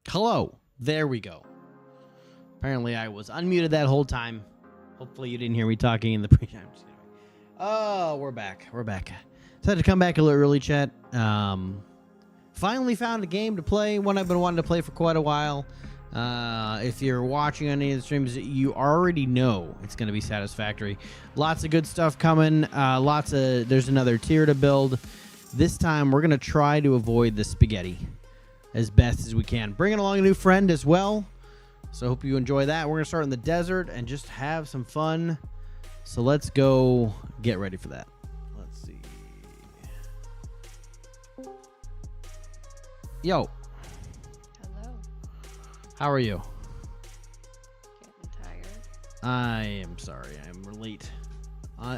Hello. There we go. Apparently, I was unmuted that whole time. Hopefully, you didn't hear me talking in the pre-time. Oh, we're back. We're back. Decided to come back a little early, chat. Finally found a game to play, one I've been wanting to play for quite a while. If you're watching any of the streams, you already know it's going to be Satisfactory. Lots of good stuff coming. There's another tier to build. This time, we're going to try to avoid the spaghetti as best as we can. Bringing along a new friend as well. So hope you enjoy that. We're going to start in the desert and just have some fun. So let's go get ready for that. Let's see. Yo. Hello. How are you? Getting tired. I am sorry. I'm late.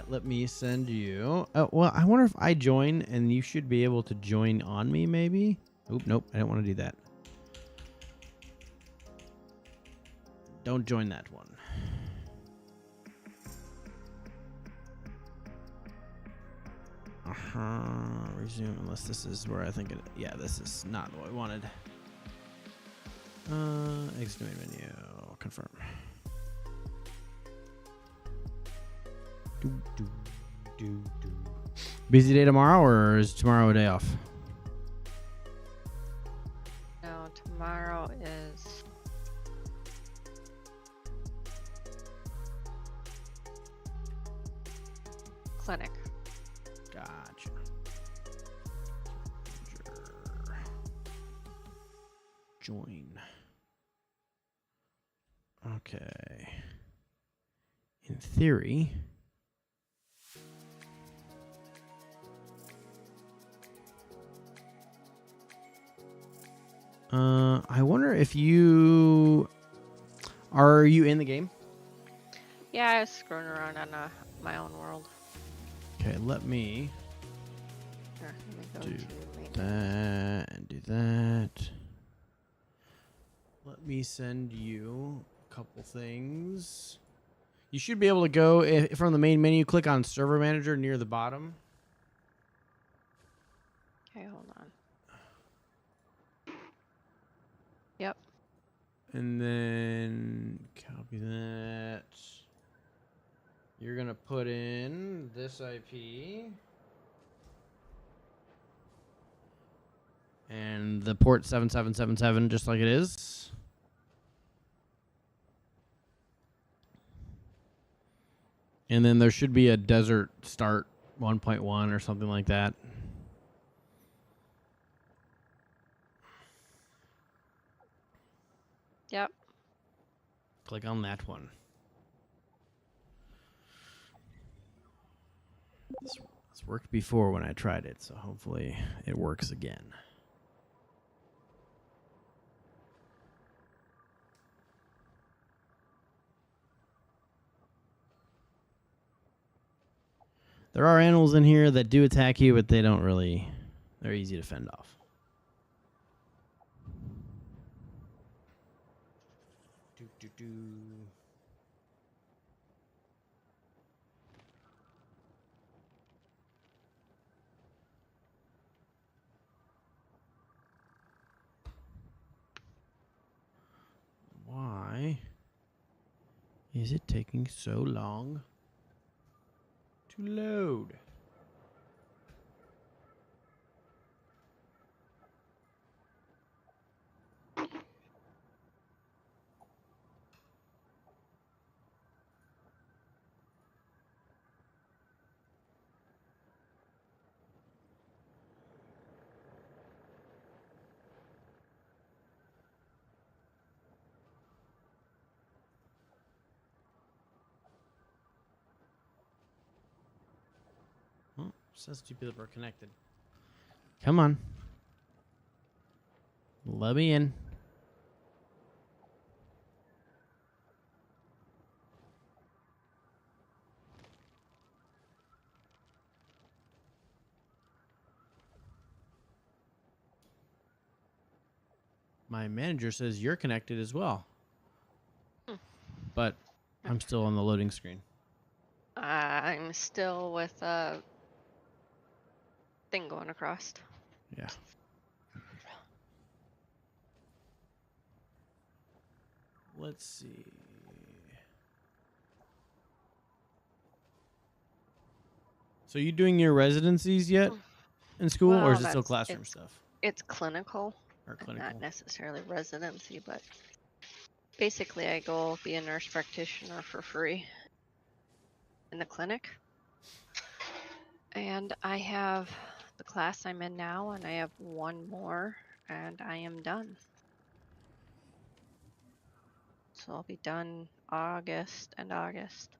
Let me send you. Oh, well, I wonder if I join and you should be able to join on me maybe. Oop, nope. I don't want to do that. Don't join that one. Resume unless this is where I think it. Yeah, this is not what I wanted. Exit main menu. Confirm. Busy day tomorrow, or is tomorrow a day off? No, tomorrow is clinic. Gotcha. Join. Okay. In theory. I wonder if you... Are you in the game? Yeah, I was screwing around on my own world. Okay, let me Here, let do me go to main. that and do that. Let me send you a couple things. You should be able to go from the main menu, click on Server Manager near the bottom. Okay, hold on. Yep. And then copy that. You're going to put in this IP. And the port 7777, just like it is. And then there should be a desert start 1.1 or something like that. Yep. Click on that one. This worked before when I tried it, so hopefully it works again. There are animals in here that do attack you, but they don't really... They're easy to fend off. Why is it taking so long to load? Oh, says two people are connected. Come on. Let me in. My manager says you're connected as well. But I'm still on the loading screen. I'm still with a thing going across. Yeah. Let's see. So you doing your residencies yet in school, or is Well, it still classroom it's stuff it's clinical, or and clinical? not necessarily residency, but basically I go be a nurse practitioner for free in the clinic. And I have the class I'm in now, and I have one more, and I am done. So I'll be done August and August.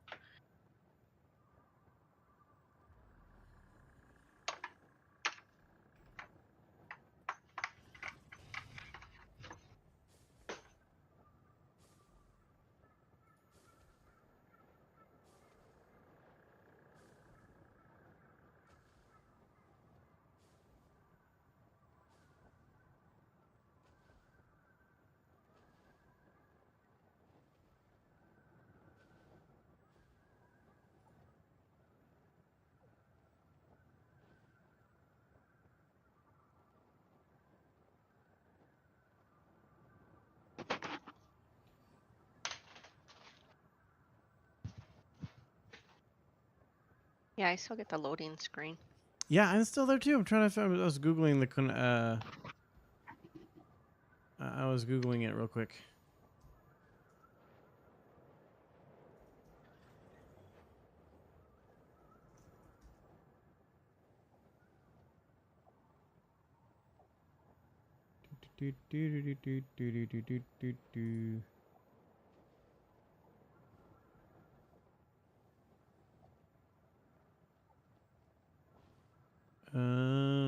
Yeah, I still get the loading screen. Yeah, I'm still there too. I'm trying to find. I was googling I was googling it real quick.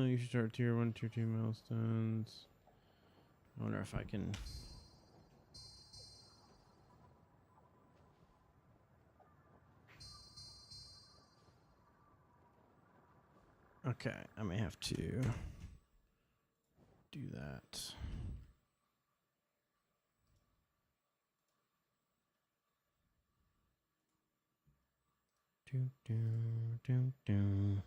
You should start tier 1, tier 2 milestones. I wonder if I can. Okay, I may have to do that. Do, do, do, do.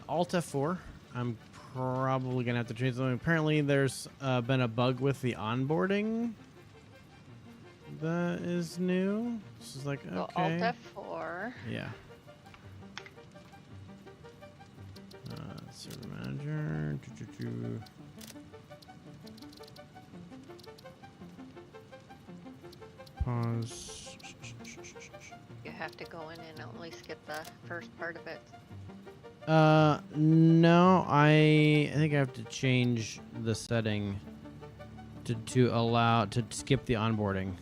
Alt F4. I'm probably gonna have to change something. Apparently, there's been a bug with the onboarding that is new. This is like So Alt okay. F4. Yeah. Server manager. Pause. You have to go in and only skip the first part of it. No, I think I have to change the setting to allow to skip the onboarding.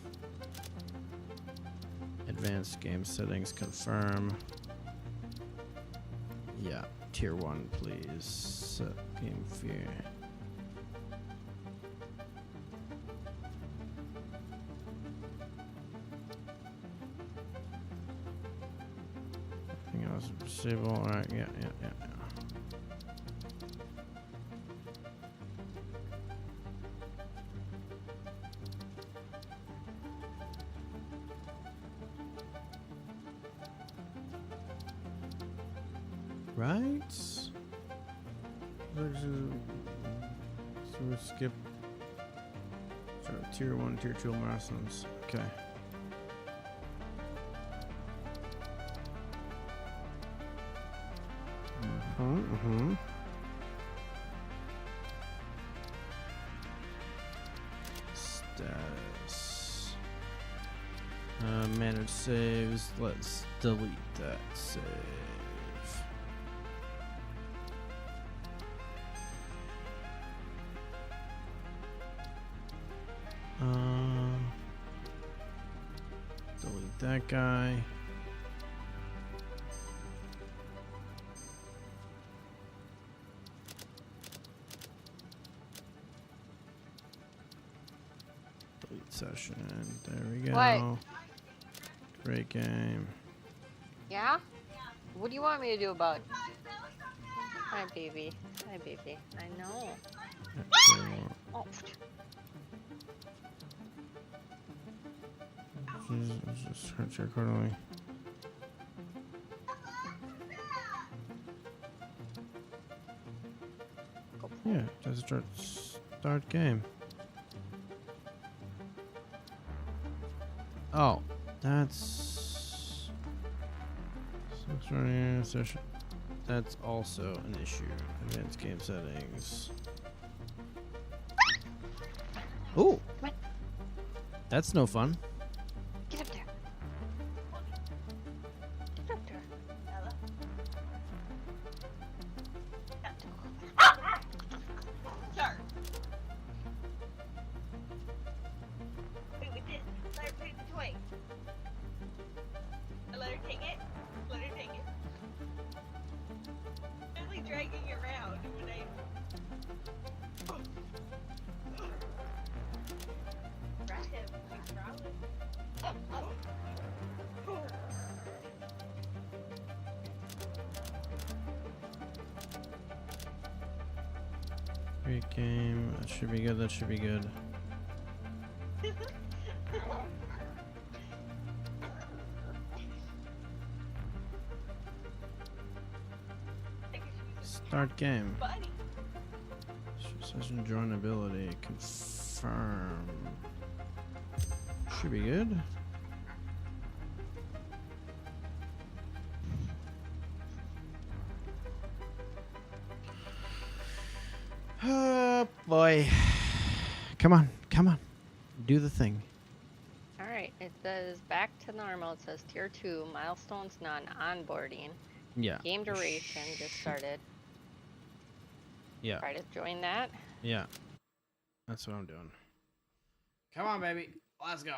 Advanced game settings, confirm. Yeah, tier 1, please. Set game fear. I think I was disable. All right, yeah. Right? So we skip tier 1, tier 2 milestones. Okay. Status. Manage saves. Let's delete that save. Delete that guy. Delete session. There we go. What? Great game. Yeah? What do you want me to do about it? Hi, baby. Hi, baby. I know. Oh. Just search accordingly. Says start game. Oh, that's session. That's also an issue. Advanced game settings. Ooh, Come on. that's no fun. Get up there. Get up there. Sir. Wait, with this, let her take the toy. Let her take it. Let her take it. Really dragging it around when I. Grab him. He's growling. Great game. That should be good. That should be good. Start game. Buddy. Session joinability. Confirm. Should be good. Oh boy. Come on. Come on. Do the thing. Alright, it says back to normal. It says tier 2, milestones none, onboarding. Yeah. Game duration just started. Yeah. Try to join that. Yeah. That's what I'm doing. Come on, baby. Let's go.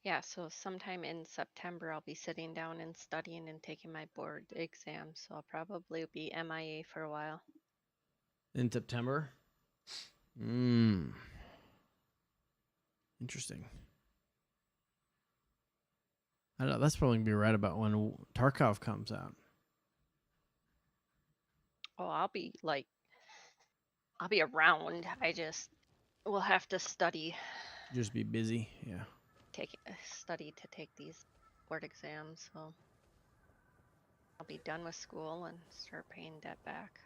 Yeah, so sometime in September I'll be sitting down and studying and taking my board exam. So I'll probably be MIA for a while. In September? Interesting. I don't know. That's probably going to be right about when Tarkov comes out. Oh, I'll be around. I just will have to study, Just be busy. Yeah. study to take these board exams. So I'll be done with school and start paying debt back.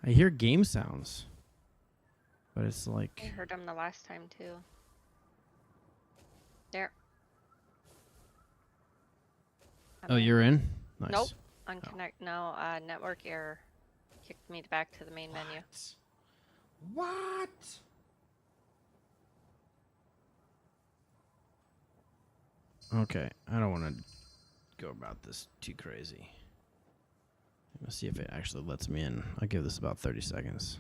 I hear game sounds. But it's I like... heard them the last time too. There. Oh, you're in? Nice. Nope. Unconnect. No, network error. Kicked me back to the main menu. What? Okay, I don't want to go about this too crazy. Let's see if it actually lets me in. I'll give this about 30 seconds.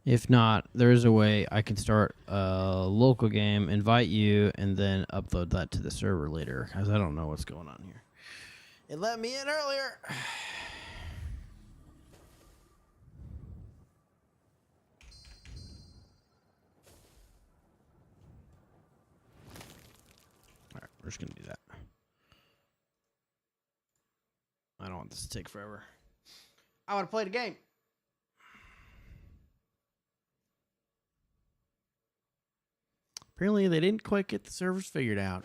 If not, there is a way I can start a local game, invite you, and then upload that to the server later, because I don't know what's going on here. It let me in earlier. All right, we're just going to do that. I don't want this to take forever. I want to play the game. Apparently, they didn't quite get the servers figured out.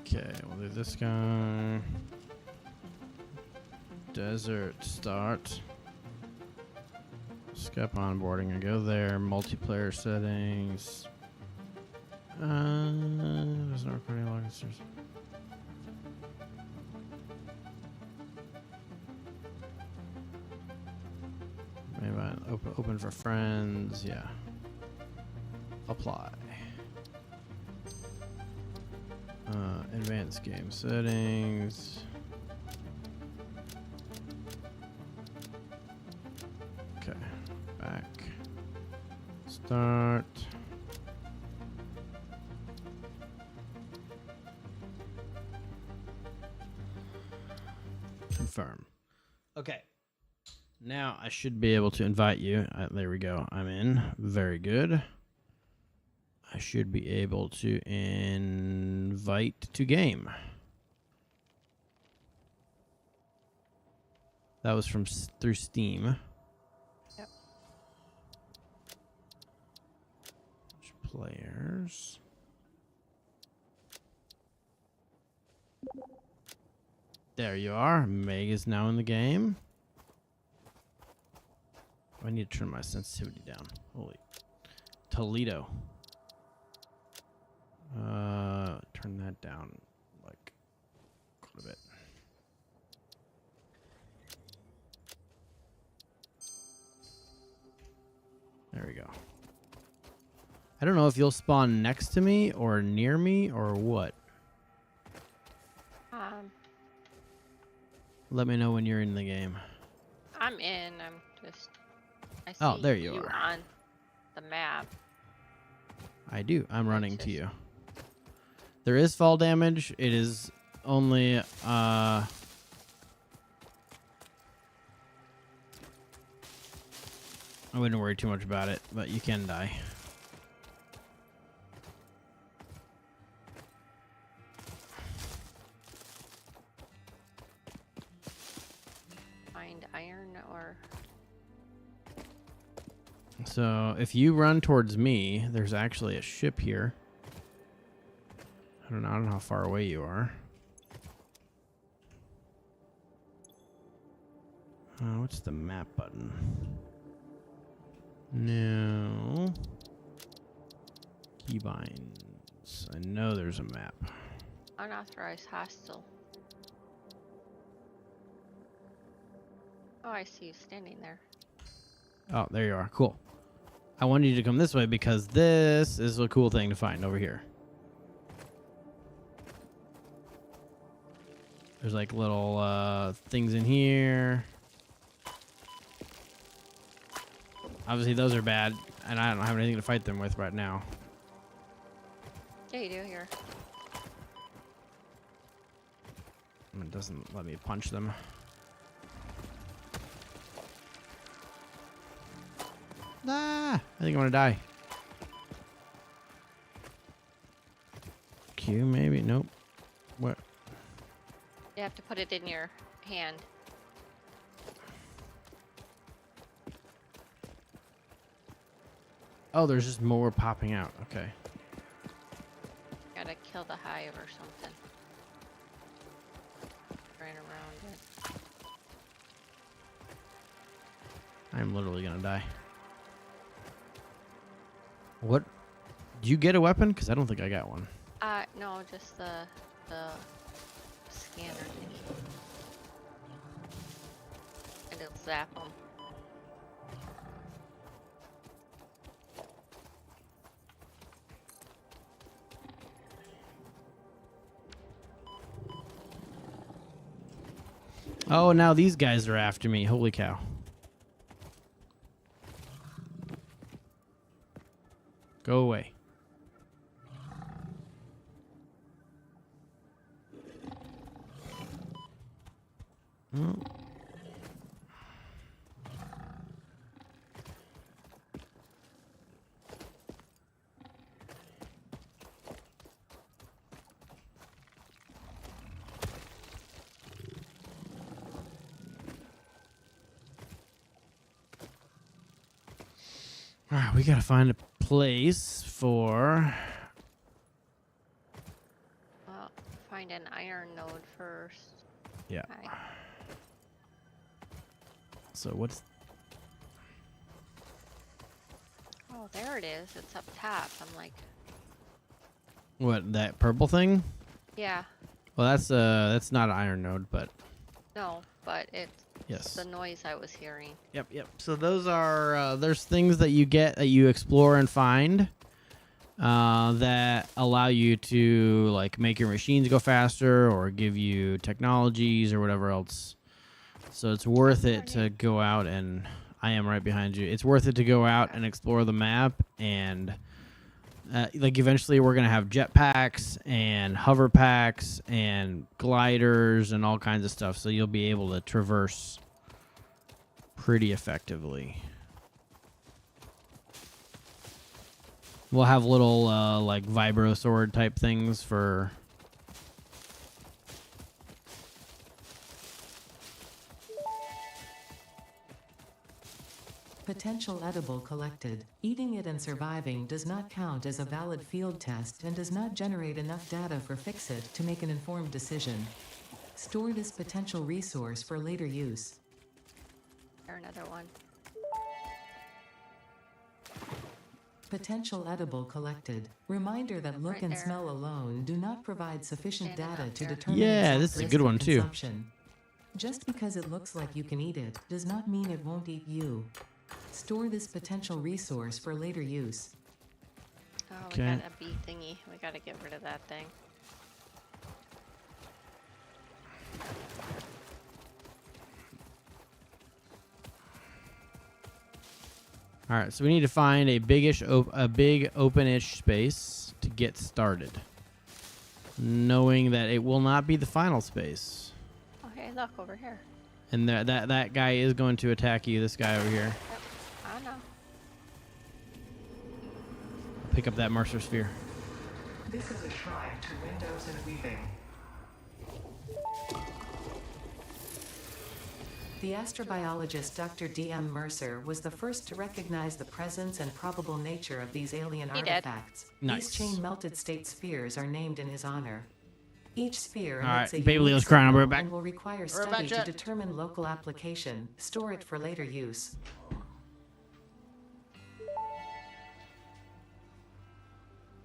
Okay, we'll do this guy. Desert start. Skip onboarding. I go there. Multiplayer settings. There's no recording login. Maybe Fine. Open for friends. Yeah. Apply. Advanced game settings. Okay. Back. Start. Confirm. Okay. Now I should be able to invite you. There we go. I'm in. Very good. I should be able to invite to game. That was from through Steam. Yep. Players. There you are. Meg is now in the game. I need to turn my sensitivity down. Holy Toledo. Turn that down like quite a bit. There we go. I don't know if you'll spawn next to me or near me or what. Let me know when you're in the game. I'm in. I'm just. I see Oh, there you are. on the map. I do. I'm running to you. There is fall damage. It is only I wouldn't worry too much about it, but you can die. Find iron or. So if you run towards me, there's actually a ship here. I don't know how far away you are. What's the map button? No. Keybinds. I know there's a map. Unauthorized hostile. Oh, I see you standing there. Oh, there you are. Cool. I wanted you to come this way because this is a cool thing to find over here. There's like little things in here. Obviously those are bad, and I don't have anything to fight them with right now. Yeah, you do here. It doesn't let me punch them. Ah, I think I'm gonna die. Q maybe? Nope. What? You have to put it in your hand. Oh, there's just more popping out. Okay. Gotta kill the hive or something. Ran around it. I'm literally gonna die. What? Did you get a weapon? Because I don't think I got one. No, just the scanner thingy. And it'll zap them. Oh, now these guys are after me. Holy cow. Go away. Oh. Alright, we gotta find a place for... Well, find an iron node first. Yeah. Okay. So what's... Oh, there it is. It's up top. I'm like, What, that purple thing? yeah, Well, that's not an iron node, but... no, but it's Yes. the noise I was hearing. Yep. So those are there's things that you get that you explore and find that allow you to like make your machines go faster or give you technologies or whatever else. So it's worth it to go out and I am right behind you. It's worth it to go out and explore the map and like eventually we're gonna have jetpacks and hover packs and gliders and all kinds of stuff. So you'll be able to traverse pretty effectively. We'll have little like vibro sword type things for Potential edible collected. Eating it and surviving does not count as a valid field test and does not generate enough data for Fixit to make an informed decision. Store this potential resource for later use. Or another one. Potential edible collected. Reminder that look Right and there. smell alone do not provide sufficient Standing data up to there. determine Yeah, exact this is a risk good of one, too. consumption. Just because it looks like you can eat it does not mean it won't eat you. Store this potential resource for later use. Oh, Okay. we got a bee thingy. We gotta get rid of that thing. All right, so we need to find a big open-ish space to get started, knowing that it will not be the final space. Oh, hey, look over here. And that guy is going to attack you. This guy over here. Yep. I know. Pick up that Mercer sphere. This is a shrine to windows and weaving. The astrobiologist Dr. D.M. Mercer was the first to recognize the presence and probable nature of these alien He did. artifacts. Nice. These chain melted state spheres are named in his honor. Each sphere All emits right, a Baby unique Leo's crying. I'll be right signal back. and will require Right study back, to Chet. determine local application. Store it for later use.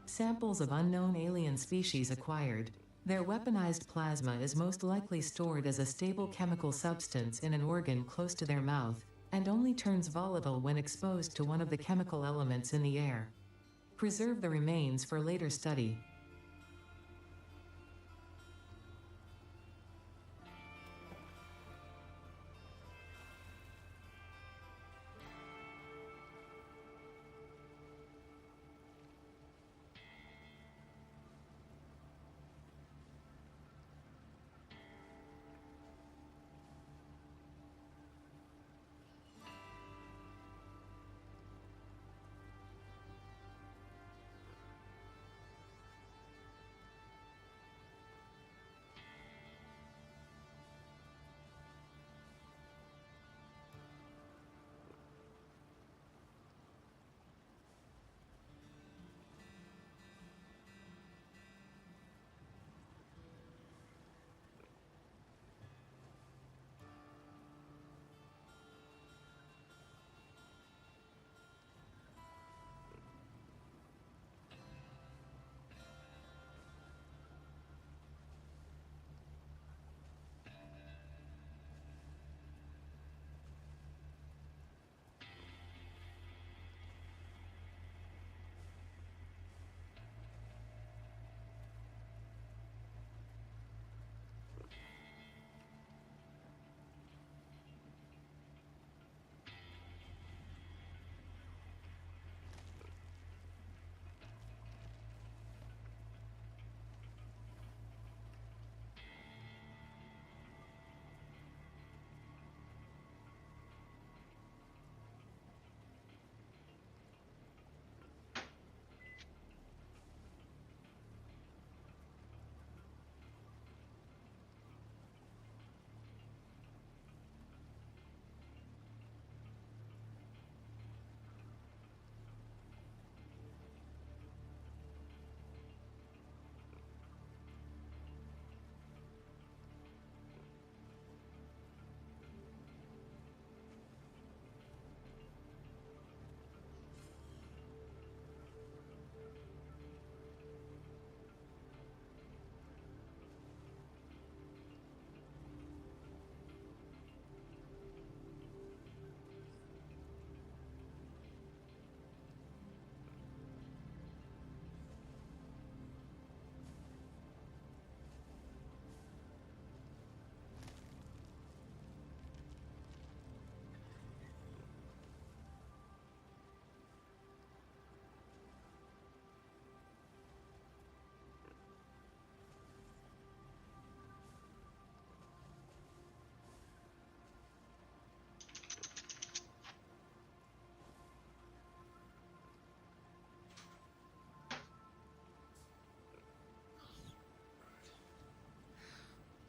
Samples of unknown alien species acquired. Their weaponized plasma is most likely stored as a stable chemical substance in an organ close to their mouth, and only turns volatile when exposed to one of the chemical elements in the air. Preserve the remains for later study.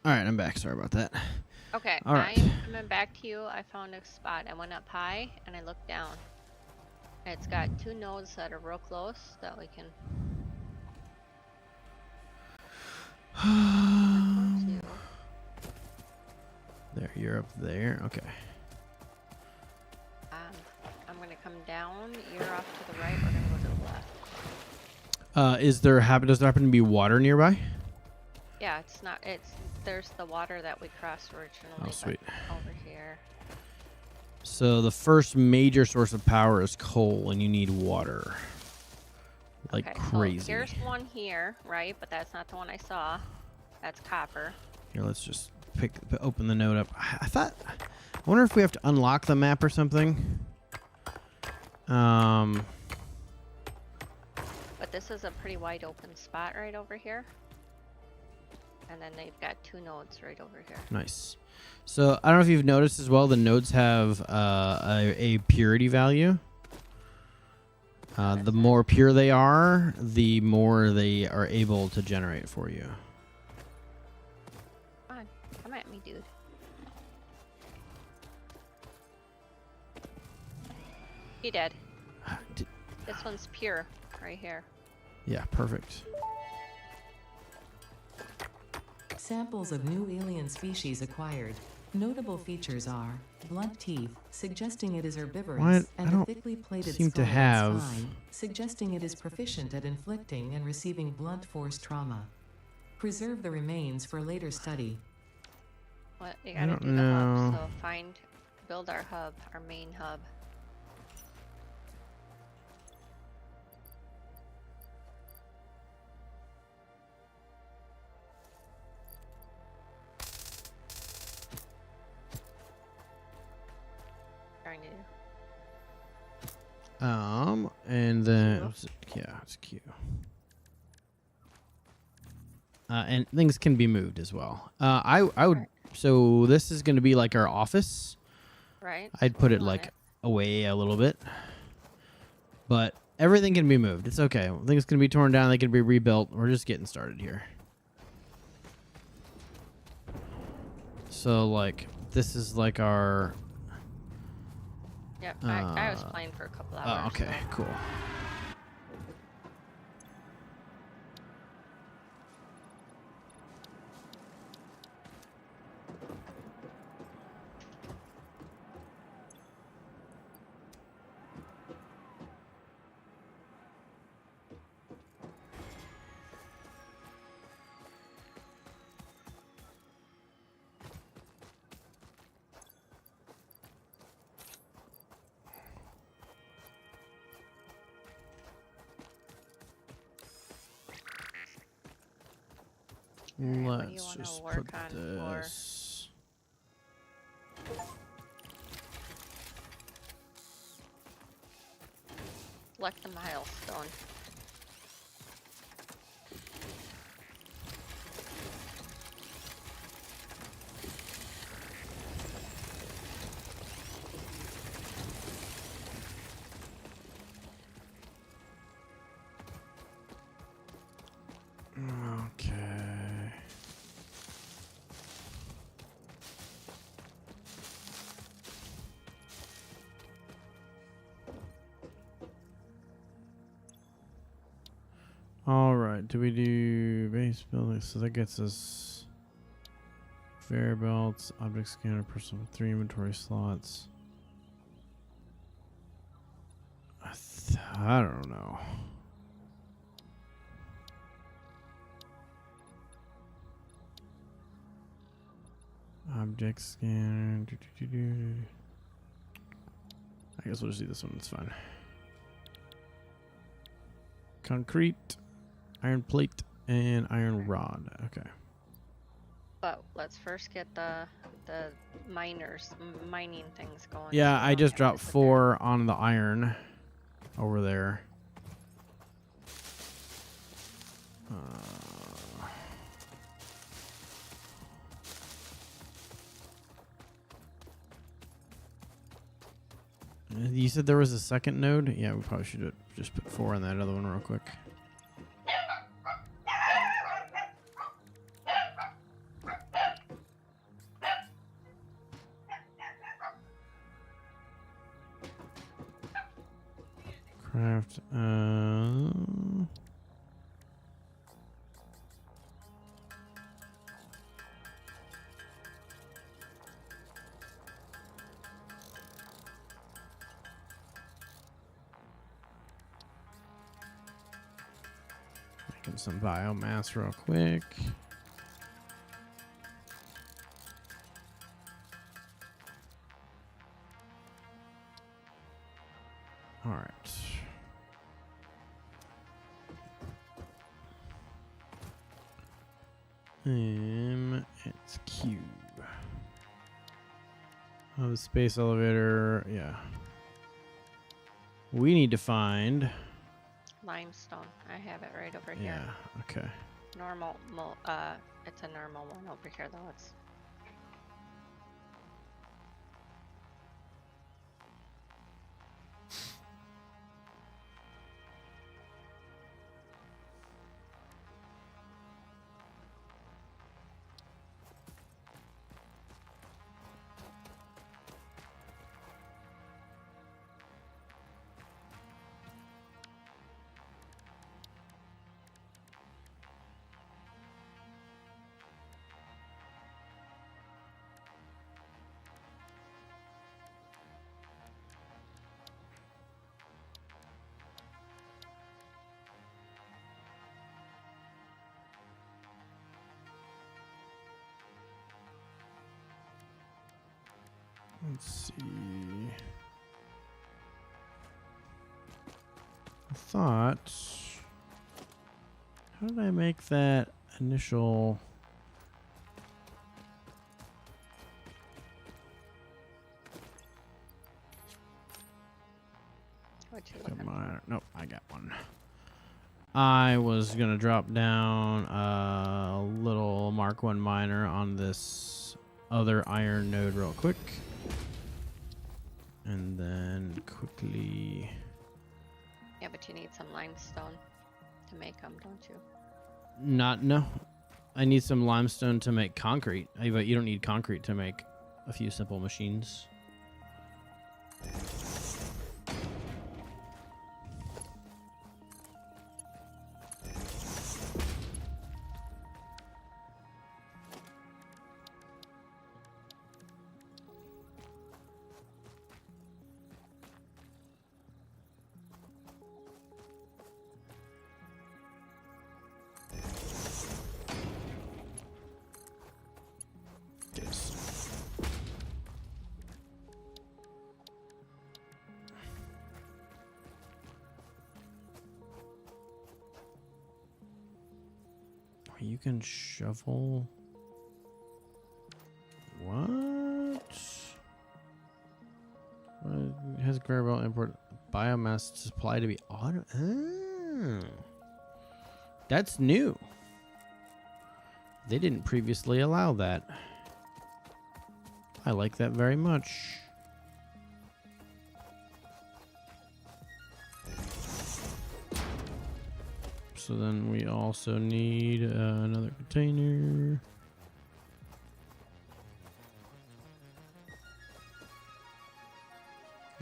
All right, I'm back. Sorry about that. Okay, All right. I'm coming back to you. I found a spot. I went up high and I looked down. And it's got 2 nodes that are real close that we can. Towards you. There, you're up there. Okay. I'm gonna come down. You're off to the right. We're gonna go to the left. Does there happen to be water nearby? Yeah, it's not. There's the water that we crossed originally. Oh, but sweet. Over here. So the first major source of power is coal, and you need water. Like Okay, crazy. So here's one here, right? But that's not the one I saw. That's copper. Here, let's just open the node up. I wonder if we have to unlock the map or something. But this is a pretty wide open spot right over here. And then they've got 2 nodes right over here. Nice. So I don't know if you've noticed as well, the nodes have a purity value. The more pure they are, the more they are able to generate for you. Come on, come at me, dude. He dead. This one's pure, right here. Yeah, perfect. Samples of new alien species acquired. Notable features are blunt teeth, suggesting it is herbivorous, What? and I a don't thickly plated seem to skull and have- spine, suggesting it is proficient at inflicting and receiving blunt force trauma. Preserve the remains for later study. What you I gotta don't do the hub. know. So build our hub, our main hub. Trying to do. And then yeah, it's Q. And things can be moved as well. I would. So this is going to be like our office. Right. I'd put it On like away a little bit, but everything can be moved. It's okay. Things can be torn down. They can be rebuilt. We're just getting started here. So like this is like our. Yep. I was playing for a couple hours. Oh, okay, so. cool. Alright, what do you Let's wanna just work put on for- this. Select the milestone. Okay. All right. Do we do base building? So that gets us conveyor belts, object scanner, personal 3 inventory slots. I don't know. Object scanner. I guess we'll just do this one. It's fine. Concrete, iron plate, and iron rod. Okay. But let's first get the mining things going. Yeah, so I we don't just have to dropped sit there. 4 on the iron over there. You said there was a second node? Yeah, we probably should have just put 4 on that other one real quick. Craft. Making some biomass real quick. All right. It's cube. Oh, the space elevator. Yeah. We need to find. Limestone. I have it right over here. Yeah. Okay. Normal. It's a normal one over here though. It's Let's see. I thought. How did I make that initial? what you looking for? Nope, I got one. I was gonna drop down a little Mark 1 miner on this other iron node real quick. And then quickly. Yeah, but you need some limestone to make them, don't you? No. I need some limestone to make concrete. But you don't need concrete to make a few simple machines. You can shovel. What? It has gravel import biomass supply to be auto. Oh. That's new. They didn't previously allow that. I like that very much. So then we also need another container.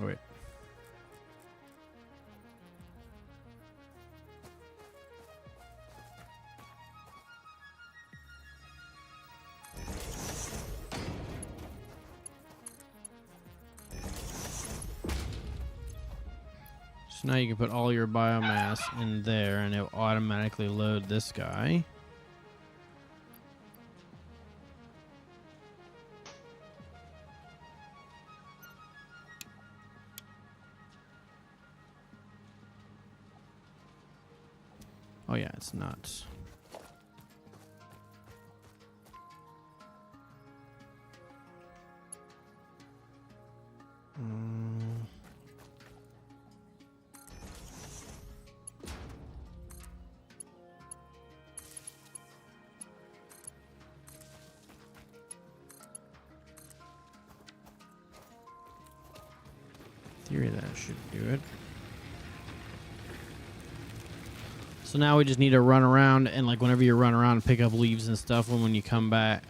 Oh, wait. So now you can put all your biomass in there and it will automatically load this guy. Oh yeah, it's not. Theory that should do it. So now we just need to run around and like whenever you run around pick up leaves and stuff when you come back.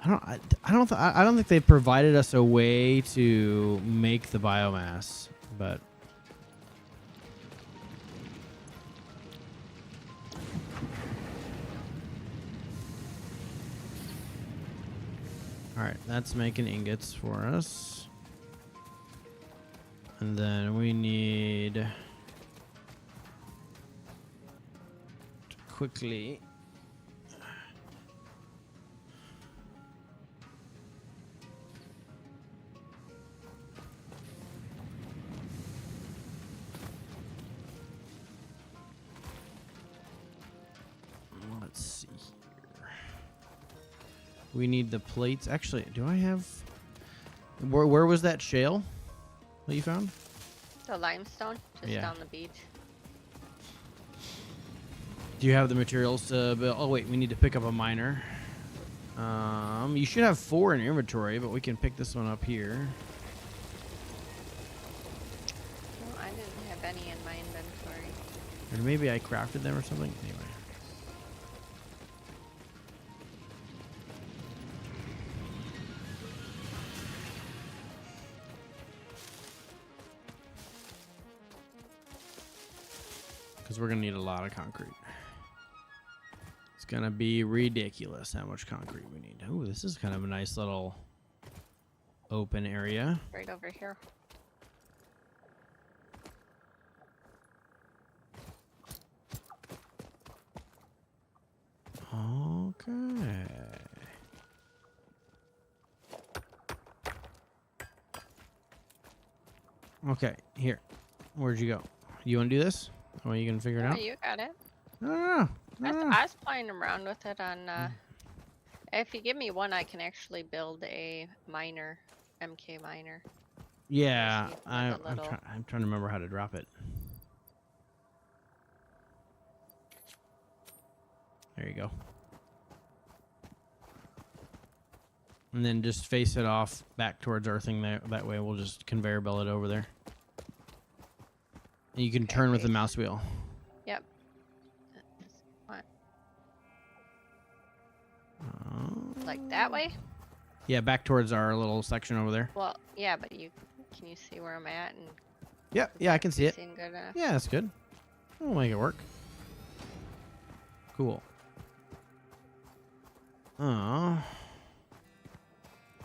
I don't think they've provided us a way to make the biomass, but Alright, that's making ingots for us. And then we need to quickly let's see here. We need the plates. Actually, do I have where was that shale that you found? The limestone, just Yeah. down the beach. Do you have the materials to build? Oh wait, we need to pick up a miner. You should have 4 in inventory, but we can pick this one up here. No, I didn't have any in my inventory. Or maybe I crafted them or something. Anyway. Because we're going to need a lot of concrete. It's going to be ridiculous how much concrete we need. Oh, this is kind of a nice little open area. Right over here. Okay. Okay, here. Where'd you go? You want to do this? Oh, you can figure it Oh, out? you got it. No. I was playing around with it on. If you give me one, I can actually build a miner, MK miner. Yeah, see, I'm like a little- trying to remember how to drop it. There you go. And then just face it off back towards our thing there. That way we'll just conveyor belt it over there. And you can Okay, turn with the face. mouse wheel. Yep. That's what, like that way? Yeah, back towards our little section over there. Well, yeah, but can you see where I'm at? And Yeah, I can see it. seem good enough? Yeah, that's good. We'll make it work. Cool.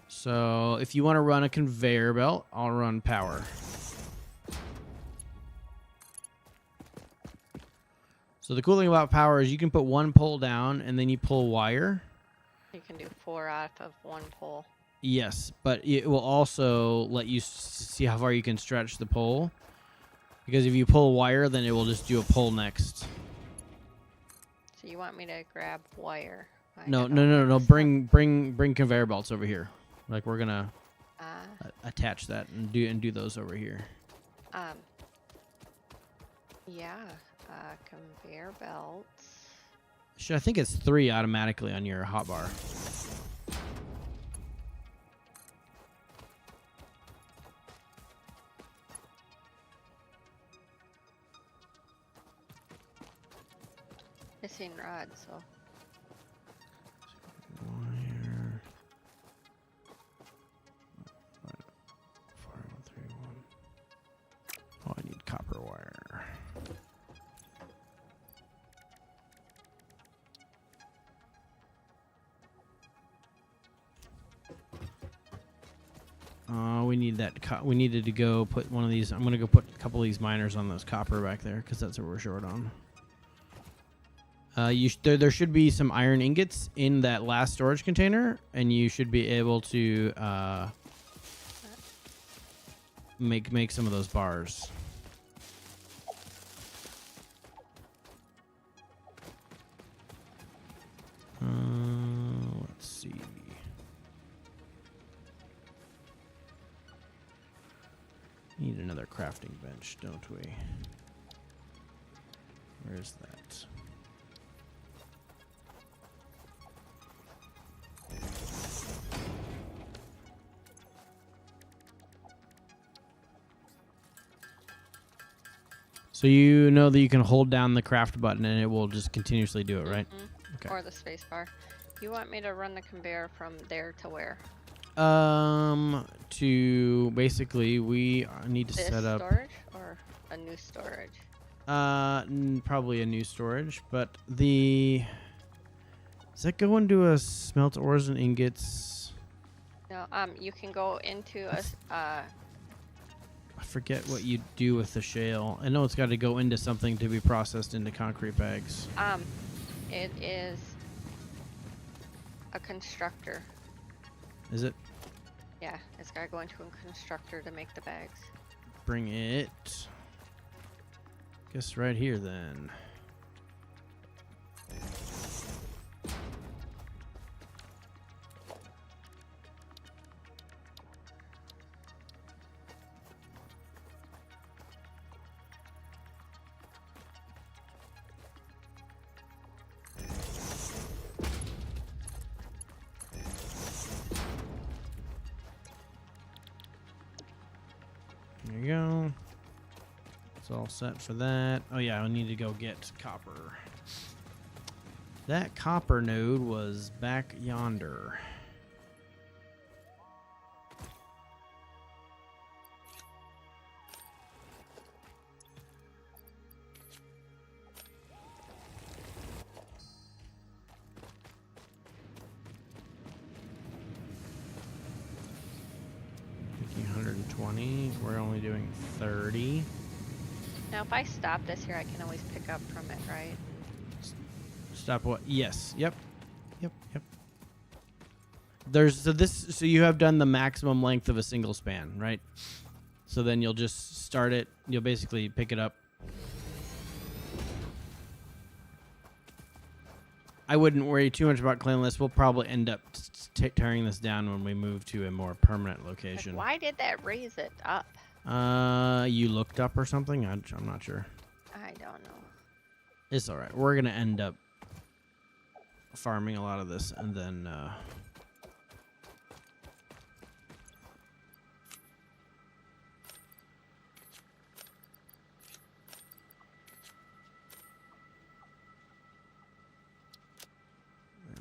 So if you want to run a conveyor belt, I'll run power. So the cool thing about power is you can put one pole down and then you pull wire. You can do 4 out of 1 pole. Yes, but it will also let you see how far you can stretch the pole. Because if you pull wire, then it will just do a pole next. So you want me to grab wire? I No, got no, all no, no. kinds of Bring conveyor belts over here. Like we're gonna stuff. attach that and do those over here. Yeah, conveyor belts. I think it's 3 automatically on your hotbar. Missing rod, so Wire. 4131. Oh, I need copper wire. We need that. We needed to go put one of these. I'm gonna go put a couple of these miners on those copper back there because that's what we're short on. There should be some iron ingots in that last storage container, and you should be able to make some of those bars. Let's see. Need another crafting bench, don't we? Where's that? So you know that you can hold down the craft button and it will just continuously do it, right? Okay. or the space bar. You want me to run the conveyor from there to where? To basically we need to This set up storage or a new storage? probably a new storage, but does that go into a smelt ores and ingots? No, you can go into I forget what you do with the shale. I know it's got to go into something to be processed into concrete bags. it is a constructor. Is it? Yeah, it's gotta go into a constructor to make the bags. Bring it. Guess right here then. There you go. It's all set for that. Oh yeah, I need to go get copper. That copper node was back yonder. Making 120. We're only doing 30. Now, if I stop this here, I can always pick up from it, right? Stop what? Yes. Yep. Yep. There's so you have done the maximum length of a single span, right? So then you'll just start it. You'll basically pick it up. I wouldn't worry too much about cleanliness. We'll probably end up tearing this down when we move to a more permanent location. Like, why did that raise it up? You looked up or something? I'm not sure. I don't know. It's all right. We're gonna end up farming a lot of this, and then there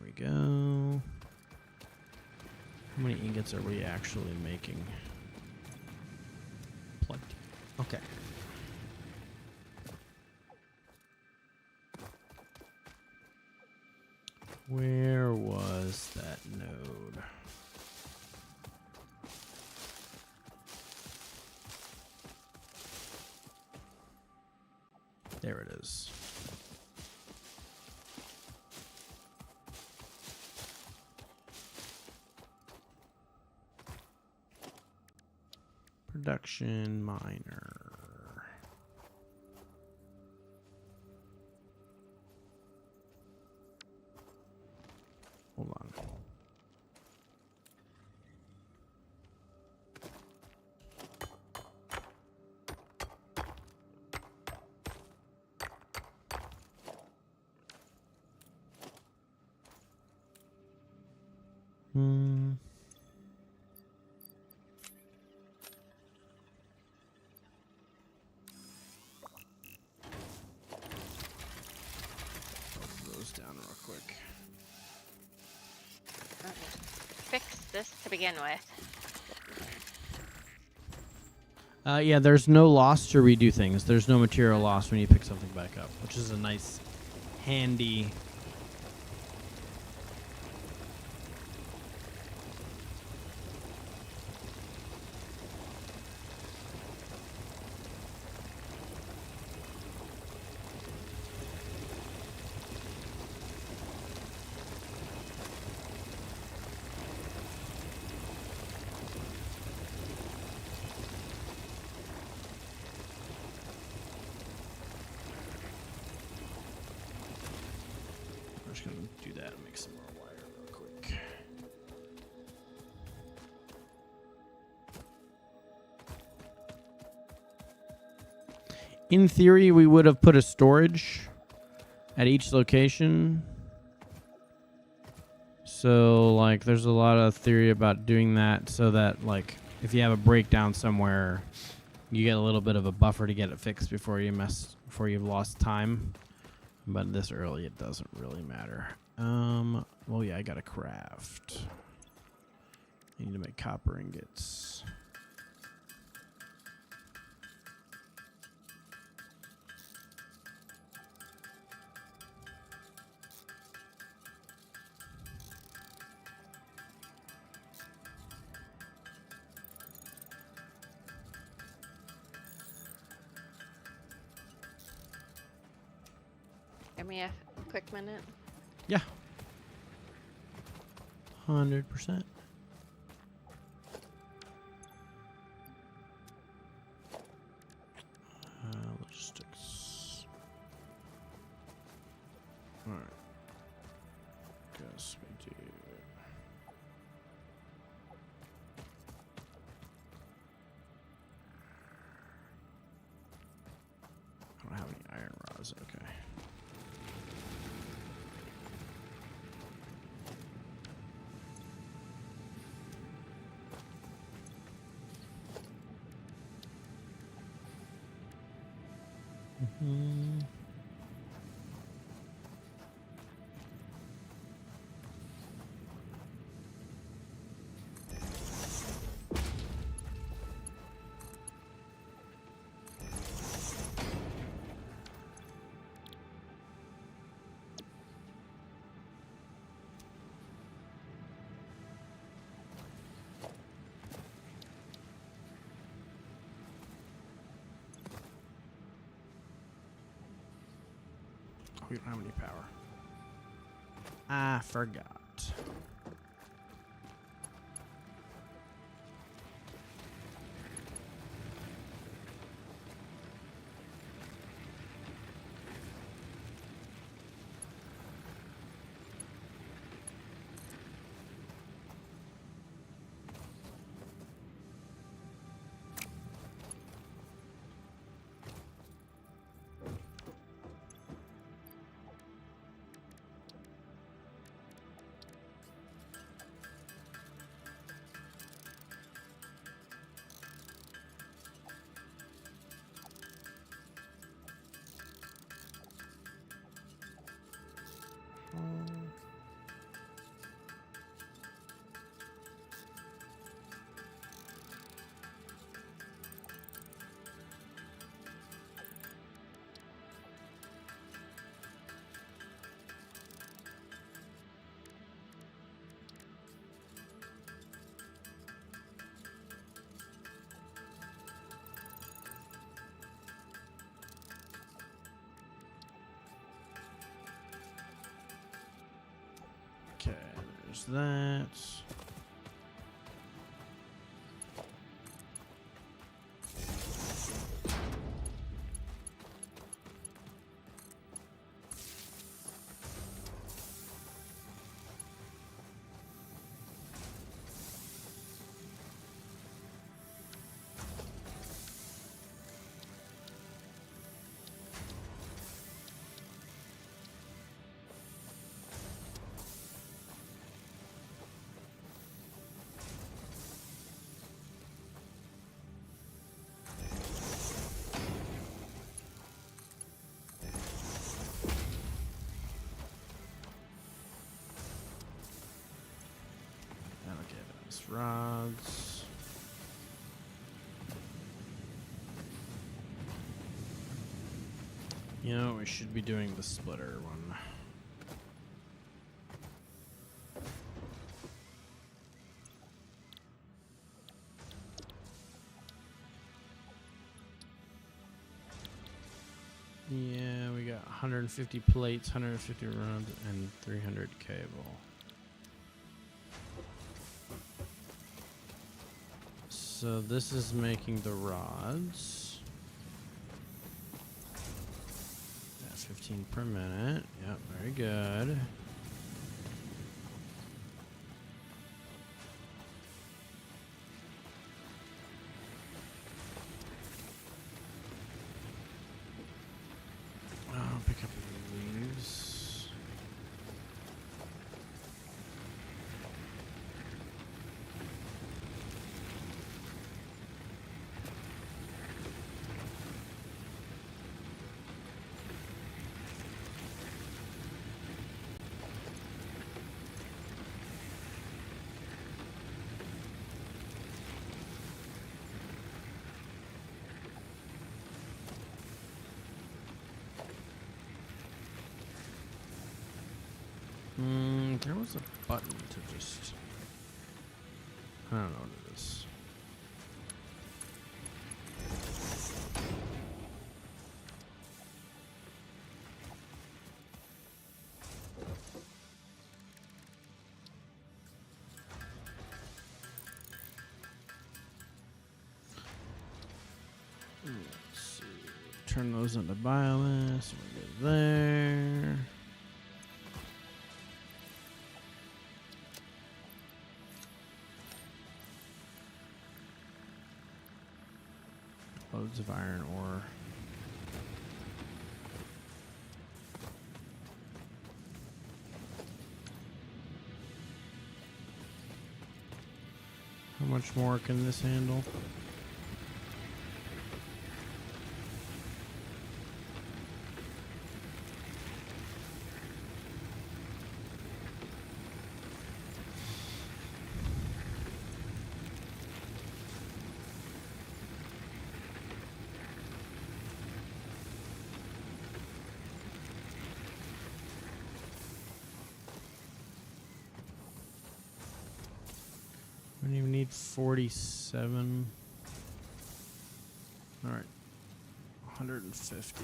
we go. How many ingots are we actually making? Plenty. Okay. Where was that node? There it is. Production miner. Hold on. Both those down real quick. Fix this to begin with. Yeah, there's no loss to redo things. There's no material loss when you pick something back up, which is a nice, handy. I'm just gonna do that and make some more wire real quick. In theory, we would have put a storage at each location. So, like, there's a lot of theory about doing that so that, like, if you have a breakdown somewhere, you get a little bit of a buffer to get it fixed before you've lost time. But this early, it doesn't really matter. Well, yeah, I gotta craft. I need to make copper ingots. Give me a quick minute. Yeah. 100%. Logistics. Alright. Guess we do. I don't have any iron rods, okay. Mm-hmm. We don't have any power. I forgot. Okay, there's that. Okay, those rods. You know, we should be doing the splitter one. Yeah, we got 150 plates, 150 rods, and 300 cable. So this is making the rods. That's 15 per minute. Yep, very good. I'll pick up the leaves. There was a button to just... I don't know what it is. turn those into biomass. We're good there. Loads of iron ore. How much more can this handle? I don't even need 47. All right, 150.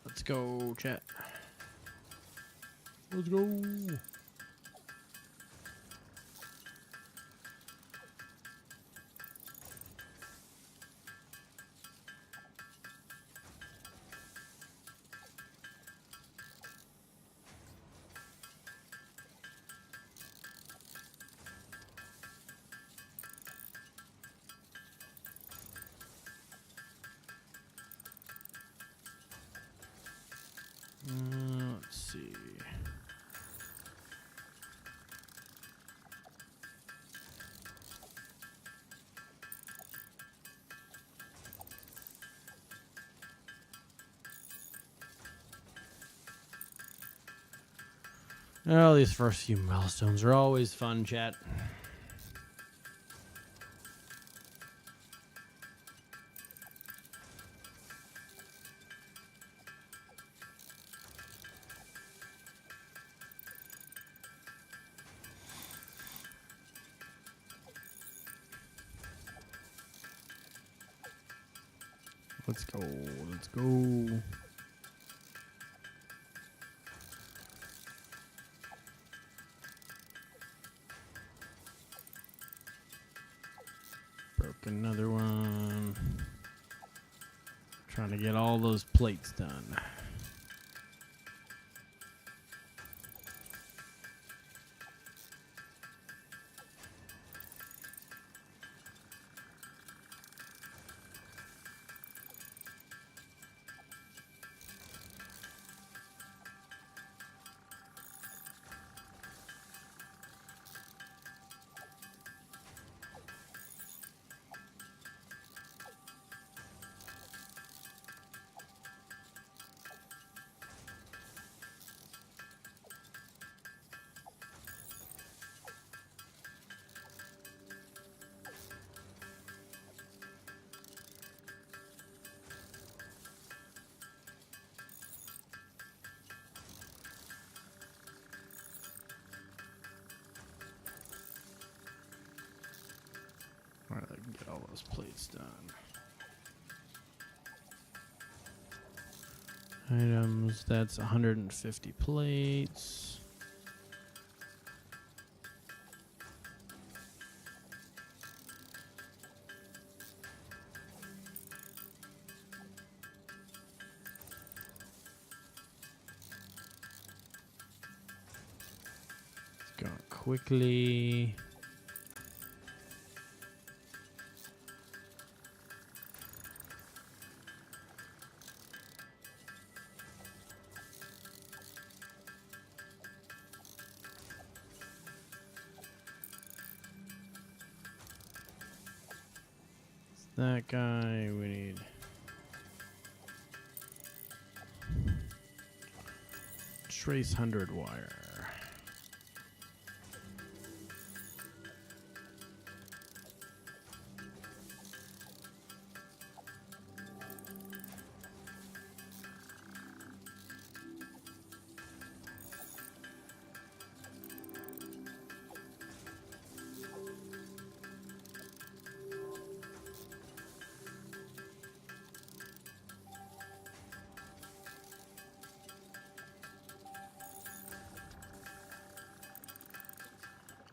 Let's go, chat. Let's go. Let's see. Oh, these first few milestones are always fun, chat. Let's go. Let's go. Broke another one. Trying to get all those plates done. Alright, I can get all those plates done. Items, that's 150 plates. Let's go quickly. that guy. We need trace 100 wire.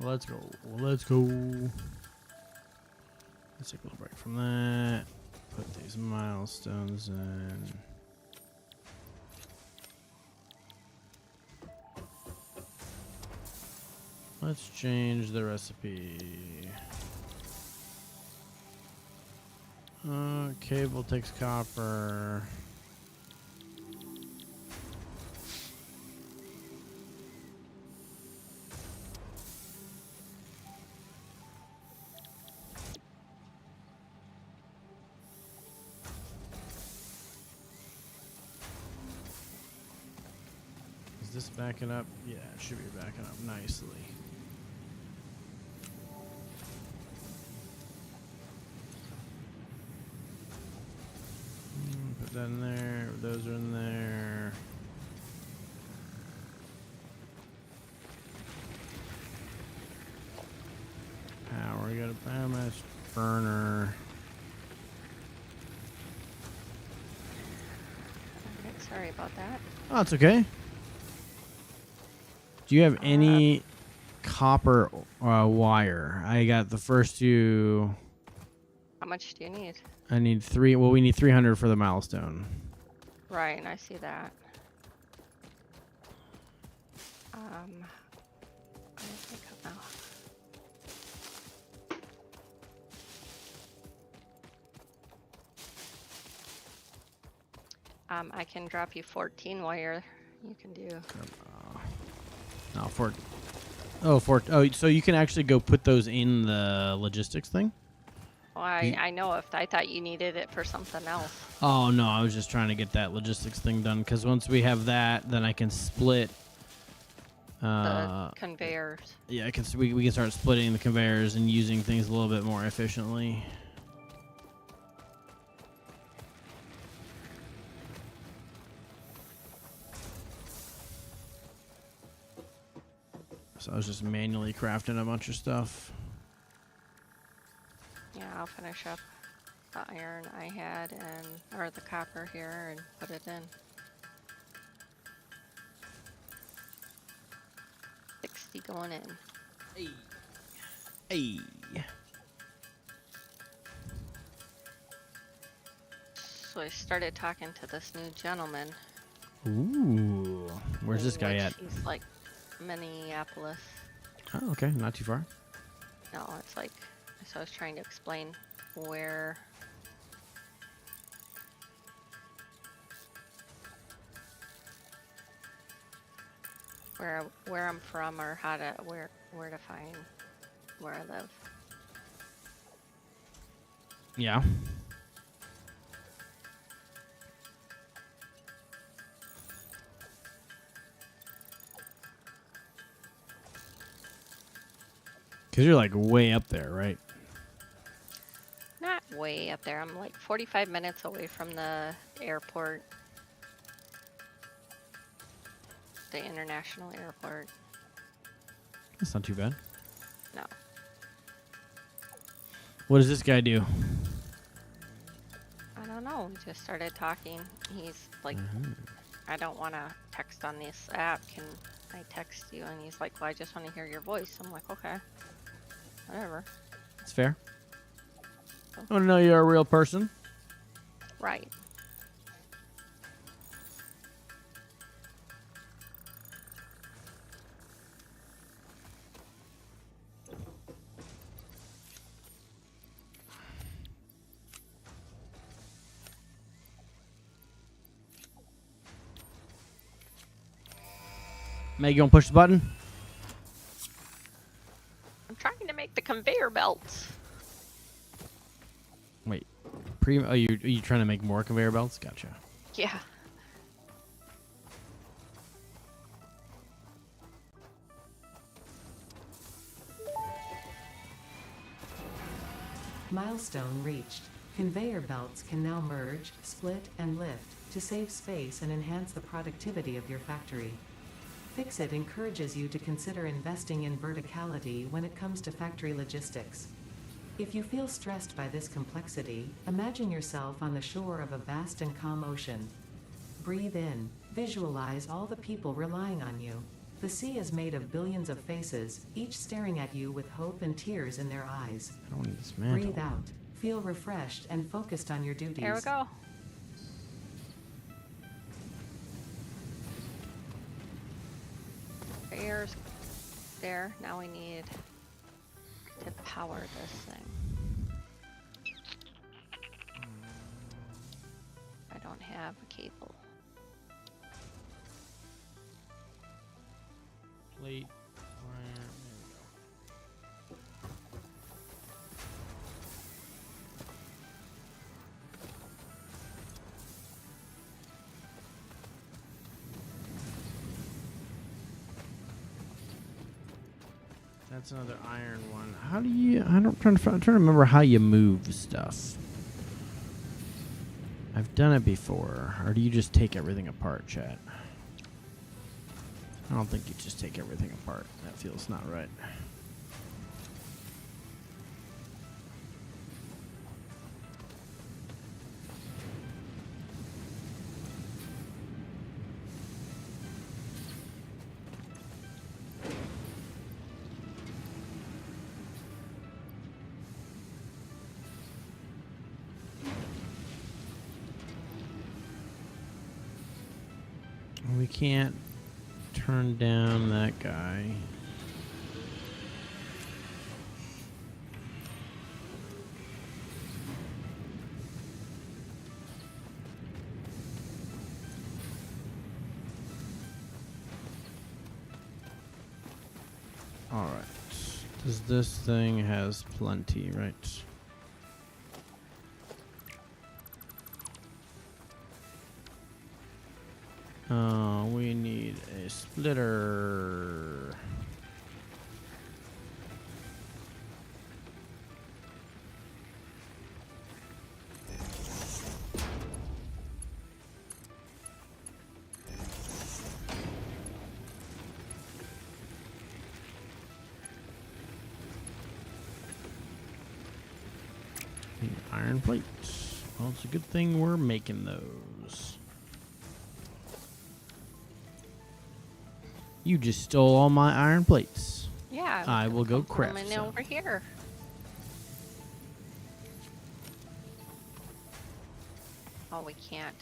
Let's go. Let's go. Let's take a little break from that. Put these milestones in. Let's change the recipe. Cable takes copper. Is this backing up? Yeah, it should be backing up nicely. Put that in there. Those are in there. Power. We got a biomass burner. Alright, sorry about that. Oh, it's okay. Do you have any copper wire? I got the first two. How much do you need? I need 3. Well, we need 300 for the milestone. Right, I see that. Let me think of now. I can drop you 14 wire. You can do. No, oh, so you can actually go put those in the logistics thing? Well, I know if I thought you needed it for something else. Oh, no, I was just trying to get that logistics thing done, because once we have that, then I can split. The conveyors. Yeah, we can start splitting the conveyors and using things a little bit more efficiently. So I was just manually crafting a bunch of stuff. Yeah, I'll finish up the iron I had or the copper here and put it in. 60 going in. Hey. Hey. So I started talking to this new gentleman. Ooh. Where's this guy at? He's like Minneapolis. Oh, okay. Not too far. No, it's like, so I was trying to explain where I'm from or how to where to find where I live. Yeah. Because you're like way up there, right? Not way up there. I'm like 45 minutes away from the airport. The international airport. That's not too bad. No. What does this guy do? I don't know. We just started talking. He's like, I don't want to text on this app. Can I text you? And he's like, well, I just want to hear your voice. I'm like, okay. Whatever. That's fair. I want to know you're a real person. Right. Meg, you want to push the button? I'm trying to make the conveyor belts. Wait. Oh, you trying to make more conveyor belts? Gotcha. Yeah. Milestone reached. Conveyor belts can now merge, split, and lift to save space and enhance the productivity of your factory. Fixit encourages you to consider investing in verticality when it comes to factory logistics. If you feel stressed by this complexity, imagine yourself on the shore of a vast and calm ocean. Breathe in, visualize all the people relying on you. The sea is made of billions of faces, each staring at you with hope and tears in their eyes. I don't need this mantle. Breathe out, feel refreshed and focused on your duties. Here we go. There's there. Now we need to power this thing. I don't have a cable. Plate. Wire. There we go. That's another iron one. How do you? I'm trying to remember how you move stuff. I've done it before, or do you just take everything apart, chat? I don't think you just take everything apart. That feels not right. We can't turn down that guy. All right. Does this thing has plenty, right? We need a splitter. Need iron plates. Well, it's a good thing we're making those. You just stole all my iron plates. Yeah. I will go craft them some. over here. Oh, we can't.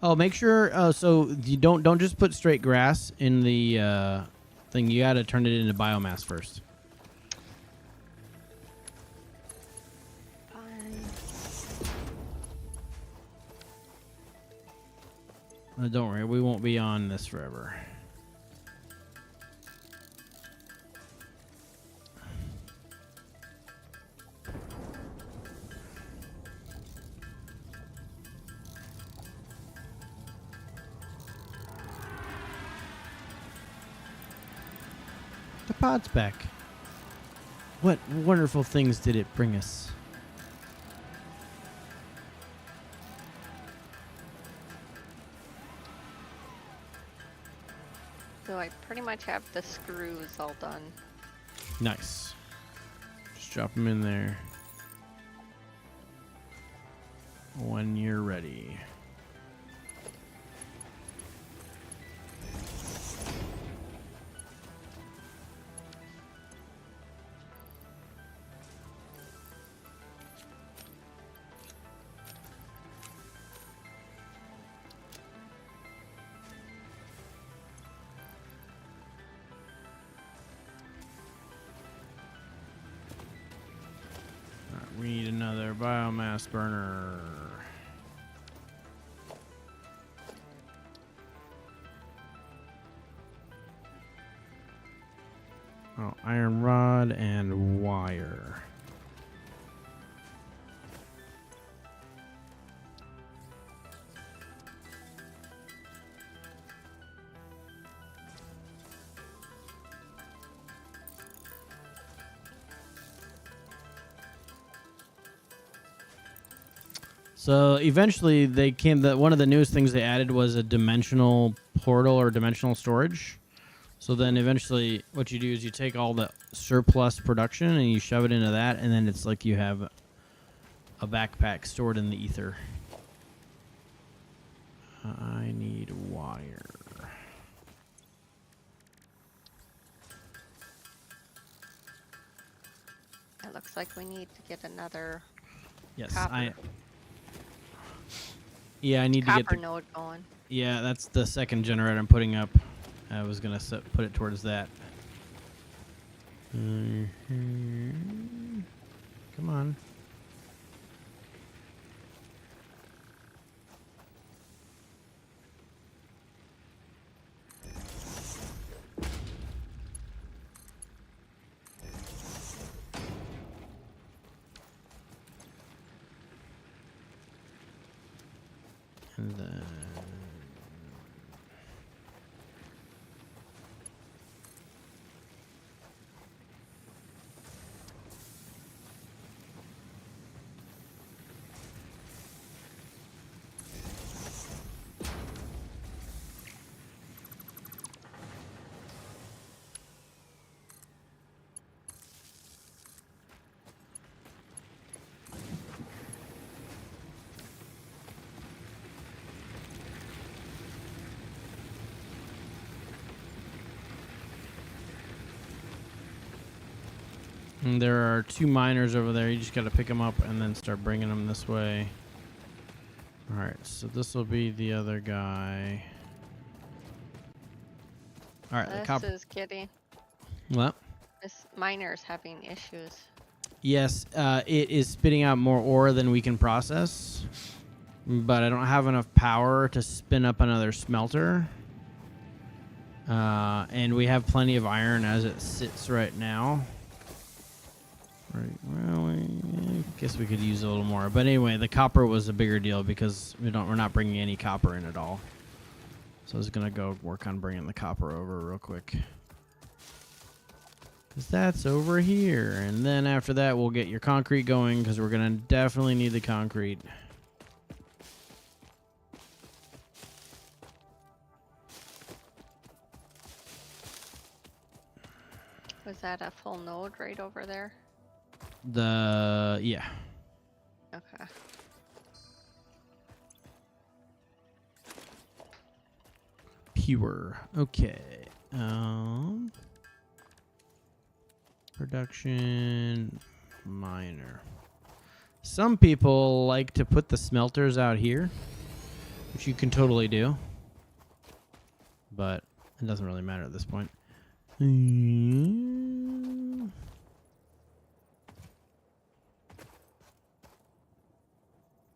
Oh, make sure. So you don't just put straight grass in the thing. You got to turn it into biomass first. Don't worry, we won't be on this forever. The pod's back. What wonderful things did it bring us? So I pretty much have the screws all done. Nice. Just drop them in there when you're ready. We need another biomass burner. Oh, iron rod and wire. So eventually they came. That one of the newest things they added was a dimensional portal or dimensional storage. So then eventually what you do is you take all the surplus production and you shove it into that, and then it's like you have a backpack stored in the ether. I need wire. It looks like we need to get another Yes, copper, Yeah, I need to get copper the. node going. Yeah, that's the second generator I'm putting up. I was gonna put it towards that. Come on. And then. And there are 2 miners over there. You just got to pick them up and then start bringing them this way. All right, so this will be the other guy. All right, the This copper. is getting, What? this miner's having issues. Yes, it is spitting out more ore than we can process, but I don't have enough power to spin up another smelter. And we have plenty of iron as it sits right now. Right. Well, I guess we could use a little more. But anyway, the copper was a bigger deal because we're not bringing any copper in at all. So I was gonna go work on bringing the copper over real quick. Cause that's over here, and then after that we'll get your concrete going because we're gonna definitely need the concrete. Was that a full node right over there? Yeah. Okay. Pure. Okay. Production miner. Some people like to put the smelters out here, which you can totally do, but it doesn't really matter at this point.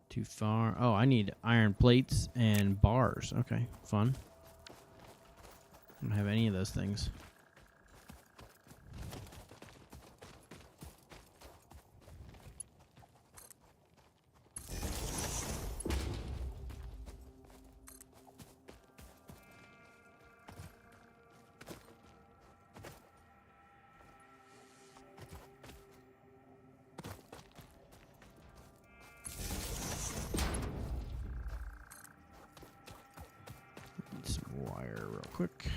Too far. Oh, I need iron plates and bars. Okay, fun. I don't have any of those things. Need some wire real quick.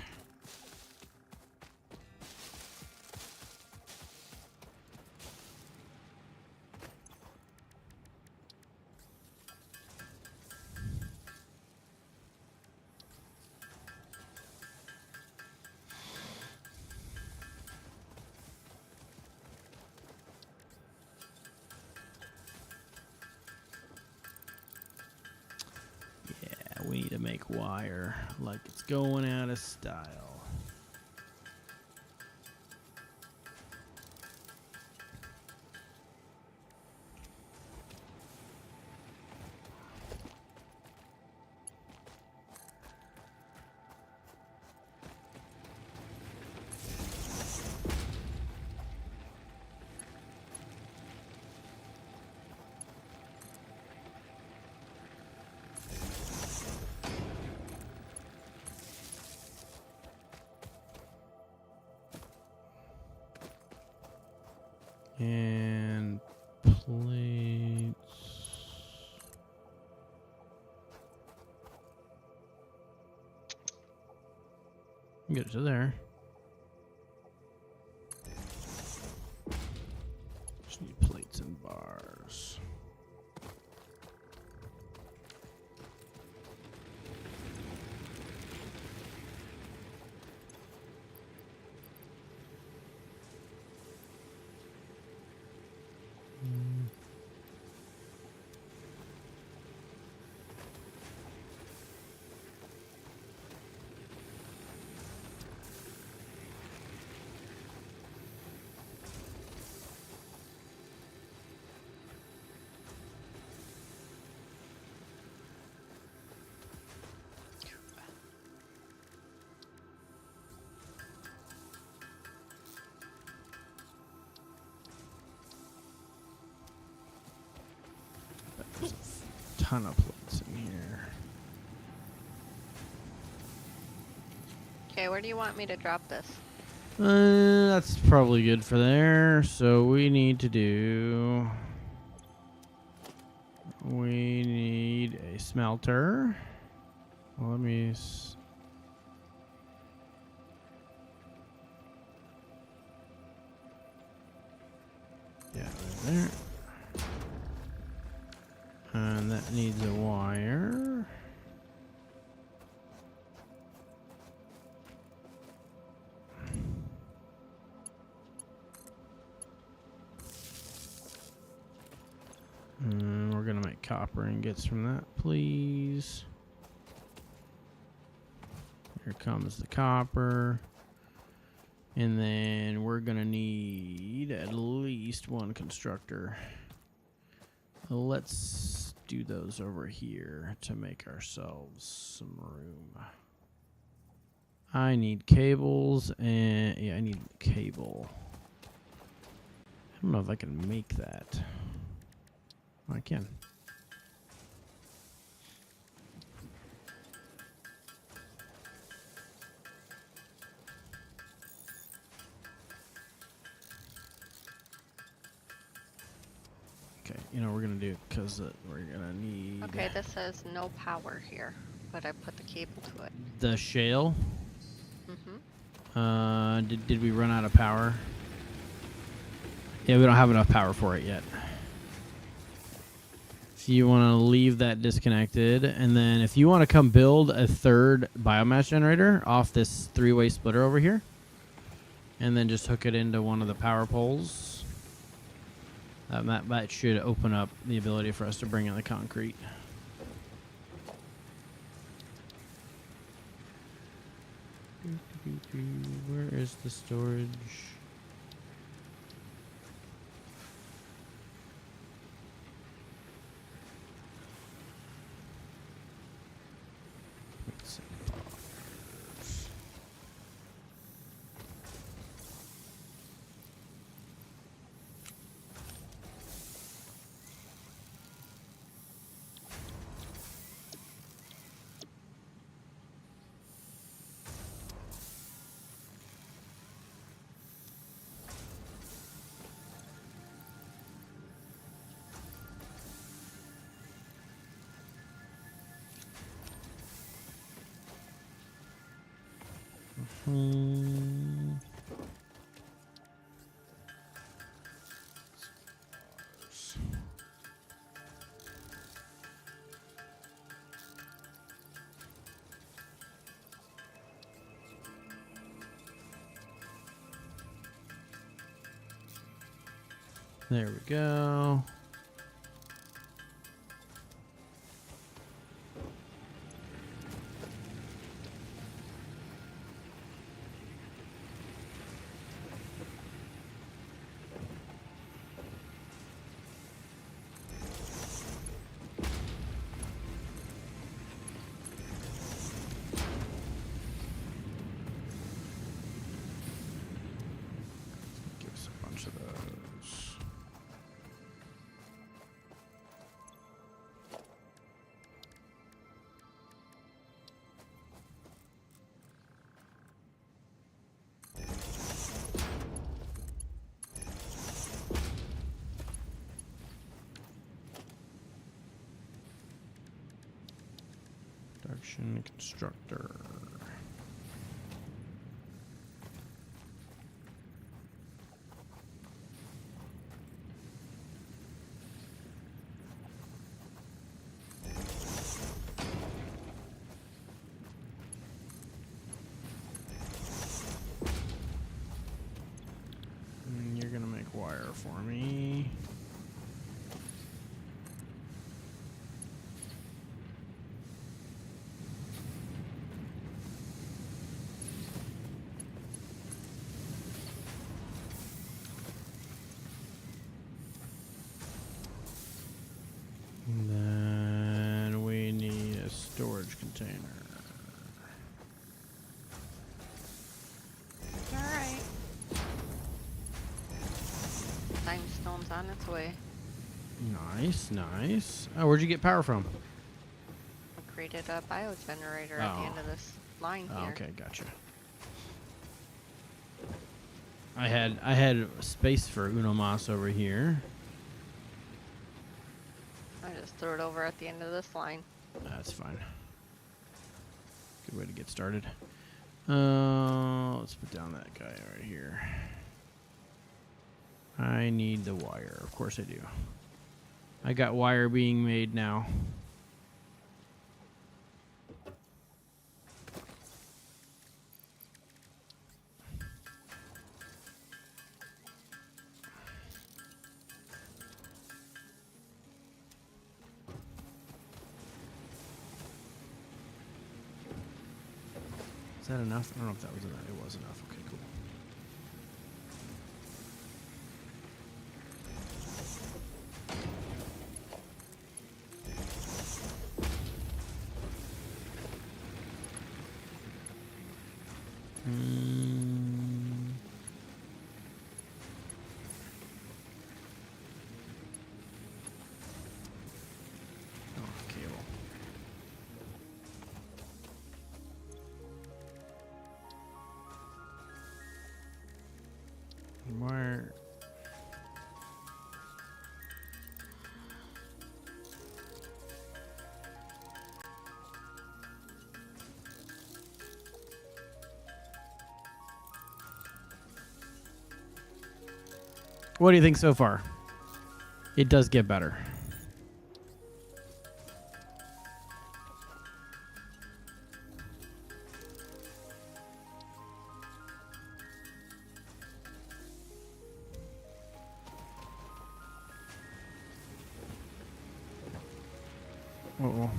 Yeah, we need to make wire like it's going out of style. Get it to there. Just need plates and bars. There's a ton of plates in here. Okay, where do you want me to drop this? That's probably good for there. So we need to do. We need a smelter. Well, let me. Yeah, right there. And that needs a wire. And we're gonna make copper ingots from that, please. Here comes the copper. And then we're gonna need at least one constructor. Let's do those over here to make ourselves some room. I need cables and yeah, I need cable. I don't know if I can make that. I can. Okay, you know what we're gonna do because we're gonna need Okay, this says no power here, but I put the cable to it. the shale. Mm-hmm. Did we run out of power? Yeah, we don't have enough power for it yet. So you want to leave that disconnected, and then if you want to come build a third biomass generator off this three-way splitter over here, and then just hook it into one of the power poles, that should open up the ability for us to bring in the concrete. Where is the storage? There we go. Give us a bunch of those. Production constructor. for me. And then we need a storage container. Alright. Limestone's on its way. Nice, nice. Oh, where'd you get power from? I created a biogenerator at the end of this line Oh, here. okay, gotcha. I had space for Uno Mas over here. I just threw it over at the end of this line. That's fine. Good way to get started. Let's put down that guy right here. I need the wire. Of course I do. I got wire being made now. Is that enough? I don't know if that was enough. It was enough. Okay, cool. Oh, cable. Where? What do you think so far? It does get better. Uh-oh.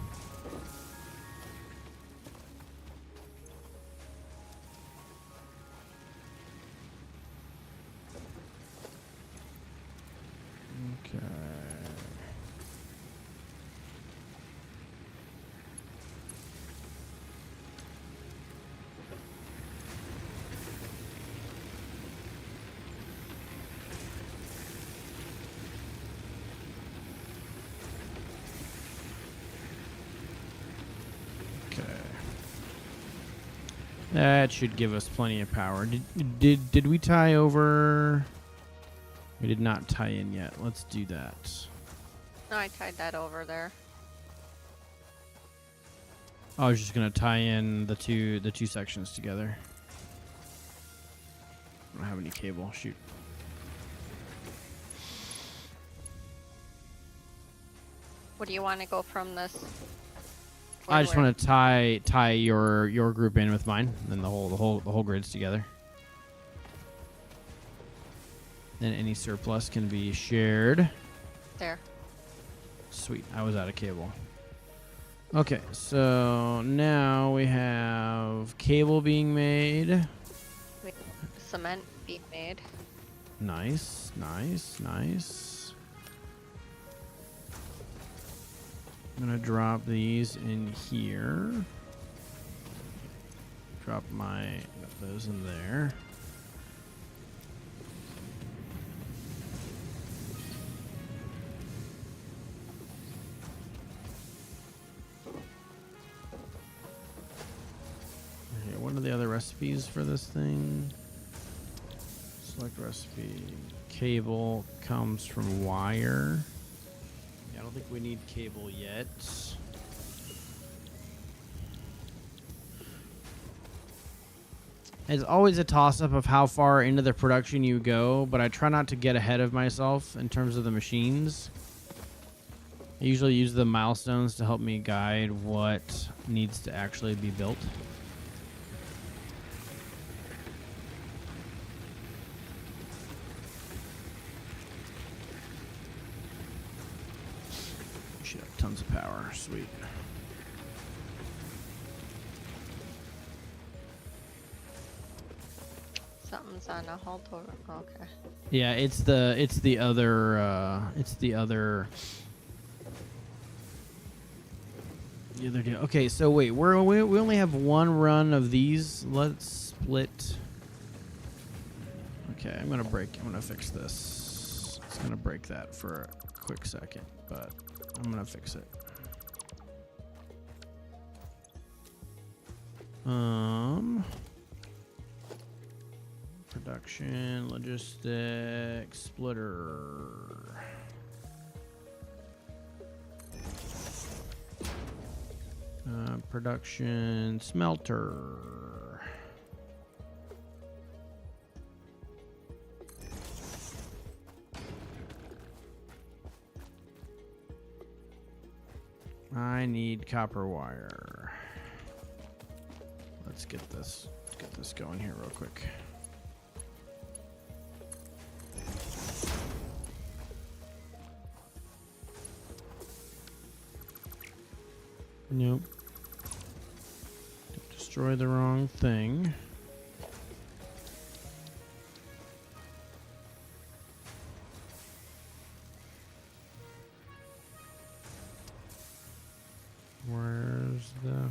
Okay. Okay. That should give us plenty of power. Did we tie over? We did not tie in yet. Let's do that. No, I tied that over there. I was just gonna tie in the two sections together. I don't have any cable. Shoot. What do you want to go from this? I just want to tie your group in with mine, and then the whole grid's together. Then any surplus can be shared. There. Sweet. I was out of cable. Okay, so now we have cable being made. Cement being made. Nice, nice, nice. I'm gonna drop these in here. Drop those in there. Okay, what are the other recipes for this thing? Select recipe. Cable comes from wire. Yeah, I don't think we need cable yet. It's always a toss-up of how far into the production you go, but I try not to get ahead of myself in terms of the machines. I usually use the milestones to help me guide what needs to actually be built. tons of power. Sweet. Something's on a hold over. Okay. Yeah, it's the other deal. Okay, so wait, we only have one run of these. Let's split. Okay, I'm gonna fix this. It's gonna break that for a quick second, but I'm gonna fix it. Production, logistics, splitter. Production, smelter. I need copper wire. Let's get this going here real quick. Nope. Destroy the wrong thing. Where's the...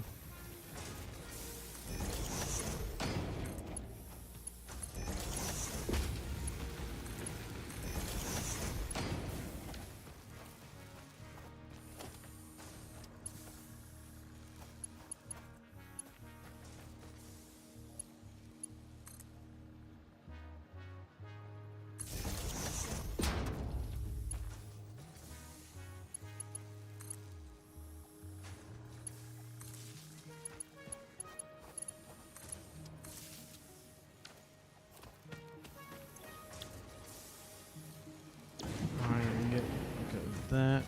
that.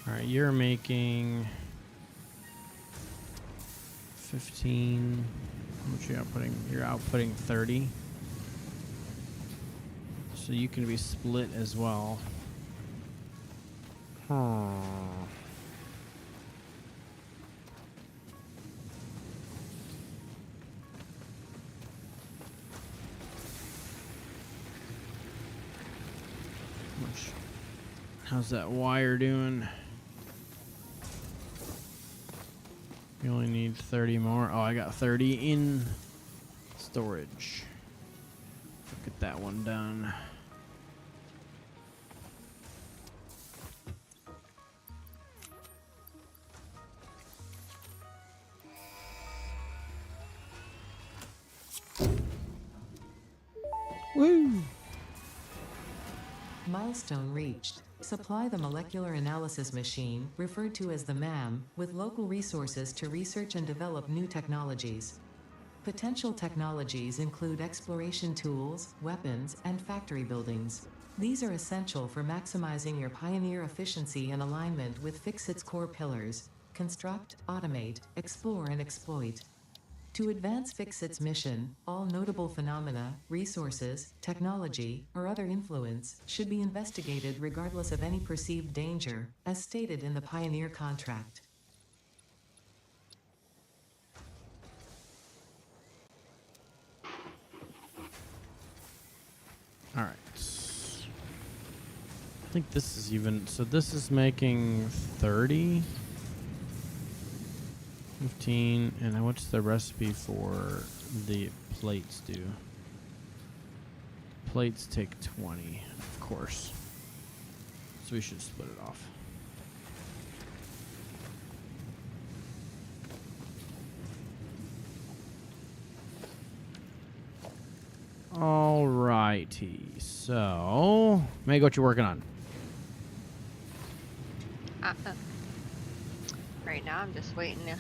All right, you're making 15. How much are you outputting? You're outputting 30. So you can be split as well. Huh. How's that wire doing? You only need 30 more. Oh, I got 30 in storage. Get that one done. Woo! Milestone reached. Supply the molecular analysis machine, referred to as the MAM, with local resources to research and develop new technologies. Potential technologies include exploration tools, weapons, and factory buildings. These are essential for maximizing your Pioneer efficiency and alignment with Fixit's core pillars: construct, automate, explore, and exploit. To advance Fixit's mission, all notable phenomena, resources, technology, or other influence should be investigated regardless of any perceived danger, as stated in the Pioneer contract. All right. I think this is even... So this is making 30... 15, and what's the recipe for the plates do? Plates take 20, of course. So we should split it off. Alrighty, so Meg, what you working on? Right now, I'm just waiting to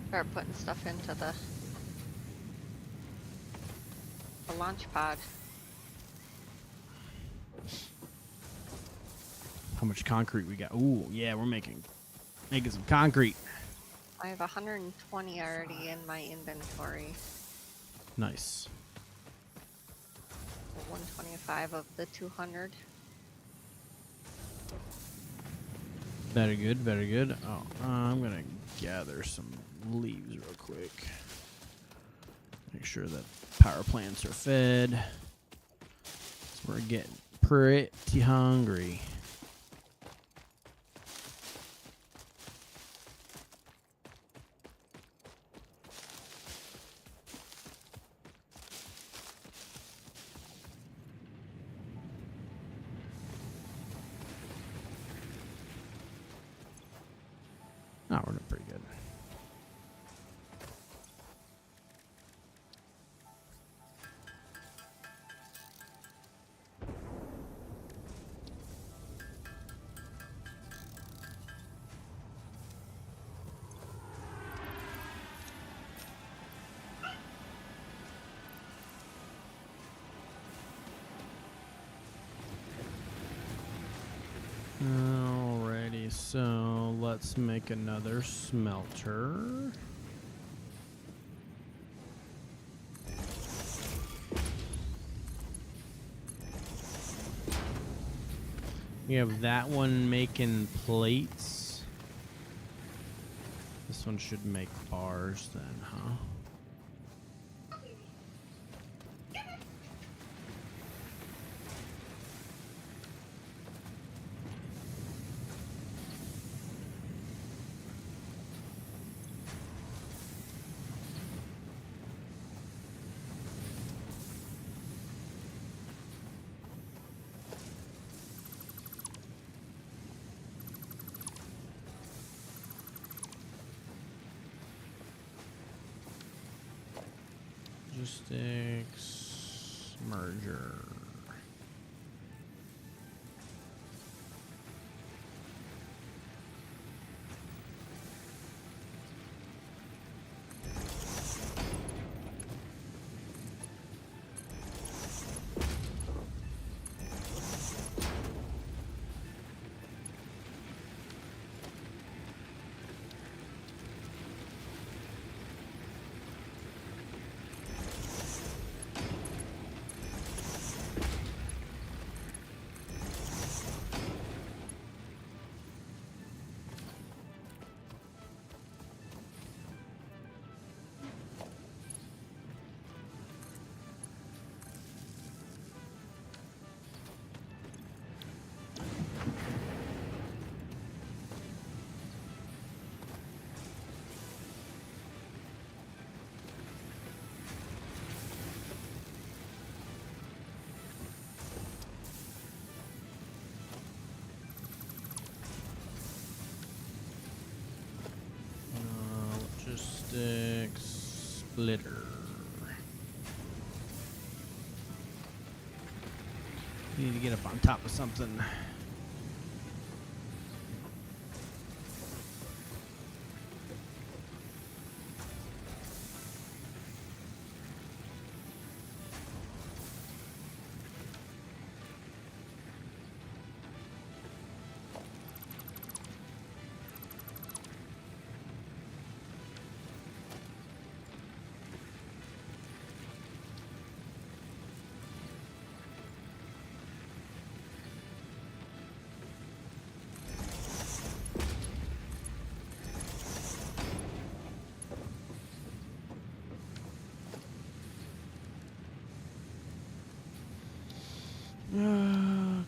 start putting stuff into the launch pod. How much concrete we got? Ooh, yeah, we're making some concrete. I have 120 already in my inventory. Nice. 125 of the 200. Very good, very good. Oh, I'm gonna gather some leaves real quick. Make sure that power plants are fed. 'Cause we're getting pretty hungry. Oh, we're doing pretty good. Alrighty, so let's make another smelter. We have that one making plates. This one should make bars then, huh? Logistics merger. Logistics splitter. We need to get up on top of something.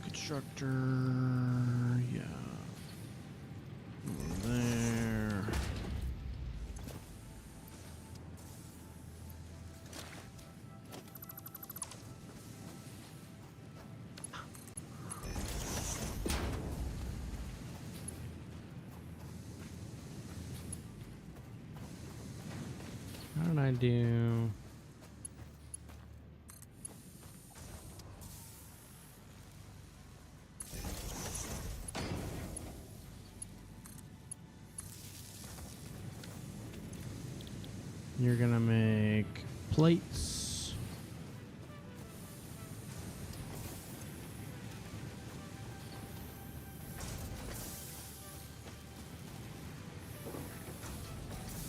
Constructor, yeah. Over there. How did I do? You're gonna make plates.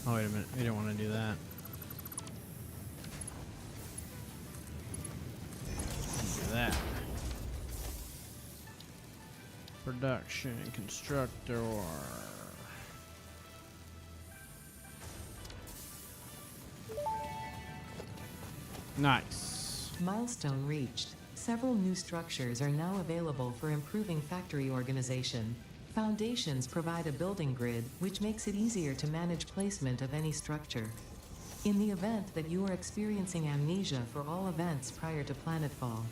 Oh, wait a minute. We don't want to do that. Do Production constructor. Nice. Milestone reached. Several new structures are now available for improving factory organization. Foundations provide a building grid, which makes it easier to manage placement of any structure. In the event that you are experiencing amnesia for all events prior to planetfall,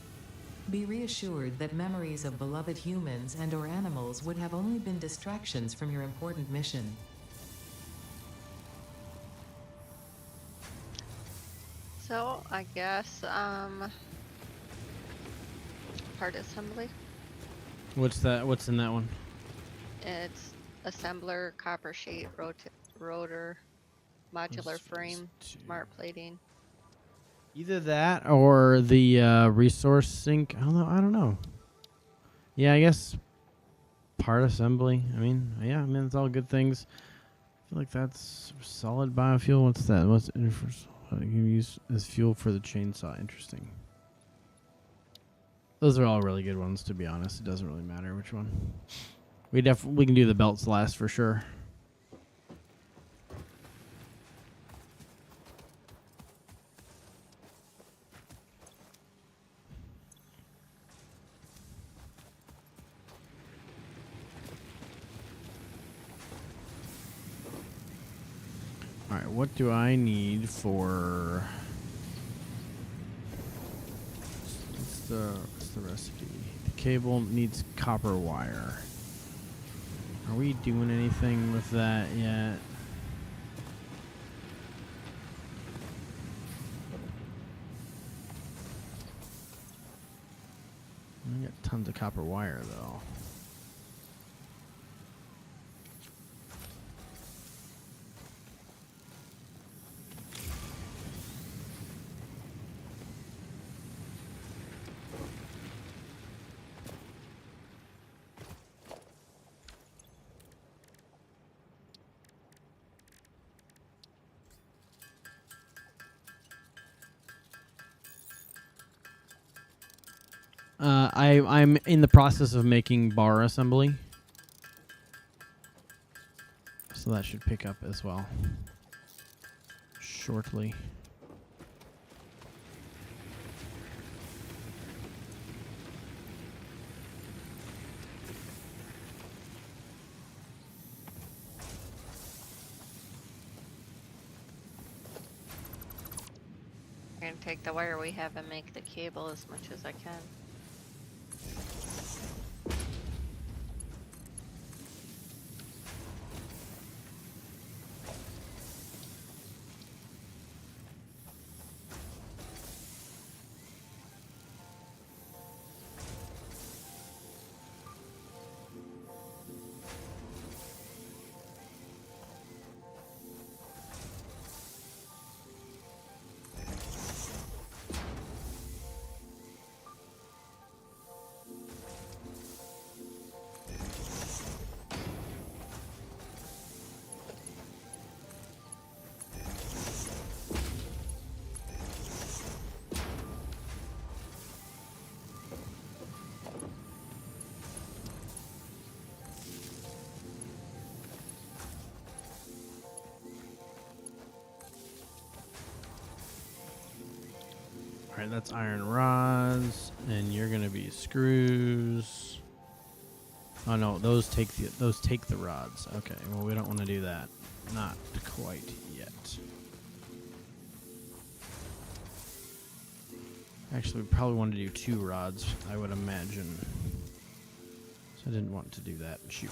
be reassured that memories of beloved humans and/or animals would have only been distractions from your important mission. So I guess part assembly. What's that? What's in that one? It's assembler, copper sheet, rotor, modular frame, smart plating. Either that or the resource sink. I don't know. Yeah, I guess part assembly. I mean, it's all good things. I feel like that's solid biofuel. What's that? What's you can use as fuel for the chainsaw? Interesting. Those are all really good ones, to be honest. It doesn't really matter which one. We can do the belts last for sure. All right, what do I need for? What's the recipe? The cable needs copper wire. Are we doing anything with that yet? I got tons of copper wire though. I'm in the process of making bar assembly, so that should pick up as well shortly. I'm gonna take the wire we have and make the cable as much as I can. All right, that's iron rods, and you're gonna be screws. Oh no, those take the rods. Okay, well we don't want to do that. Not quite yet. Actually, we probably want to do 2 rods, I would imagine. So I didn't want to do that. Shoot.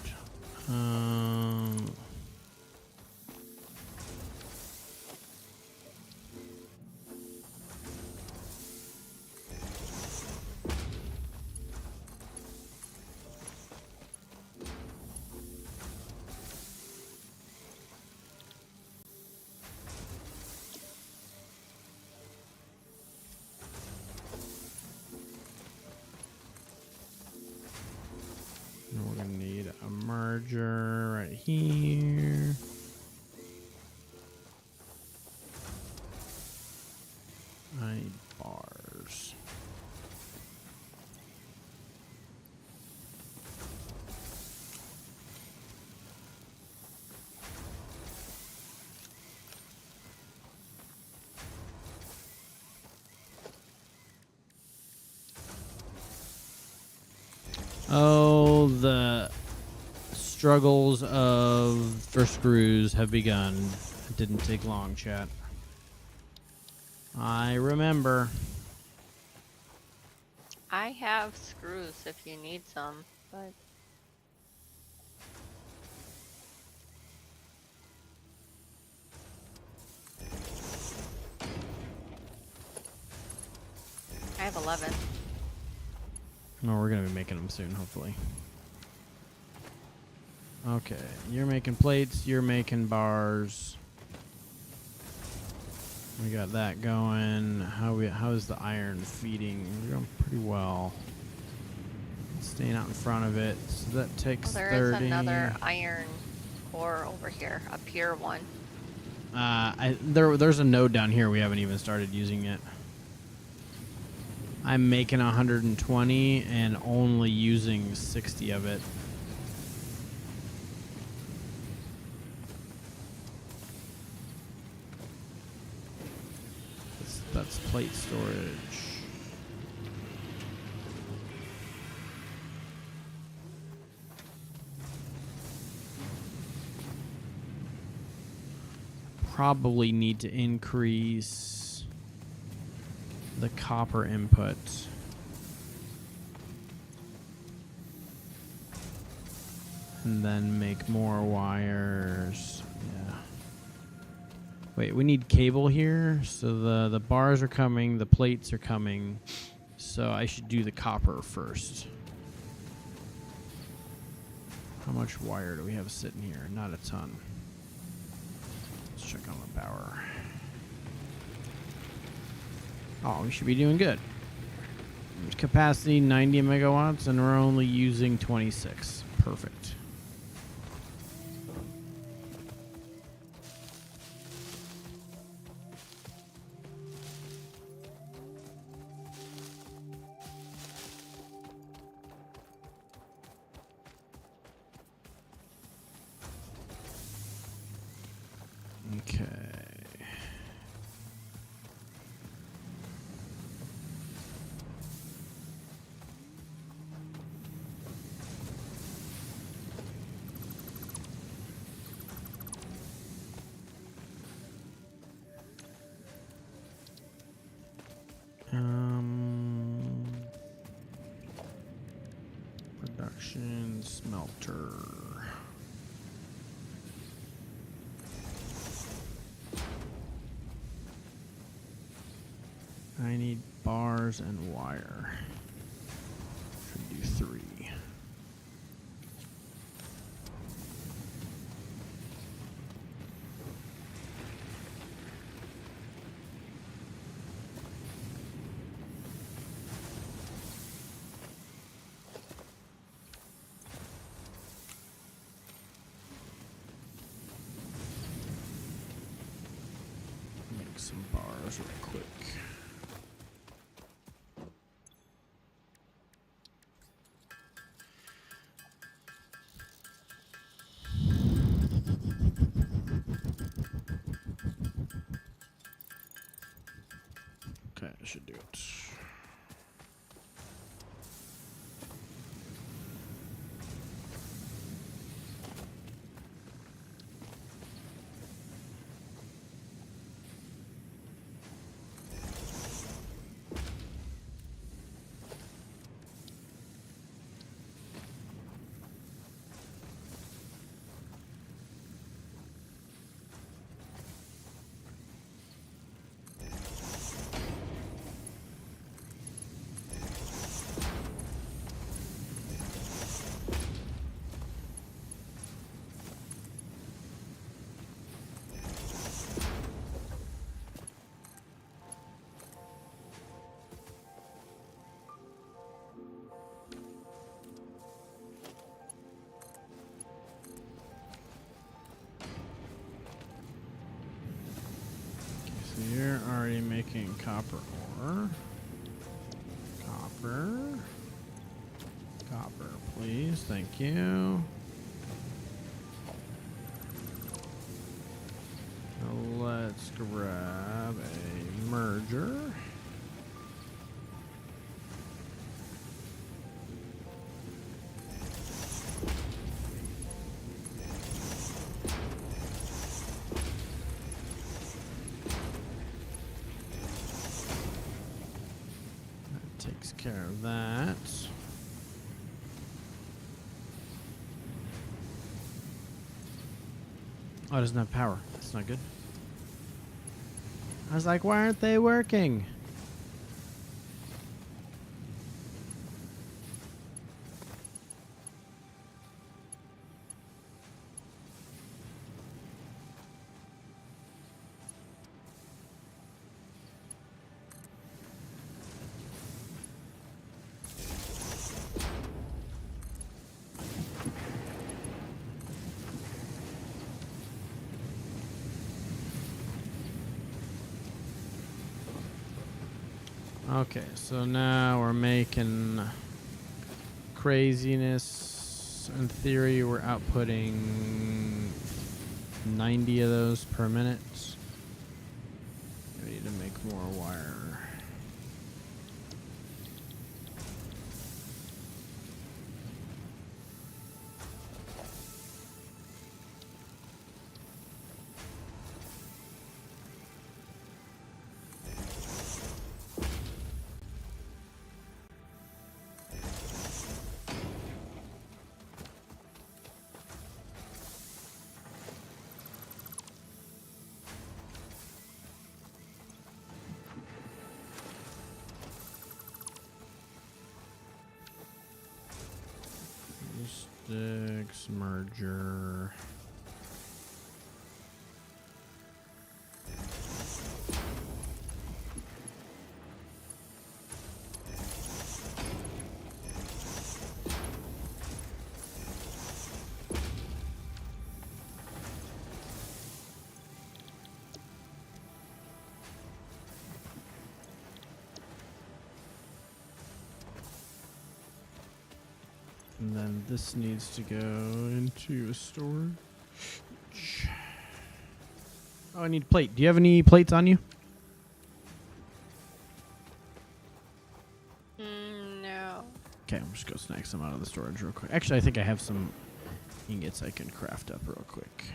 And we're gonna need a merger right here. I need bars. Oh, the struggles for screws have begun. It didn't take long, chat. I remember. I have screws if you need some, but I have 11. No, we're gonna be making them soon, hopefully. Okay, you're making plates, you're making bars. We got that going. How is the iron feeding? We're going pretty well. Staying out in front of it. So that takes Oh, there 30. is another iron ore over here, a pure one. There's a node down here we haven't even started using yet. I'm making 120 and only using 60 of it. That's plate storage. Probably need to increase the copper input. And then make more wires. Yeah. Wait, we need cable here. So the bars are coming, the plates are coming. So I should do the copper first. How much wire do we have sitting here? Not a ton. Let's check on the power. Oh, we should be doing good. Capacity 90 megawatts, and we're only using 26. Perfect. Okay. Production smelter. I need bars and wire. Should do 3. Make some bars real quick. Okay, I should do it. So you're already making copper ore. Copper. Copper, please. Thank you. Now let's grab a merger. takes care of that. Oh, it doesn't have power. That's not good. I was like, why aren't they working? Okay, so now we're making craziness. In theory, we're outputting 90 of those per minute. We need to make more wire. Sticks, merger. And then this needs to go into a storage. Oh, I need plate. Do you have any plates on you? No. Okay, I'm just gonna snag some out of the storage real quick. Actually, I think I have some ingots I can craft up real quick.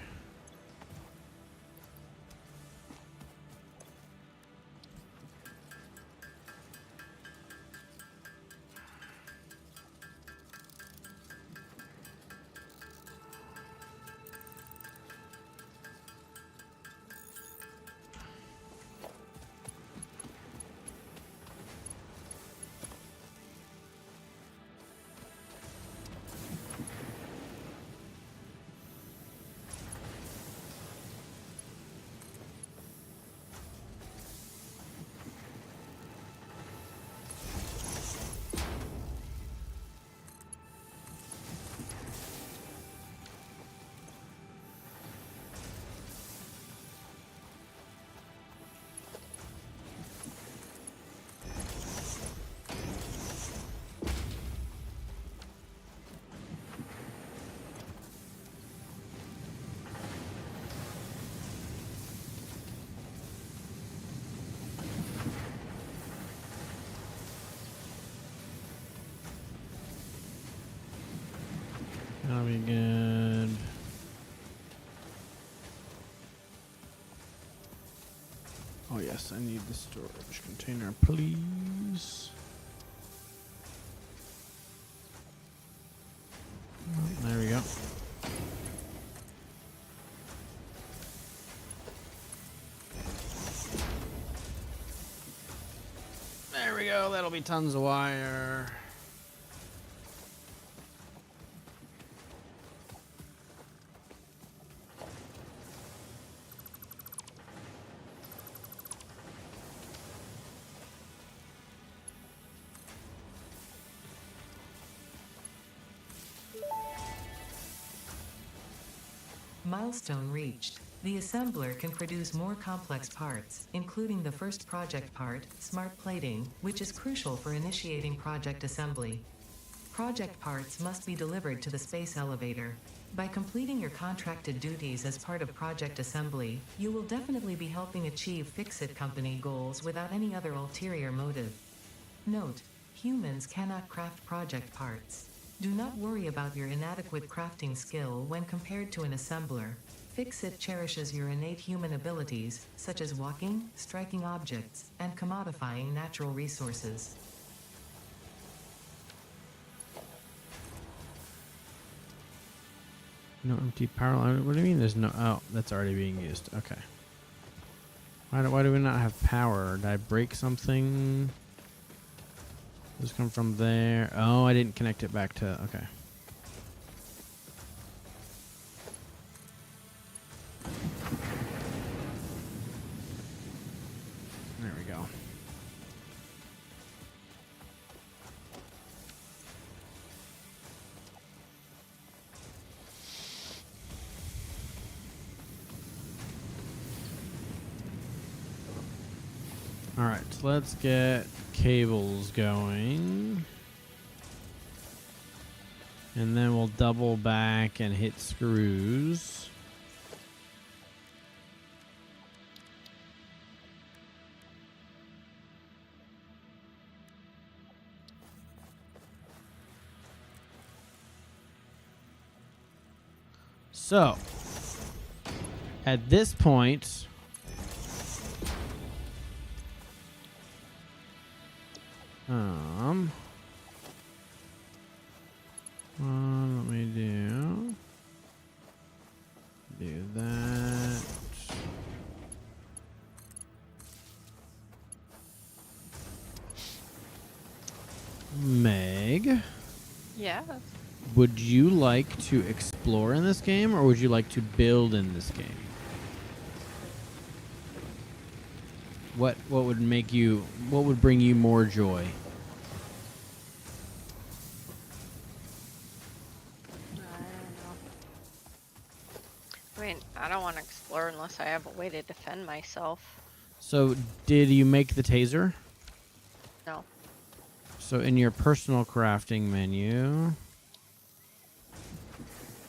That'll be good. Oh yes, I need the storage container, please. Oh, there we go. There we go, that'll be tons of wire. Milestone reached. The assembler can produce more complex parts, including the first project part, smart plating, which is crucial for initiating project assembly. Project parts must be delivered to the space elevator. By completing your contracted duties as part of project assembly, you will definitely be helping achieve Fix-It Company goals without any other ulterior motive. Note: humans cannot craft project parts. Do not worry about your inadequate crafting skill when compared to an assembler. Fix-It cherishes your innate human abilities, such as walking, striking objects, and commodifying natural resources. No empty power line. What do you mean there's no... Oh, that's already being used. Okay. Why do we not have power? Did I break something? Does come from there? Oh, I didn't connect it back to... Okay. There we go. All right, so let's get cables going. And then we'll double back and hit screws. So, at this point, let me do that. Meg, Yeah. would you like to explore in this game, or would you like to build in this game? What would make you? What would bring you more joy? I don't know. I mean, I don't want to explore unless I have a way to defend myself. So, did you make the taser? No. So, in your personal crafting menu,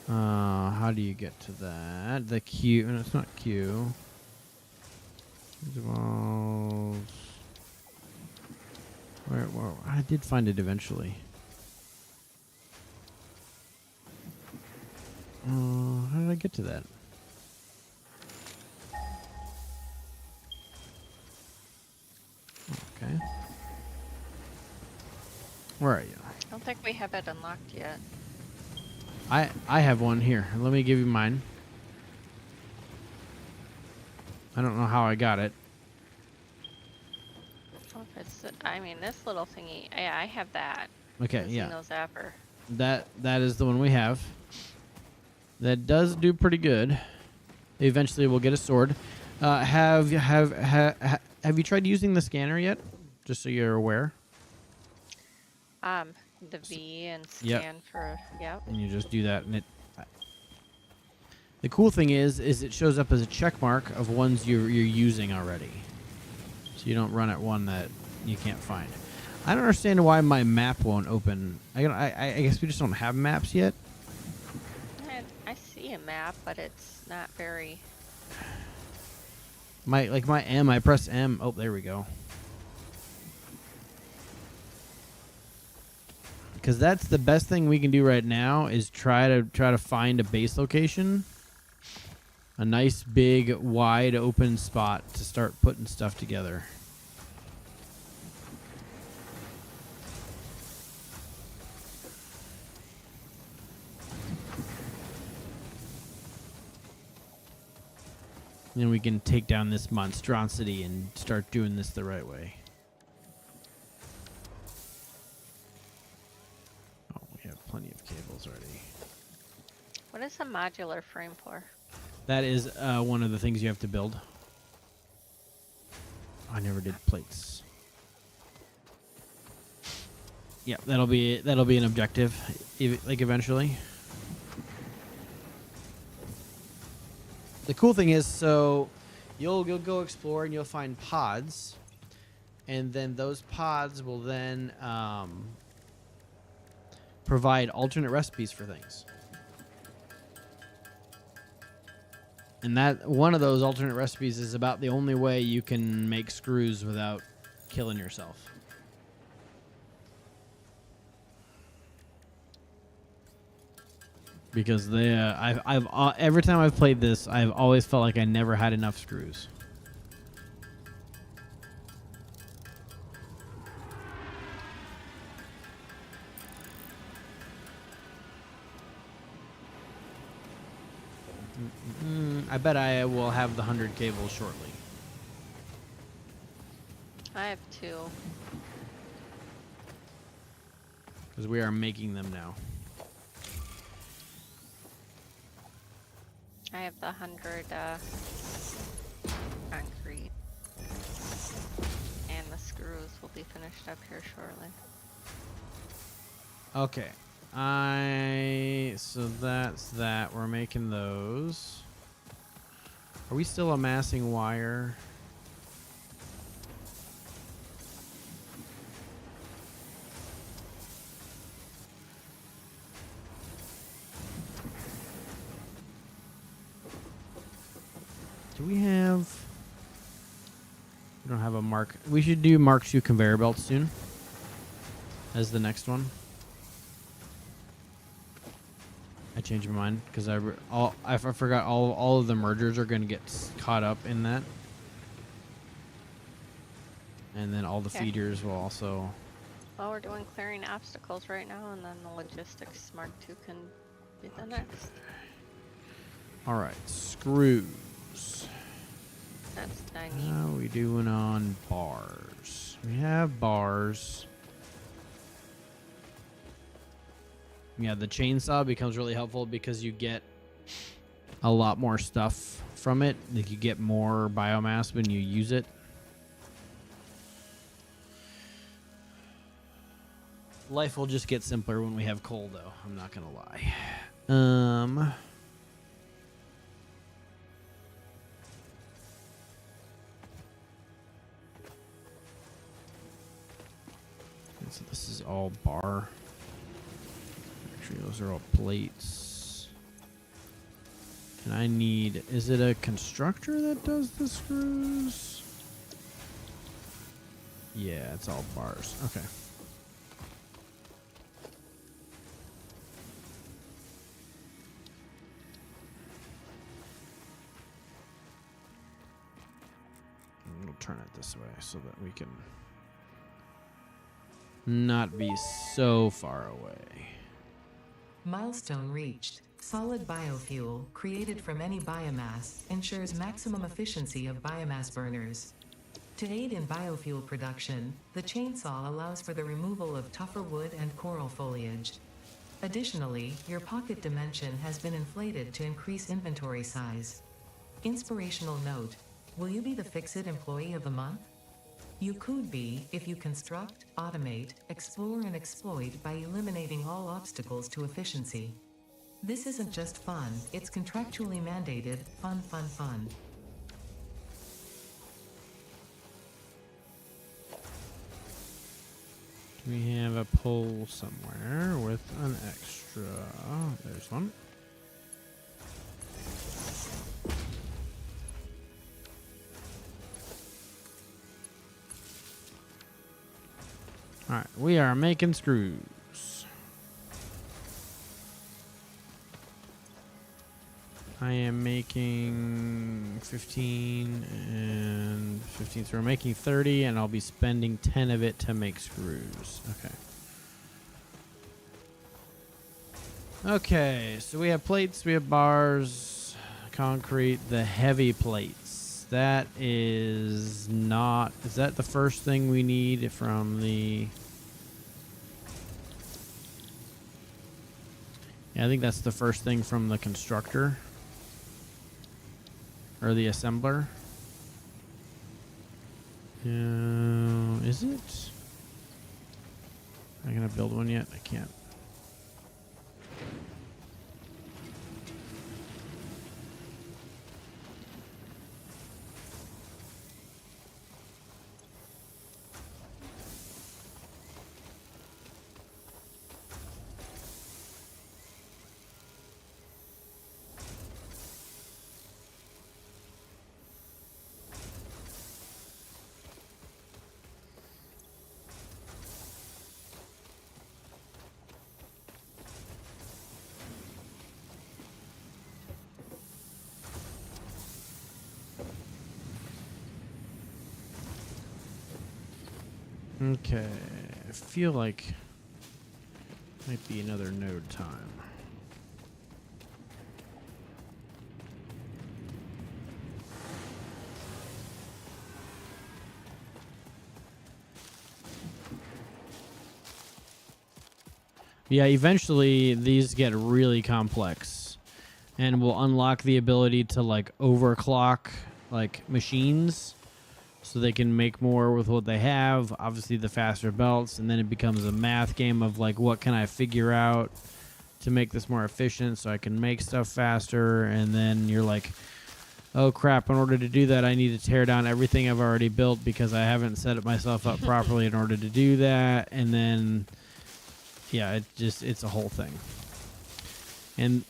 how do you get to that? The Q, no, it's not Q. Walls. Where? I did find it eventually. How did I get to that? Okay. Where are you? I don't think we have it unlocked yet. I have one here. Let me give you mine. I don't know how I got it. Oh, if it's, I mean, this little thingy. Yeah, I have that. Okay, The yeah. Xeno Zapper. That is the one we have. That does do pretty good. Eventually, we'll get a sword. Have you tried using the scanner yet? Just so you're aware. The V and Yep. scan for. Yep. And you just do that, and it. The cool thing is it shows up as a check mark of ones you're using already. So you don't run at one that you can't find. I don't understand why my map won't open. I guess we just don't have maps yet. I see a map, but it's not very. My M, I press M. Oh, there we go. Because that's the best thing we can do right now is try to find a base location, a nice big wide open spot to start putting stuff together. And then we can take down this monstrosity and start doing this the right way. Oh, we have plenty of cables already. What is a modular frame for? That is one of the things you have to build. I never did plates. Yeah, that'll be an objective, like eventually. The cool thing is, so you'll go explore and you'll find pods, and then those pods will then provide alternate recipes for things. And that one of those alternate recipes is about the only way you can make screws without killing yourself. Because they, I've every time I've played this, I've always felt like I never had enough screws. I bet I will have the 100 cables shortly. I have 2. Because we are making them now. I have the 100 concrete. And the screws will be finished up here shortly. Okay. So that's that. We're making those. Are we still amassing wire? Do we have... We don't have a Mark... We should do Mark II conveyor belts soon. As the next one. I changed my mind because I forgot all of the mergers are going to get caught up in that. And then all the Okay. feeders will also... Well, we're doing clearing obstacles right now, and then the logistics Mark II can be the next. Alright, screws. That's what I need. How are we doing on bars? We have bars. Yeah, the chainsaw becomes really helpful because you get a lot more stuff from it. Like you get more biomass when you use it. Life will just get simpler when we have coal, though. I'm not gonna lie. So this is all bar. Actually, those are all plates. And I need... Is it a constructor that does the screws? Yeah, it's all bars. Okay. We'll turn it this way so that we can not be so far away. Milestone reached. Solid biofuel, created from any biomass, ensures maximum efficiency of biomass burners. To aid in biofuel production, the chainsaw allows for the removal of tougher wood and coral foliage. Additionally, your pocket dimension has been inflated to increase inventory size. Inspirational note: will you be the Fix-It Employee of the Month? You could be if you construct, automate, explore and exploit by eliminating all obstacles to efficiency. This isn't just fun, it's contractually mandated, fun, fun, fun. Do we have a pole somewhere with an extra? Oh, there's one. Alright, we are making screws. I am making 15 and 15. So we're making 30, and I'll be spending 10 of it to make screws. Okay. Okay, so we have plates, we have bars, concrete, the heavy plates. That is not... Is that the first thing we need from the... Yeah, I think that's the first thing from the constructor. Or the assembler. Is it? Am I gonna build one yet? I can't. Okay, I feel like might be another node time. Yeah, eventually these get really complex, and will unlock the ability to like overclock like machines, so they can make more with what they have. Obviously, the faster belts, and then it becomes a math game of like, what can I figure out to make this more efficient, so I can make stuff faster. And then you're like, oh crap! In order to do that, I need to tear down everything I've already built because I haven't set it myself up properly in order to do that. And then yeah, it's a whole thing. And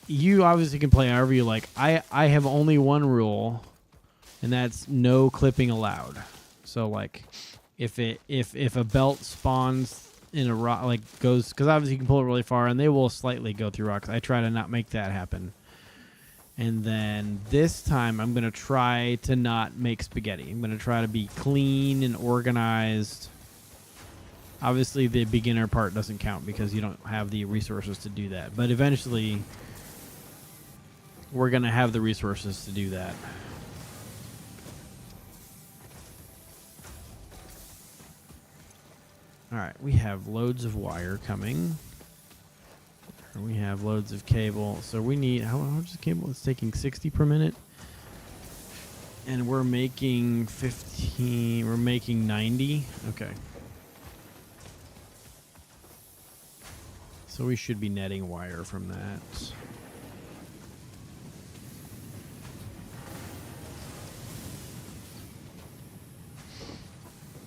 you obviously can play however you like. I have only one rule, and that's no clipping allowed. So like, if a belt spawns in a rock, like goes, because obviously you can pull it really far, and they will slightly go through rocks. I try to not make that happen. And then this time I'm gonna try to not make spaghetti. I'm gonna try to be clean and organized. Obviously, the beginner part doesn't count because you don't have the resources to do that. But eventually, we're going to have the resources to do that. All right, we have loads of wire coming. We have loads of cable. So we need, how much is cable? It's taking 60 per minute. And we're making 15, we're making 90. Okay. So we should be netting wire from that.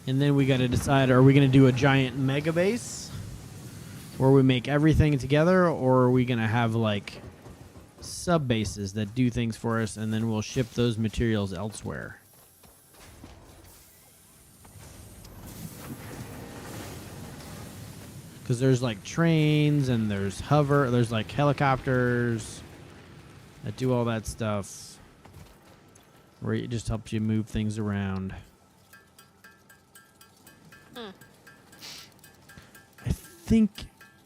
And then we got to decide, are we going to do a giant mega base where we make everything together, or are we going to have like sub bases that do things for us, and then we'll ship those materials elsewhere? Because there's like trains, and there's there's like helicopters that do all that stuff, where it just helps you move things around.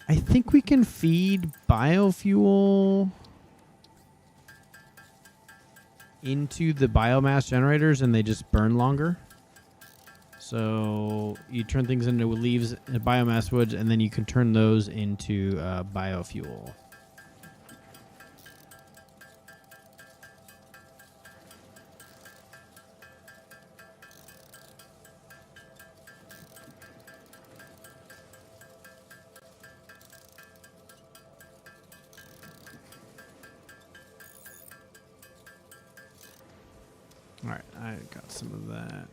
I think we can feed biofuel into the biomass generators, and they just burn longer. So you turn things into leaves, biomass woods, and then you can turn those into biofuel. All right, I got some of that.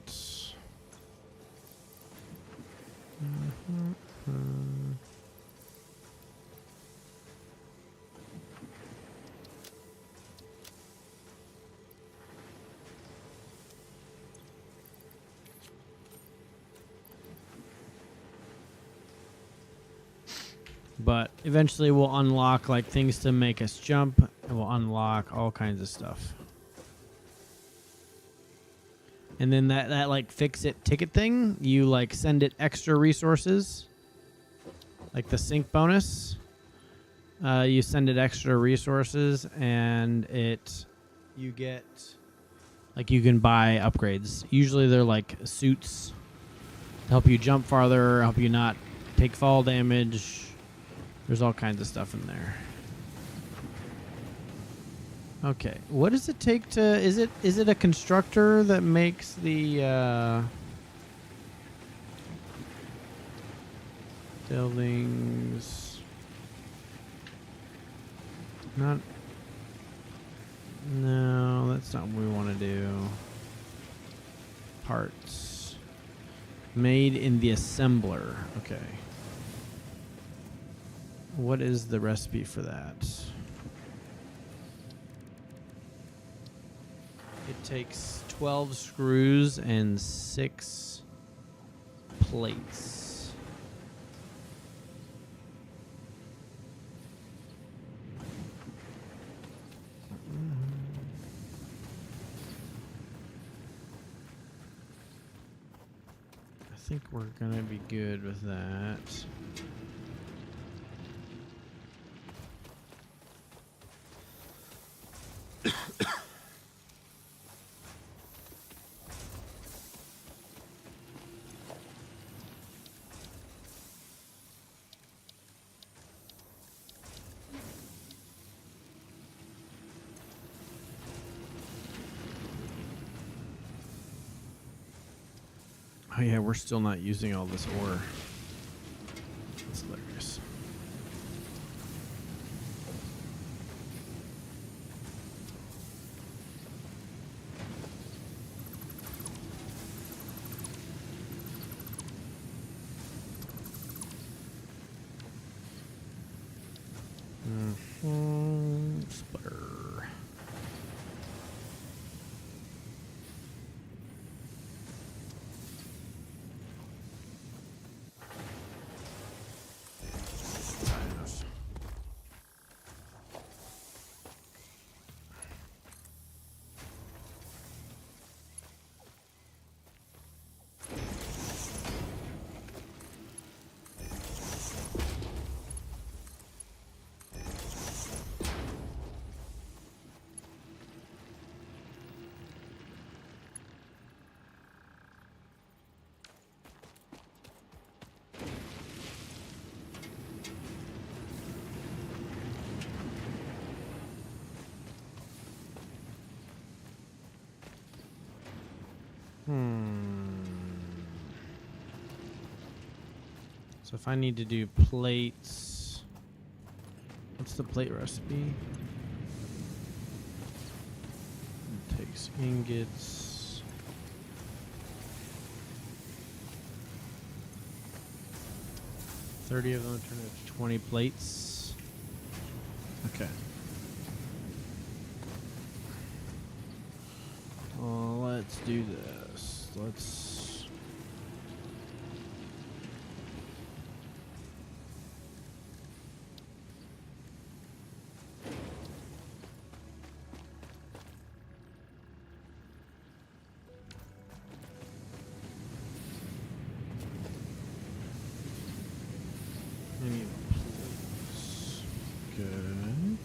But eventually we'll unlock like things to make us jump, and we'll unlock all kinds of stuff. And then that like fix it ticket thing, you like send it extra resources, like the sync bonus. You send it extra resources, and you get, like, you can buy upgrades. Usually they're like suits to help you jump farther, help you not take fall damage. There's all kinds of stuff in there. Okay, what does it take to... Is it a constructor that makes the buildings? Not... No, that's not what we want to do. Parts. Made in the assembler. Okay. What is the recipe for that? It takes 12 screws and 6 plates. I think we're gonna be good with that. Oh yeah, we're still not using all this ore. That's hilarious. Splitter. So if I need to do plates, what's the plate recipe? It takes ingots. $30 of them turn into 20 plates. Okay. Well, let's do this. Let's. Any plates? Good.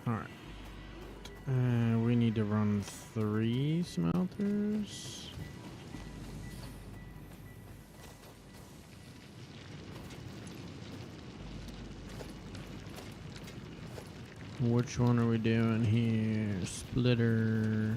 Alright. We need to run 3 smelters. Which one are we doing here? Splitter.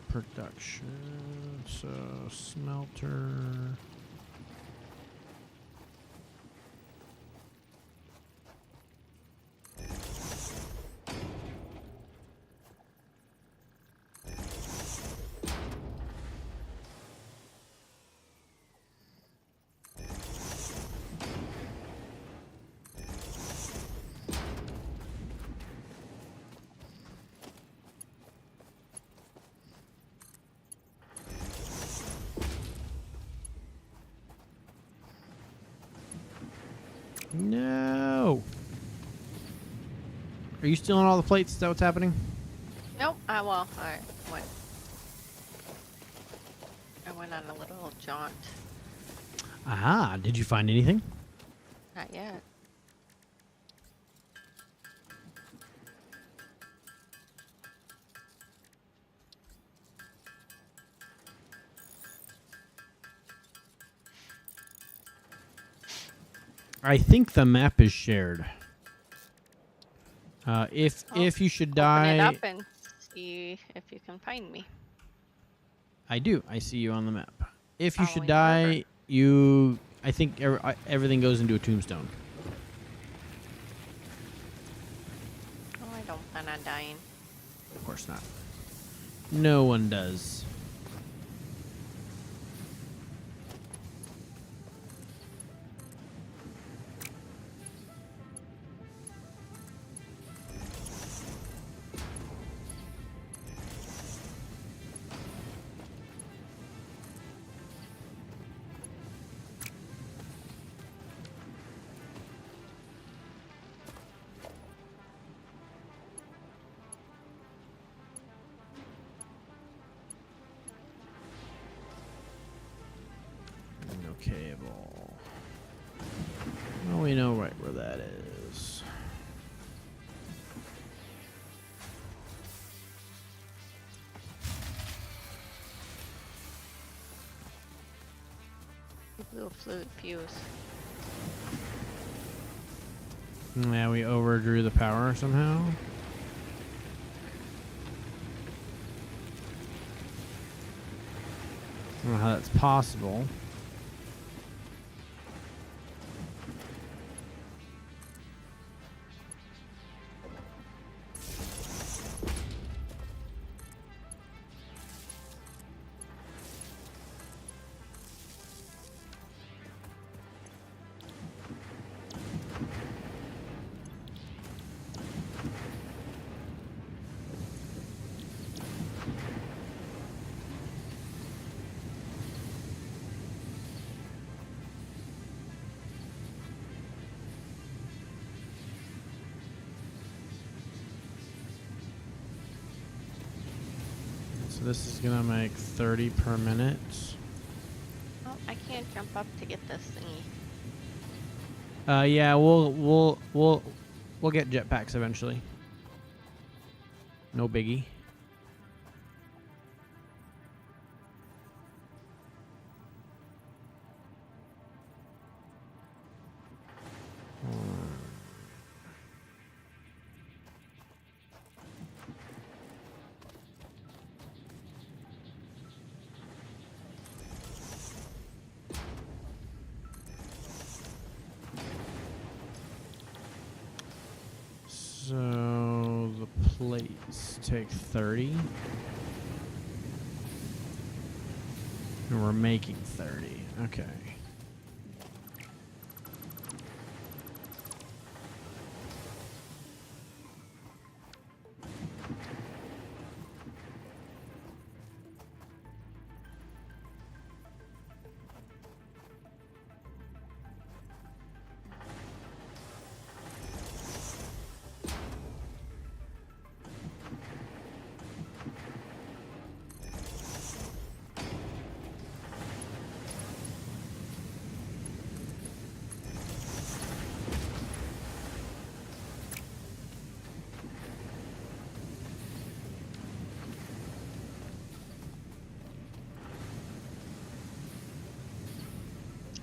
Production. So smelter. No. Are you stealing all the plates? Is that what's happening? Nope. Well, I went on a little jaunt. Aha, did you find anything? Not yet. I think the map is shared. If you should Open die, it up and see if you can find me. I do. I see you on the map. If you should Following the river. die, I think everything goes into a tombstone. Oh, I don't plan on dying. Of course not. No one does. cable. Well, we know right where that is. Blue fluid fuse. Yeah, we overdrew the power somehow. I don't know how that's possible. So this is gonna make 30 per minute. Oh, I can't jump up to get this thingy. Yeah, we'll get jetpacks eventually. No biggie. So the plates take 30. And we're making 30. Okay.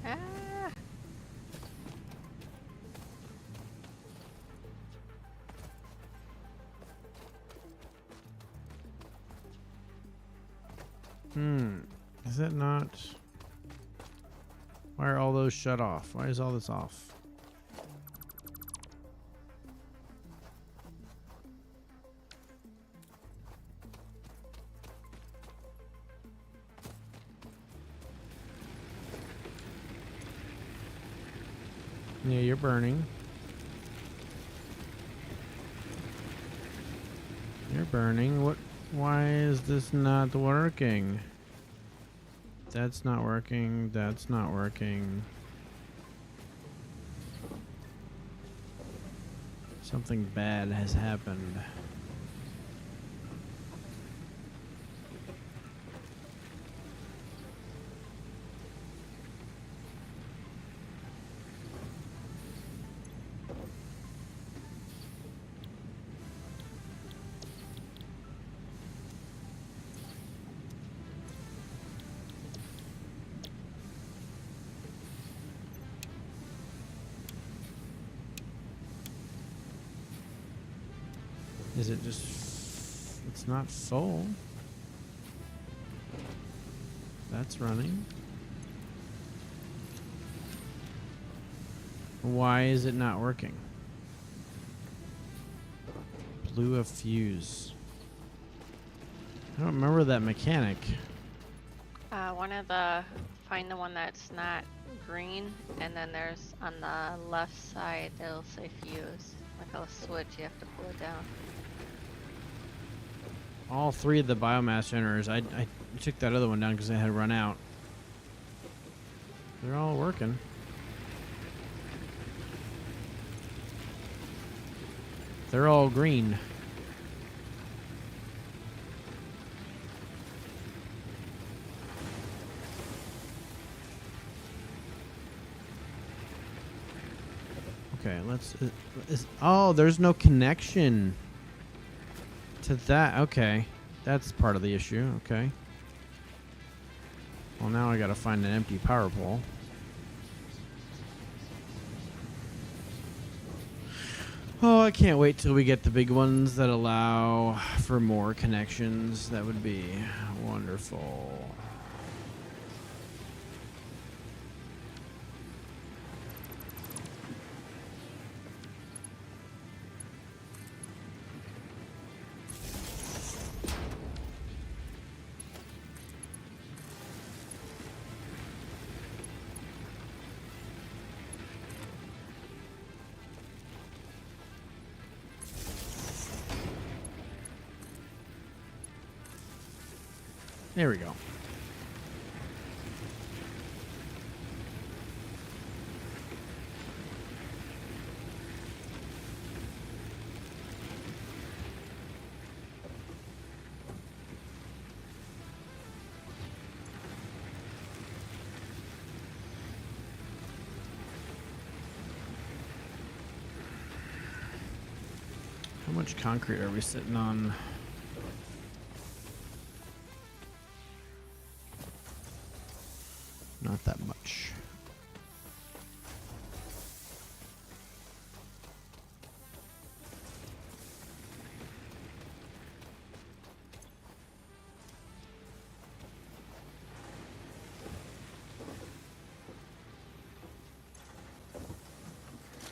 Ah! Is it not? Why are all those shut off? Why is all this off? Yeah, you're burning. You're burning. What? Why is this not working? That's not working. That's not working. Something bad has happened. Is it just... It's not full. That's running. Why is it not working? Blew a fuse. I don't remember that mechanic. Find the one that's not green, and then there's on the left side, it'll say fuse. Like a switch, you have to pull it down. All three of the biomass generators, I took that other one down because I had run out. They're all working. They're all green. let's. Oh, there's no connection to that. Okay, that's part of the issue. Okay. Well, now I gotta find an empty power pole. Oh, I can't wait till we get the big ones that allow for more connections. That would be wonderful. There we go. How much concrete are we sitting on? Not that much.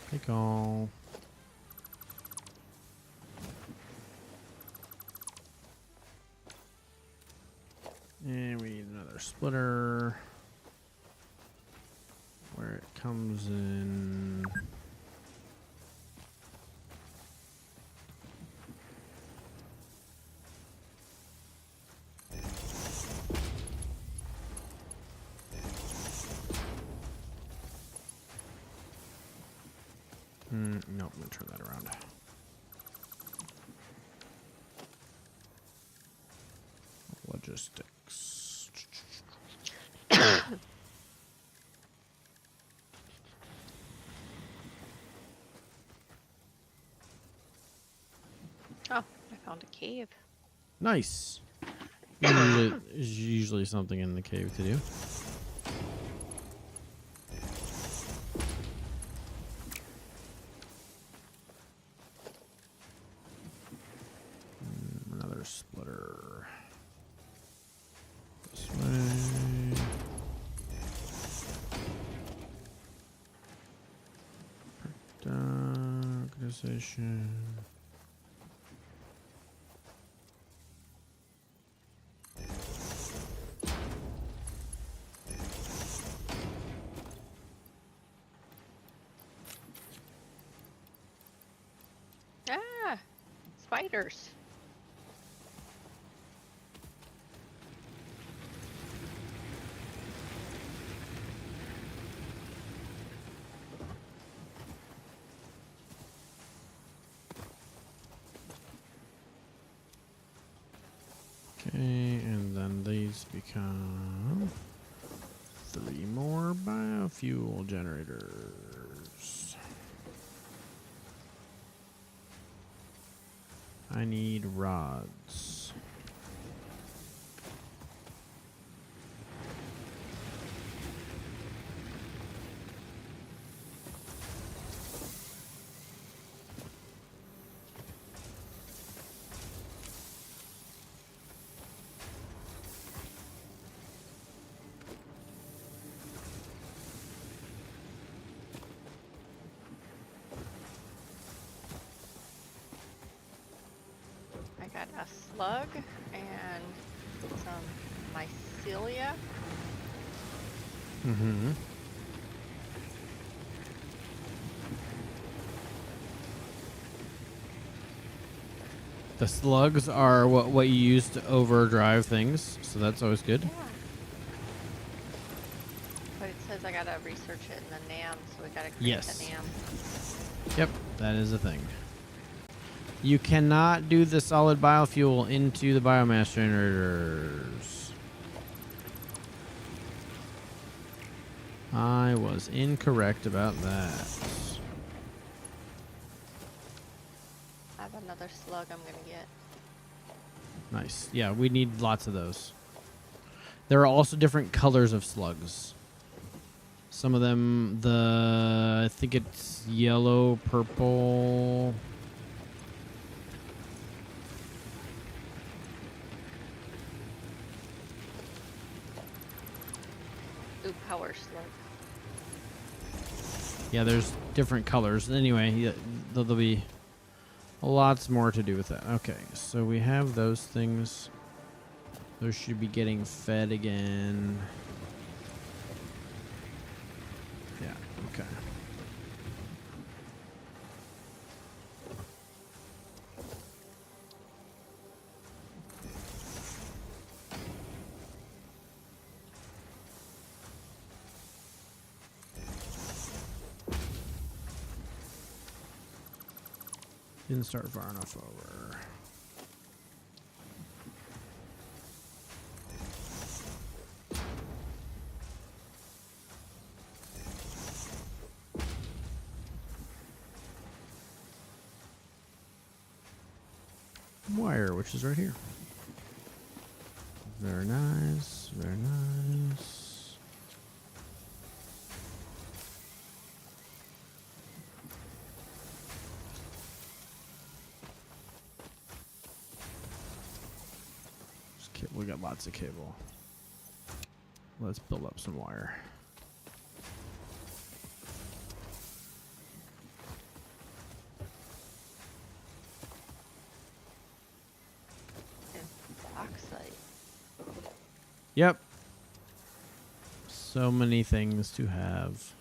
Take all. And we need another splitter. Where it comes in. Nope, I'm gonna turn that around. Logistics. Oh, I found a cave. Nice. There's usually something in the cave to do. Another splitter. This way. Organization. Ah, spiders. Okay, and then these become 3 more biofuel generators. I need rods. I got a slug and some mycelia. Mm-hmm. The slugs are what you use to overdrive things, so that's always good. Yeah. But it says I gotta research it in the NAM, so we gotta create Yes. the NAM. Yep, that is a thing. You cannot do the solid biofuel into the biomass generators. I was incorrect about that. I have another slug I'm gonna get. Nice. Yeah, we need lots of those. There are also different colors of slugs. Some of them, I think it's yellow, purple. Ooh, power slug. Yeah, there's different colors. Anyway, yeah, there'll be lots more to do with that. Okay, so we have those things. Those should be getting fed again. Yeah, okay. Didn't start far enough over. Wire, which is right here. Very nice, very nice. We got lots of cable. Let's build up some wire. And bauxite. Yep. So many things to have.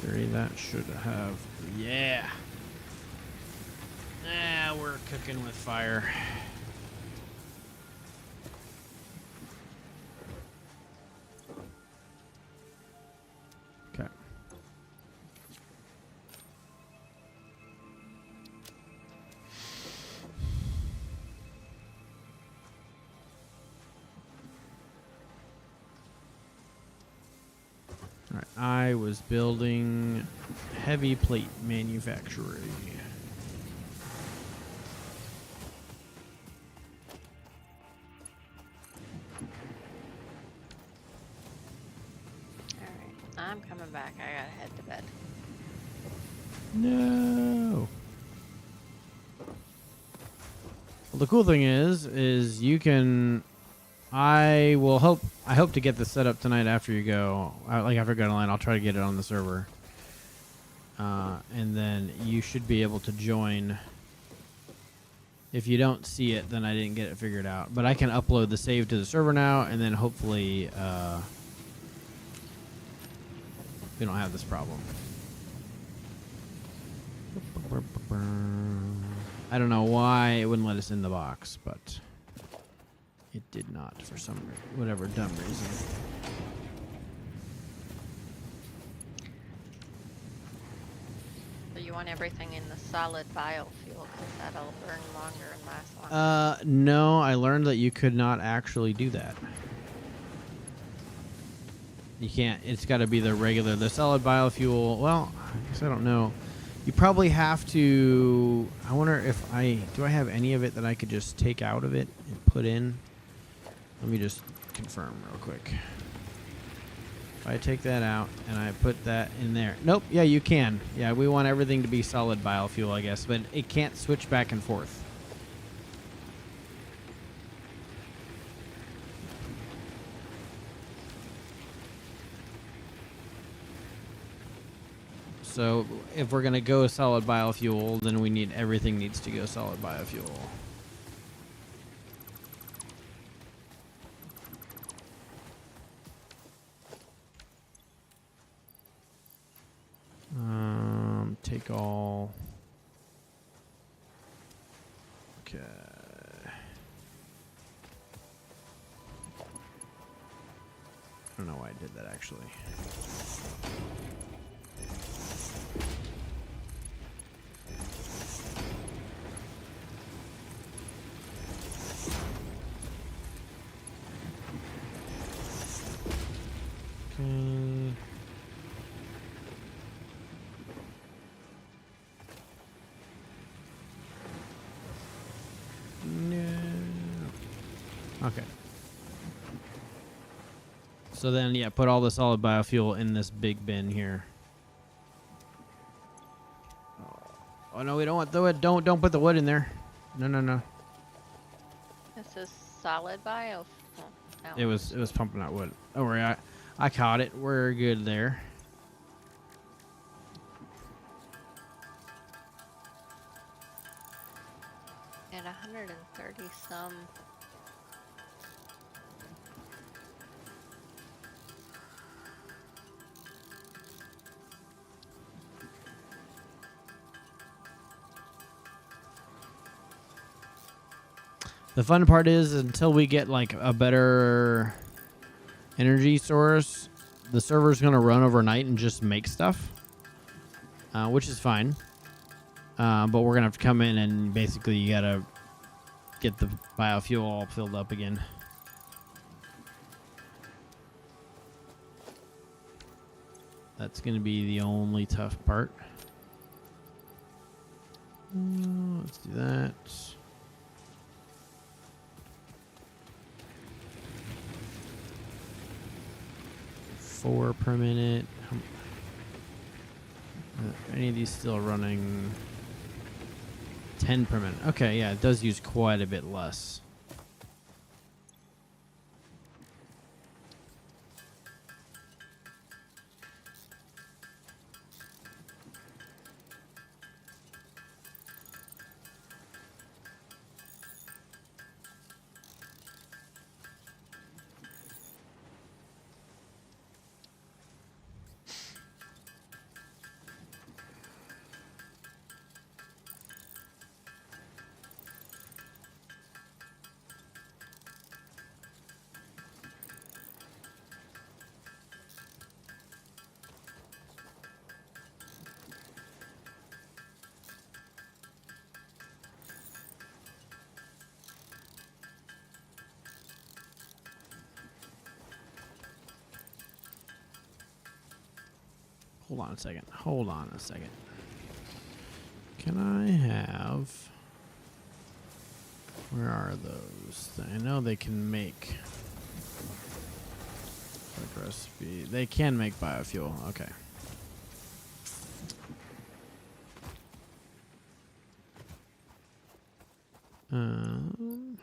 Theory that should have. Yeah. Ah, we're cooking with fire. Okay. All right, I was building heavy plate manufacturing. Alright, I'm coming back. I gotta head to bed. No. Well, the cool thing is you can. I hope to get this set up tonight after you go. Like after I go online, I'll try to get it on the server. And then you should be able to join. If you don't see it, then I didn't get it figured out. But I can upload the save to the server now, and then hopefully we don't have this problem. I don't know why it wouldn't let us in the box, but it did not for some whatever dumb reason. So you want everything in the solid biofuel because that'll burn longer and last longer. No, I learned that you could not actually do that. You can't. It's got to be the solid biofuel. Well, I guess I don't know. You probably have to. I wonder if do I have any of it that I could just take out of it and put in? Let me just confirm real quick. If I take that out and I put that in there. Nope. Yeah, you can. Yeah, we want everything to be solid biofuel, I guess, but it can't switch back and forth. So if we're gonna go solid biofuel, then we need everything needs to go solid biofuel. Take all. Okay. I don't know why I did that actually. Okay. No. Okay. So then, yeah, put all the solid biofuel in this big bin here. Oh no, we don't want the wood. Don't put the wood in there. No, no, no. This is solid bio. Oh, that It one. was pumping out wood. Don't worry, I caught it. We're good there. At 130 some. The fun part is until we get like a better energy source, the server's gonna run overnight and just make stuff, which is fine. But we're gonna have to come in and basically you gotta get the biofuel all filled up again. That's gonna be the only tough part. Let's do that. Four per minute. Any of these still running? 10 per minute. Okay, yeah, it does use quite a bit less. Hold on a second. Hold on a second. Can I have... Where are those? I know they can make... Like recipe. They can make biofuel. Okay. Um...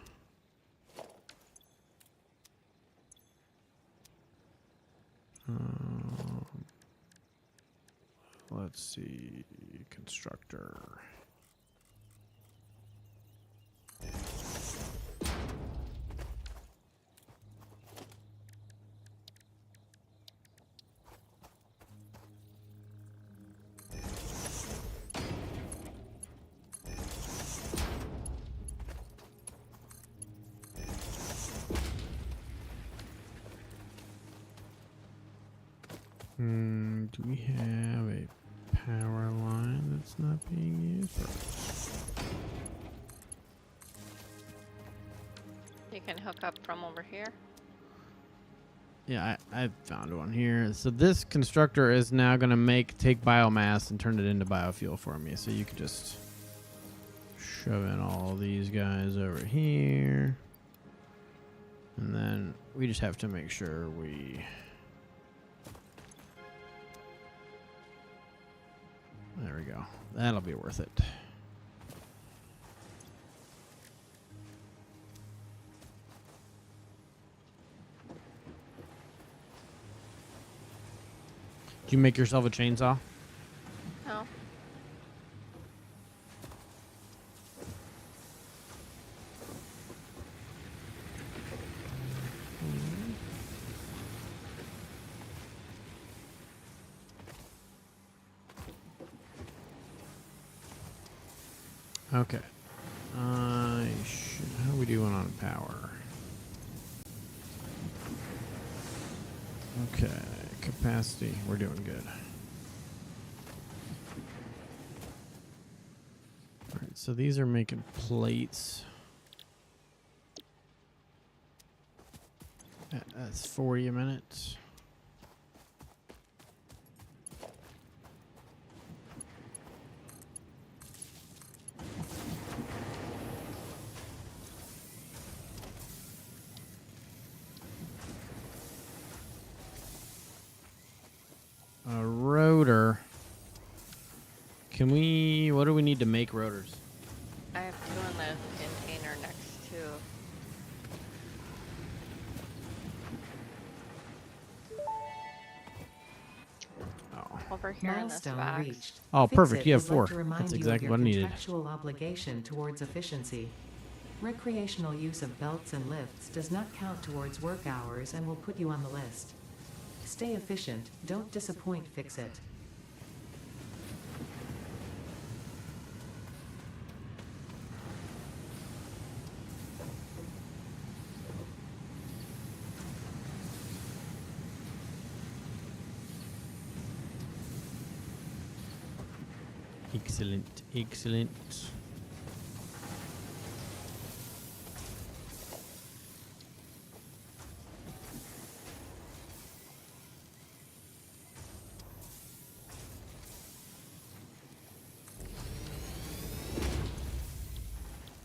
Let's see, constructor. Do we have a power line that's not being used? You can hook up from over here. Yeah, I found one here. So this constructor is now going to take biomass and turn it into biofuel for me. So you could just shove in all these guys over here. And then we just have to make sure we... There we go. That'll be worth it. Did you make yourself a chainsaw? Okay. How are we doing on power? Okay. Capacity. We're doing good. Alright, so these are making plates. That's 40 a minute. A rotor. Can we... What do we need to make rotors? I have 2 in the container next to. Oh. Over here in this Milestone box. reached. Oh, perfect. Fix-It You have would like 4. to remind That's you exactly of what I your needed. contractual obligation towards efficiency. Recreational use of belts and lifts does not count towards work hours and will put you on the list. Stay efficient, don't disappoint, Fix-It. Excellent. Excellent.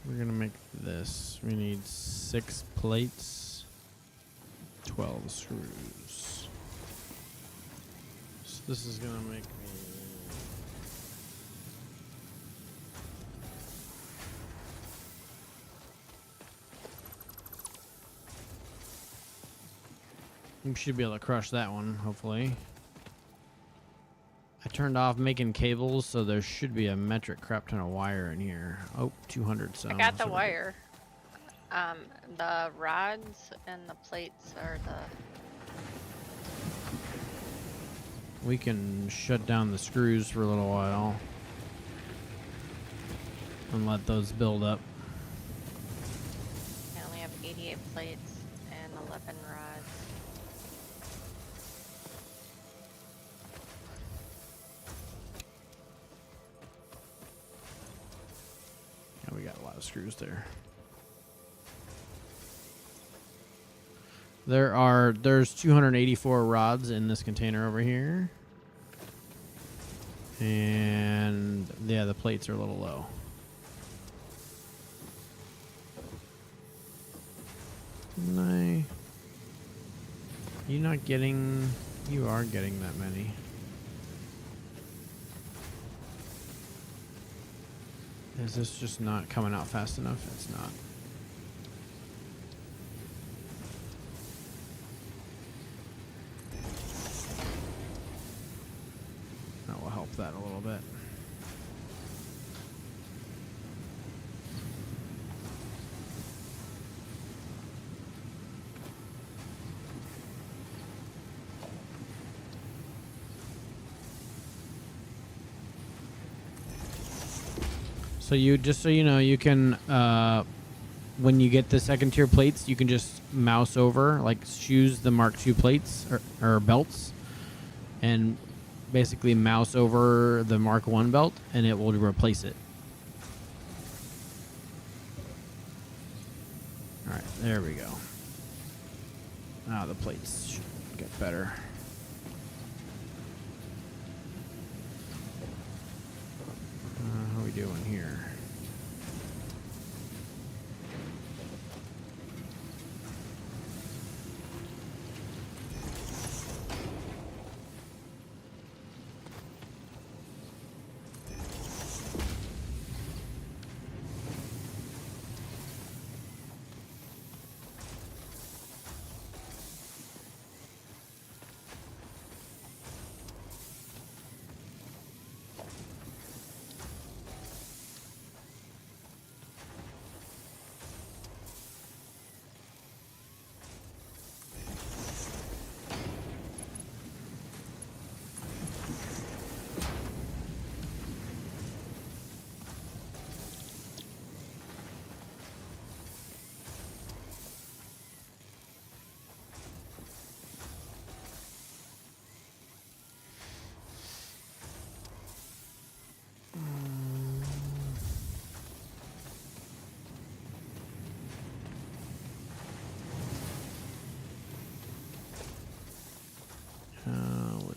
We're gonna make this. We need 6 plates, 12 screws. So this is gonna make me... We should be able to crush that one, hopefully. I turned off making cables, so there should be a metric crap ton of wire in here. Oh, 200 some. I got the so we're good. wire. The rods and the plates are the. We can shut down the screws for a little while and let those build up. I only have 88 plates and 11 rods. Yeah, we got a lot of screws there. There's 284 rods in this container over here. And yeah, the plates are a little low. You're not getting... You are getting that many. Is this just not coming out fast enough? It's not. That will help that a little bit. So you, just so you know, you can, when you get the second tier plates, you can just mouse over, like choose the Mark II plates or belts, and basically mouse over the Mark I belt, and it will replace it. All right, there we go. Now the plates should get better. How are we doing here?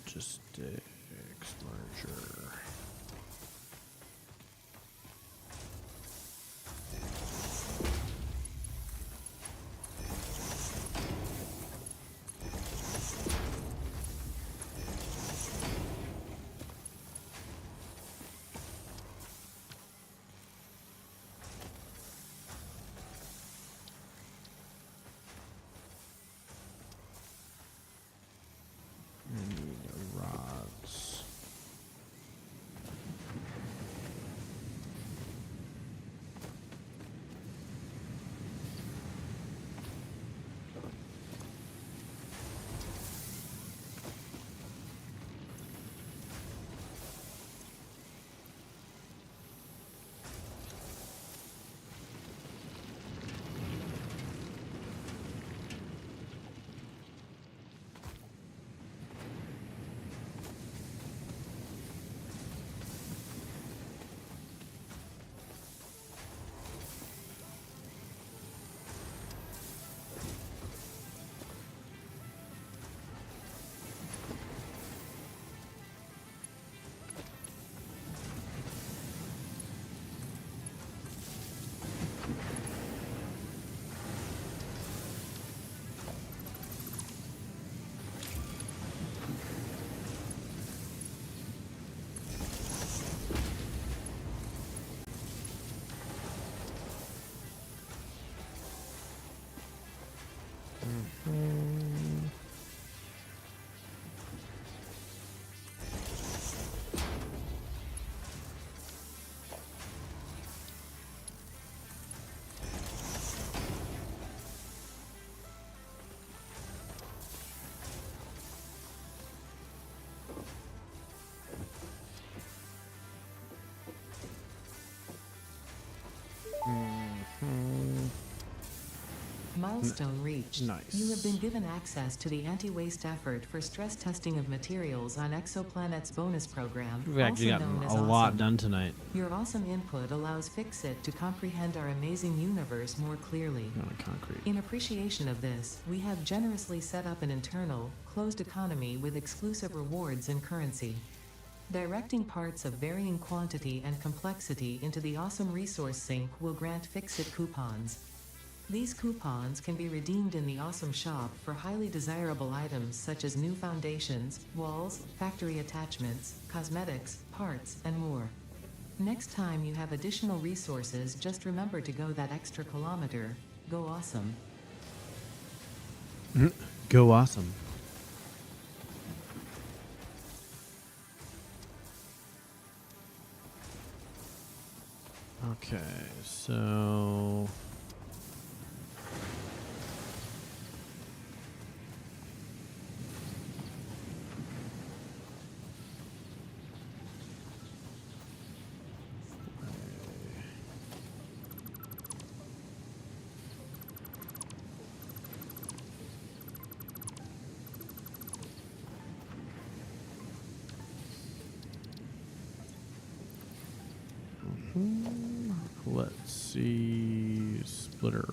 Logistics merger. I need rods. Milestone reached. Nice. You have been given access to the anti-waste effort for stress testing of materials on Exoplanet's bonus program, We've actually also gotten known as a lot Awesome. done tonight. Your awesome input allows Fixit to comprehend our amazing universe more clearly. On concrete. In appreciation of this, we have generously set up an internal, closed economy with exclusive rewards and currency. Directing parts of varying quantity and complexity into the awesome resource sink will grant Fixit coupons. These coupons can be redeemed in the Awesome Shop for highly desirable items such as new foundations, walls, factory attachments, cosmetics, parts, and more. Next time you have additional resources, just remember to go that extra kilometer. Go awesome. Go awesome. Okay, so let's see, splitter.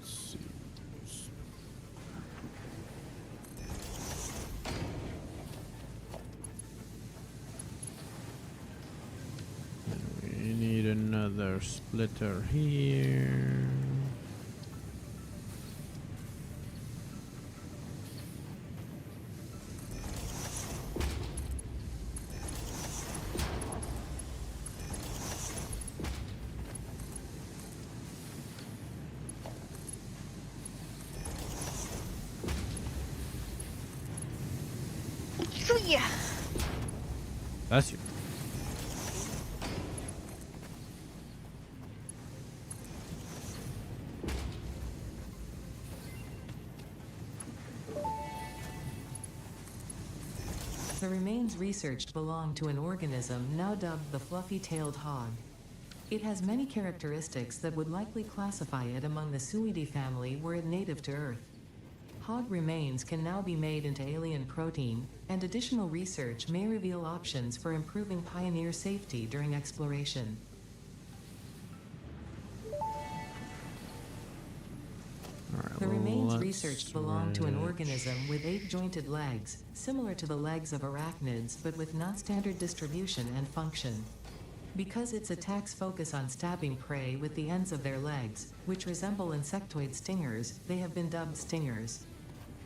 Let's see. We need another splitter here. Yeah. That's you. The remains researched belong to an organism now dubbed the fluffy-tailed hog. It has many characteristics that would likely classify it among the Suidae family were it native to Earth. Hog remains can now be made into alien protein, and additional research may reveal options for improving pioneer safety during exploration. Alright, The well, remains let's researched belong to an switch. organism with 8-jointed legs, similar to the legs of arachnids but with non-standard distribution and function. Because its attacks focus on stabbing prey with the ends of their legs, which resemble insectoid stingers, they have been dubbed stingers.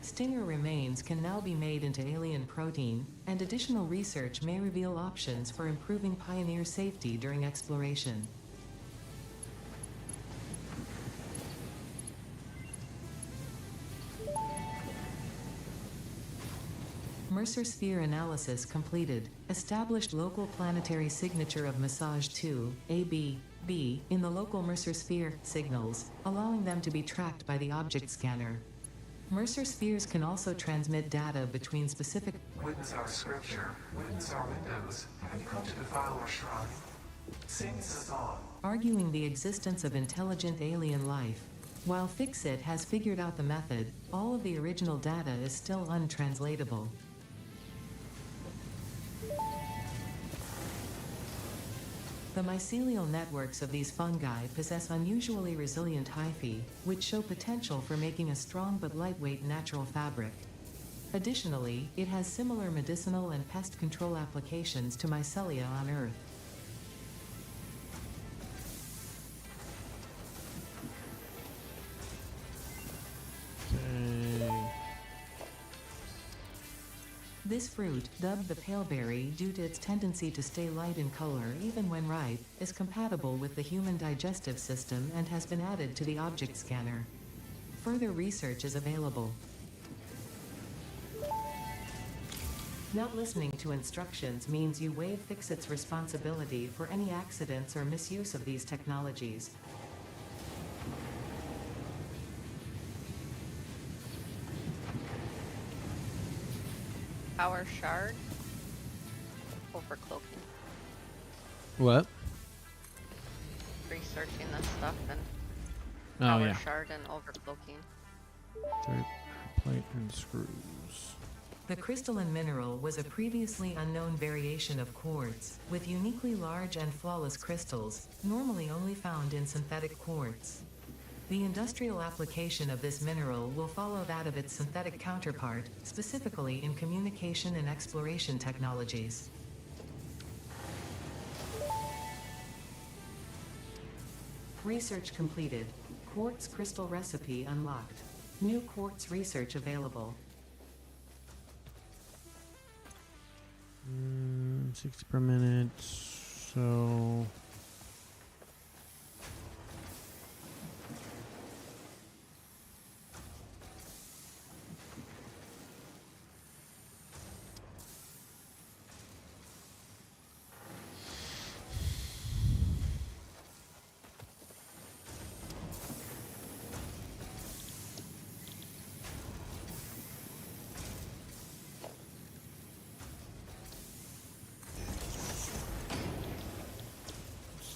Stinger remains can now be made into alien protein, and additional research may reveal options for improving pioneer safety during exploration. Mercer sphere analysis completed. Established local planetary signature of massage 2, AB, B, in the local Mercer sphere signals, allowing them to be tracked by the object scanner. Mercer spheres can also transmit data between specific. Witness our scripture, witness our windows. Have you come to defile our shrine? Sing us on. Arguing the existence of intelligent alien life. While Fixit has figured out the method, all of the original data is still untranslatable. The mycelial networks of these fungi possess unusually resilient hyphae, which show potential for making a strong but lightweight natural fabric. Additionally, it has similar medicinal and pest control applications to mycelia on Earth. Okay. This fruit, dubbed the paleberry due to its tendency to stay light in color even when ripe, is compatible with the human digestive system and has been added to the object scanner. Further research is available. Not listening to instructions means you waive Fixit's responsibility for any accidents or misuse of these technologies. Power shard. Overcloaking. What? Researching this stuff and Oh, power yeah. shard and overcloaking. Third plate and screws. The crystalline mineral was a previously unknown variation of quartz, with uniquely large and flawless crystals, normally only found in synthetic quartz. The industrial application of this mineral will follow that of its synthetic counterpart, specifically in communication and exploration technologies. Research completed. Quartz crystal recipe unlocked. New quartz research available. 60 per minute, so...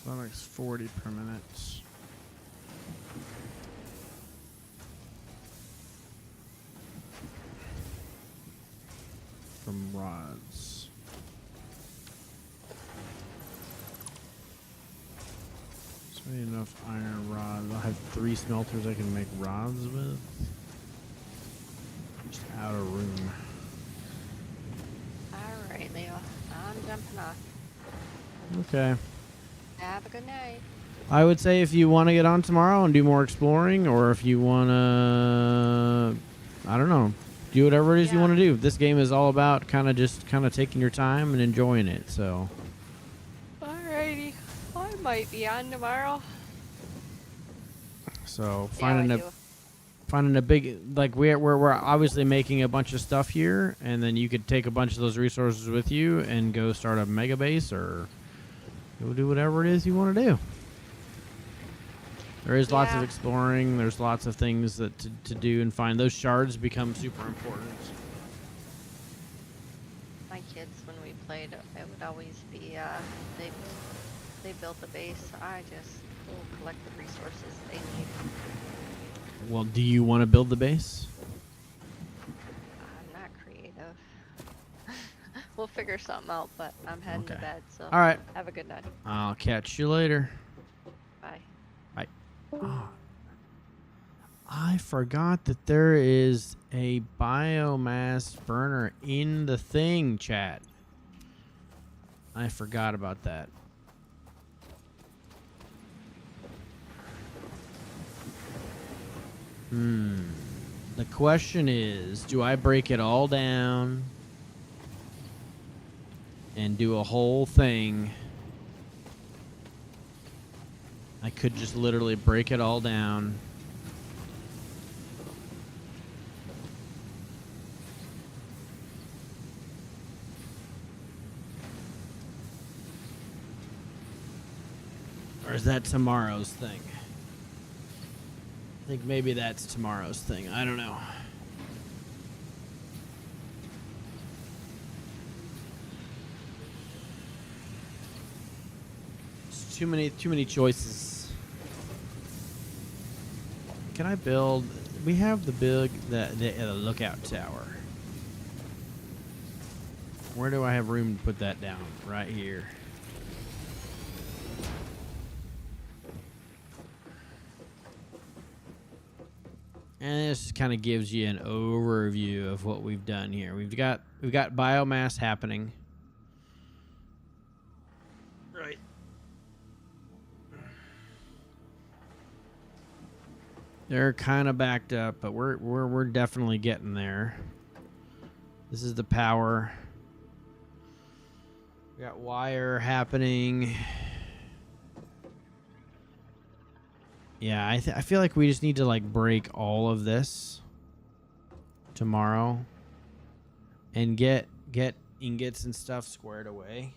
That makes 40 per minute. From rods. So I need enough iron rods. I'll have 3 smelters I can make rods with. Just out of room. Alright, Leo. I'm jumping off. Okay. Have a good night. I would say if you want to get on tomorrow and do more exploring, or if you want to, I don't know, do whatever it is you Yeah. want to do. This game is all about kind of taking your time and enjoying it. So Alrighty. I might be on tomorrow. so See how I do. finding a big, like we're obviously making a bunch of stuff here, and then you could take a bunch of those resources with you and go start a mega base or go do whatever it is you want to do. There is lots of Yeah. exploring. There's lots of things that to do and find. Those shards become super important. My kids, when we played, it would always be, they They built the base. I just will collect the resources they need. Well, do you want to build the base? I'm not creative. We'll figure something out, but I'm heading to Okay. bed, so All right. have a good night. I'll catch you later. Bye. Bye. Oh, I forgot that there is a biomass burner in the thing, chat. I forgot about that. The question is, do I break it all down and do a whole thing? I could just literally break it all down. Or is that tomorrow's thing? I think maybe that's tomorrow's thing. I don't know. It's too many choices. Can I build? We have the lookout tower. Where do I have room to put that down? Right here. And this kind of gives you an overview of what we've done here. We've got biomass happening. Right. They're kind of backed up, but we're definitely getting there. This is the power. We got wire happening. Yeah, I feel like we just need to like break all of this tomorrow and get ingots and stuff squared away.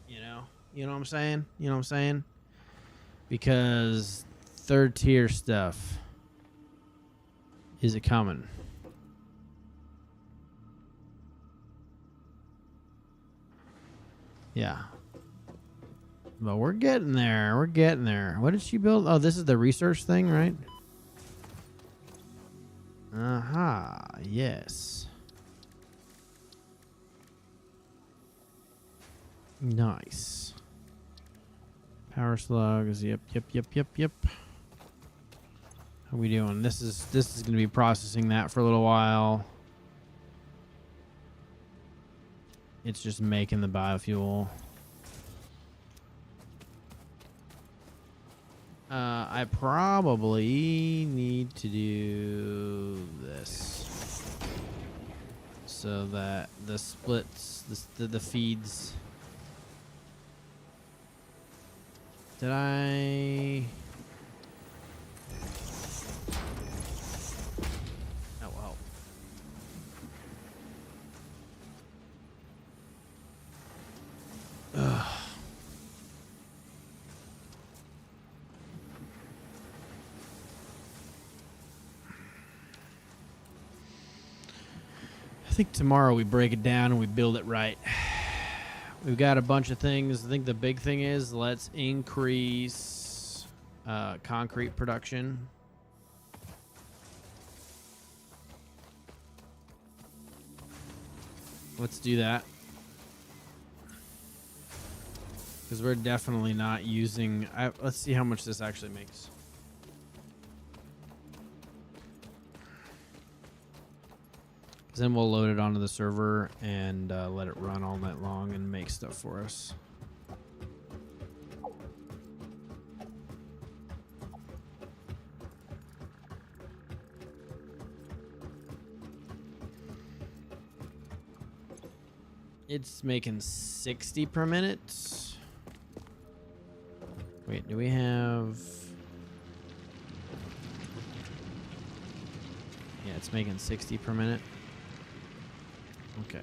You know what I'm saying? You know what I'm saying? Because third tier stuff is it coming? Yeah. But we're getting there. We're getting there. What did she build? Oh, this is the research thing, right? Aha. Yes. Nice. Power slugs. Yep. How we doing? This is going to be processing that for a little while. It's just making the biofuel. I probably need to do this so that the splits, the feeds. Did I? Oh well. Ugh. I think tomorrow we break it down and we build it right. We've got a bunch of things. I think the big thing is let's increase concrete production. Let's do that. Because we're definitely not using... let's see how much this actually makes. Then we'll load it onto the server and let it run all night long and make stuff for us. It's making 60 per minute. Wait, do we have... Yeah, it's making 60 per minute. Okay.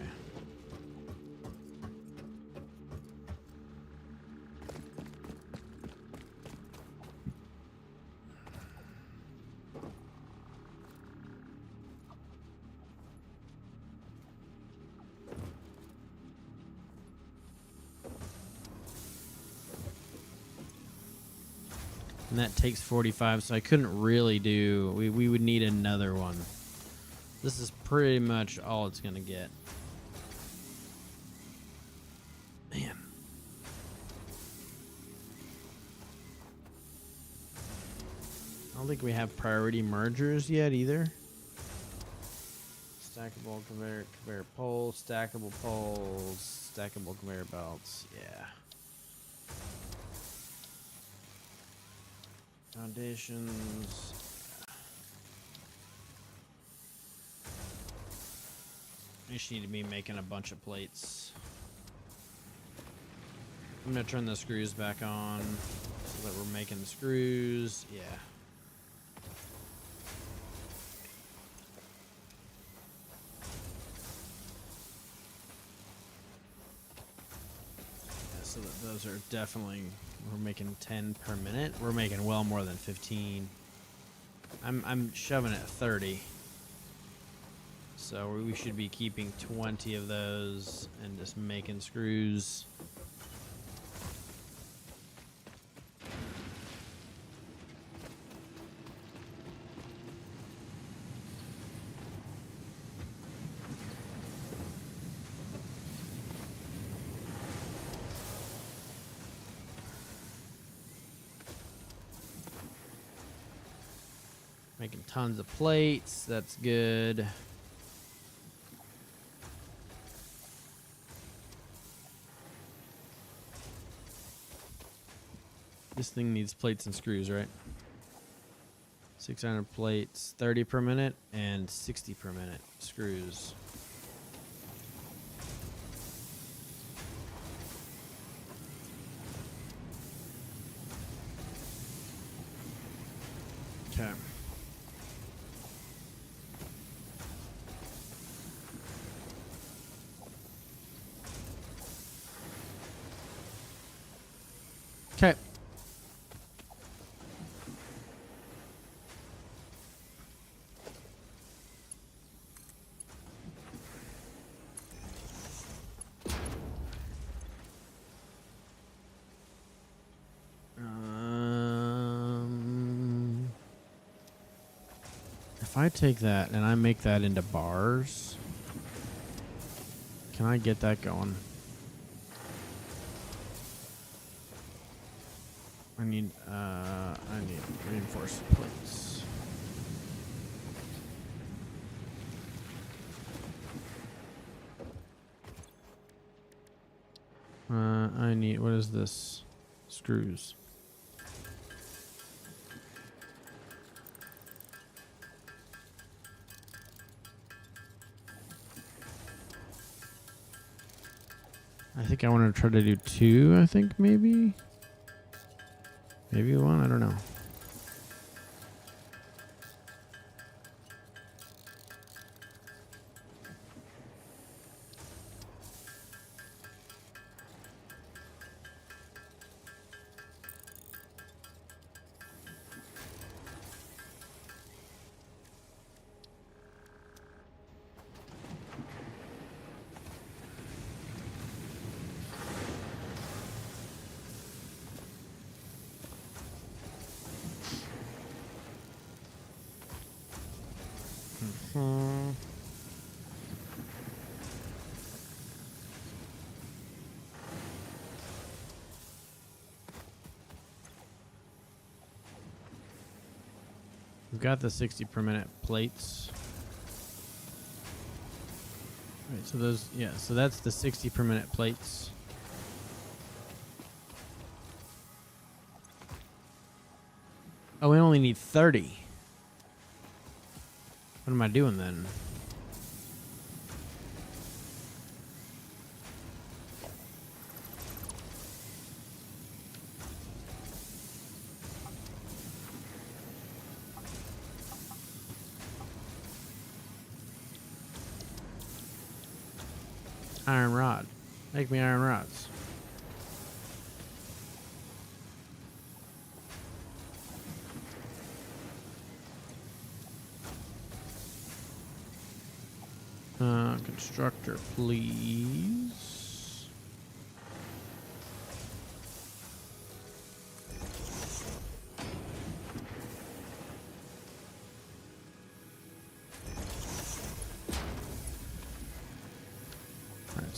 And that takes 45, so I couldn't really do... We would need another one. This is pretty much all it's going to get. Man. I don't think we have priority mergers yet either. Stackable conveyor poles, stackable poles, stackable conveyor belts. Yeah. Foundations. I just need to be making a bunch of plates. I'm gonna turn the screws back on so that we're making the screws. Yeah. So that those are definitely, we're making 10 per minute. We're making well more than 15. I'm shoving at 30. So we should be keeping 20 of those and just making screws. Making tons of plates. That's good. This thing needs plates and screws, right? 600 plates, 30 per minute, and 60 per minute screws. Okay. Okay. If I take that and I make that into bars, can I get that going? I need reinforced plates. I need, what is this? Screws. I think I want to try to do 2, I think maybe. Maybe 1, I don't know. We've got the 60 per minute plates. Right, so those, yeah, so that's the 60 per minute plates. Oh, we only need 30. What am I doing then? Iron rod. Make me iron rods. Constructor, please.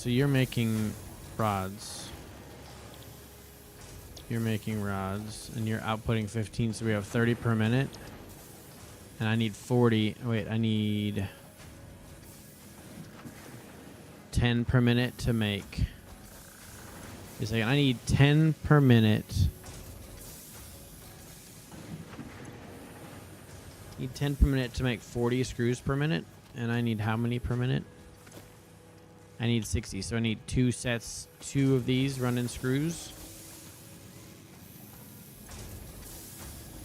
so you're making rods. You're making rods, and you're outputting 15, so we have 30 per minute. And I need 40. Wait, I need 10 per minute to make. Wait a second. I need 10 per minute. Need 10 per minute to make 40 screws per minute. And I need how many per minute? I need 60. So I need 2 sets, 2 of these run-in screws.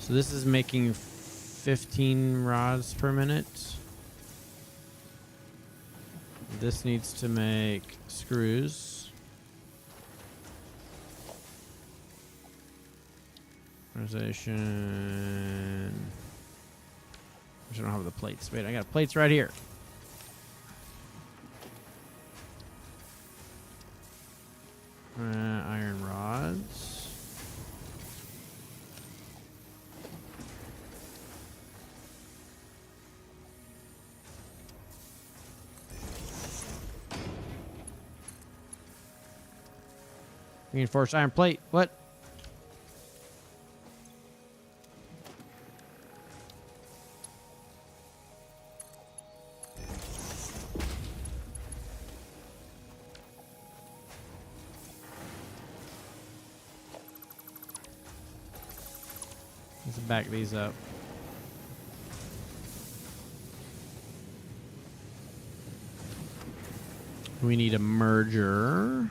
So this is making 15 rods per minute. This needs to make screws. Organization. I don't have the plates. Wait, I got plates right here. Iron rods. Reinforced iron plate. What? Let's back these up. We need a merger.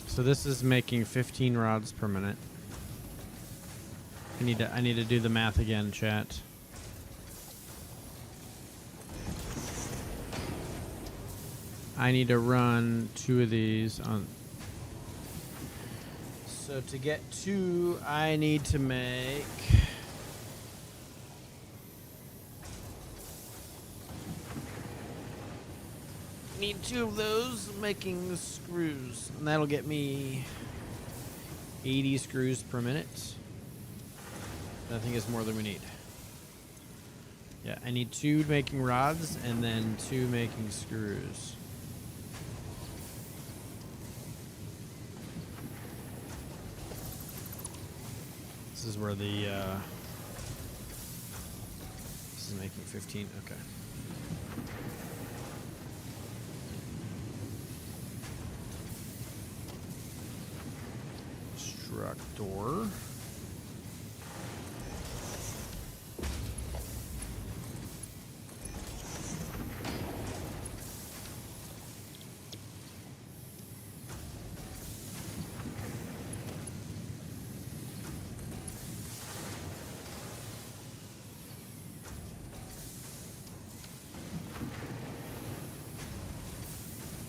So this is making 15 rods per minute. I need to do the math again, chat. I need to run 2 of these on. So to get 2, I need to make. Need 2 of those making the screws, and that'll get me 80 screws per minute. I think it's more than we need. Yeah, I need 2 making rods and then 2 making screws. This is where the this is making 15. Okay. Door.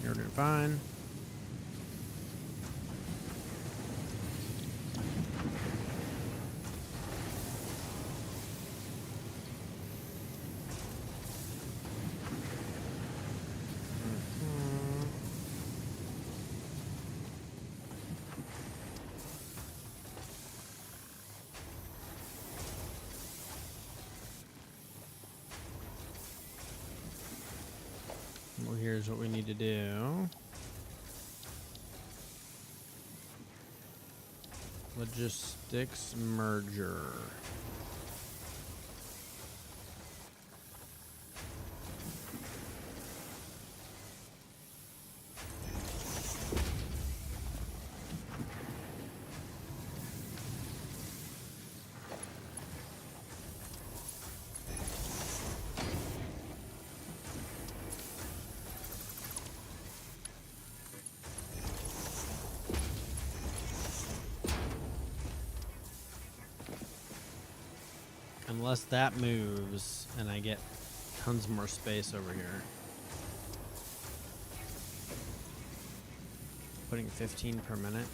You're doing fine. Well, here's what we need to do. Logistics merger. Unless that moves and I get tons more space over here. Putting 15 per minute.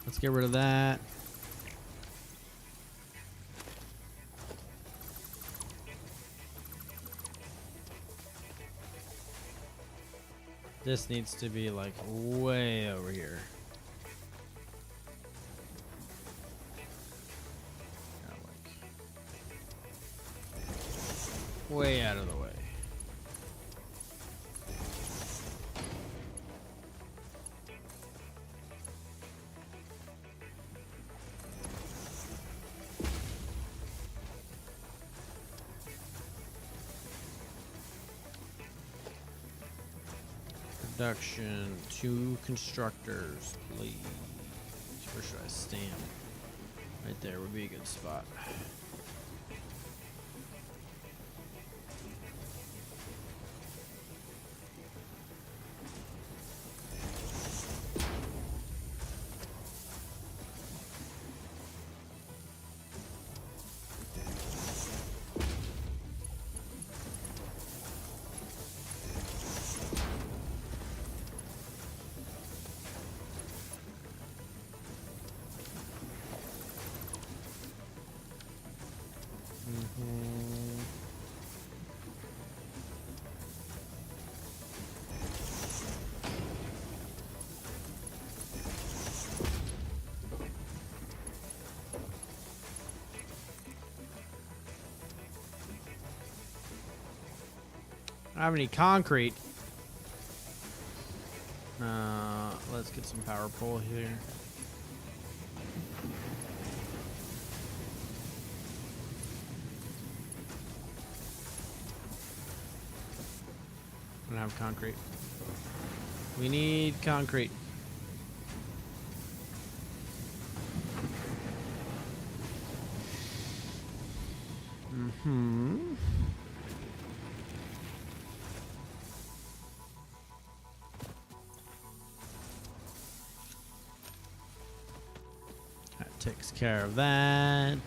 Let's get rid of that. This needs to be like way over here. Yeah, like way out of the way. Production, 2 constructors, please. Where should I stand? Right there would be a good spot. I don't have any concrete. Let's get some power pole here. I don't have concrete. We need concrete. That takes care of that.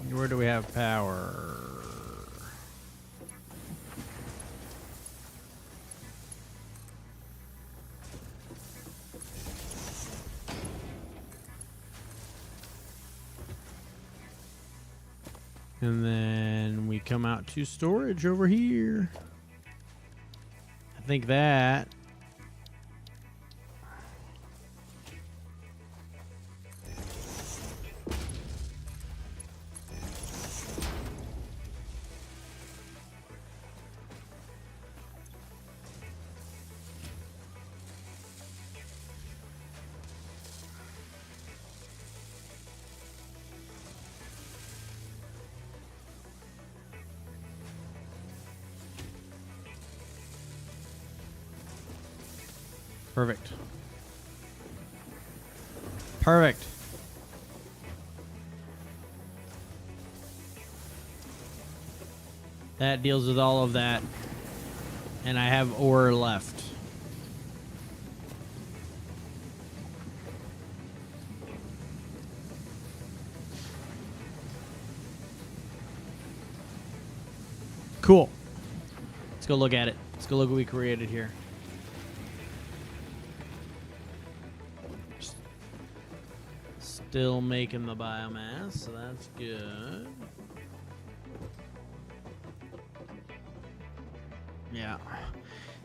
Where do we have power? And then we come out to storage over here. I think that Perfect. Perfect. That deals with all of that. And I have ore left. Cool. Let's go look at it. Let's go look what we created here. Still making the biomass, so that's good. Yeah.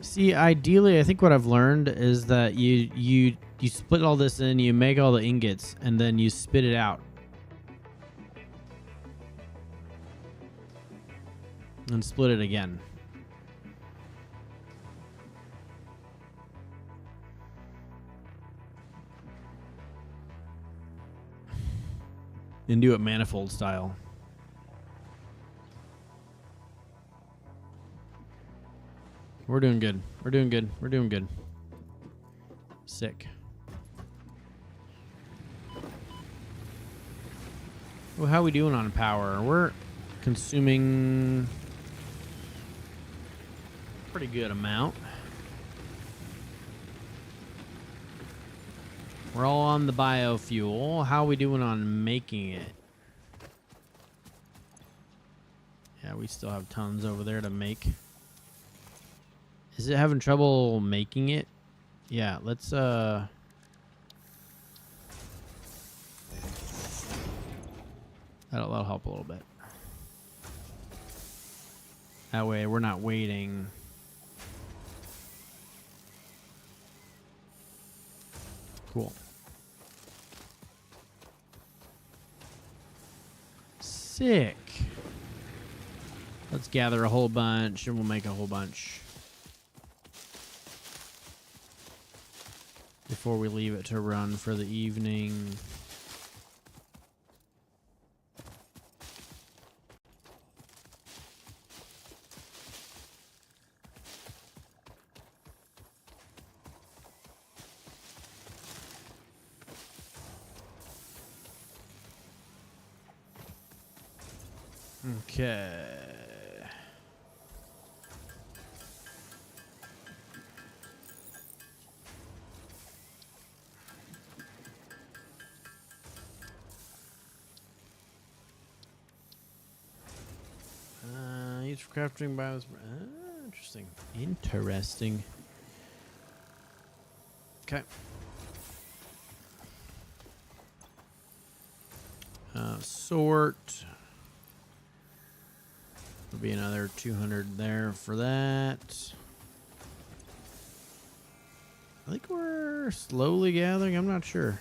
See, ideally, I think what I've learned is that you split all this in, you make all the ingots, and then you spit it out. And split it again. And do it manifold style. We're doing good. We're doing good. We're doing good. Sick. Well, how are we doing on power? We're consuming a pretty good amount. We're all on the biofuel. How are we doing on making it? Yeah, we still have tons over there to make. Is it having trouble making it? Yeah, let's that'll help a little bit. That way we're not waiting. Cool. Sick. Let's gather a whole bunch and we'll make a whole bunch before we leave it to run for the evening. Okay. Used for crafting bios. Interesting. Interesting. Okay. Sort. There'll be another 200 there for that. I think we're slowly gathering. I'm not sure.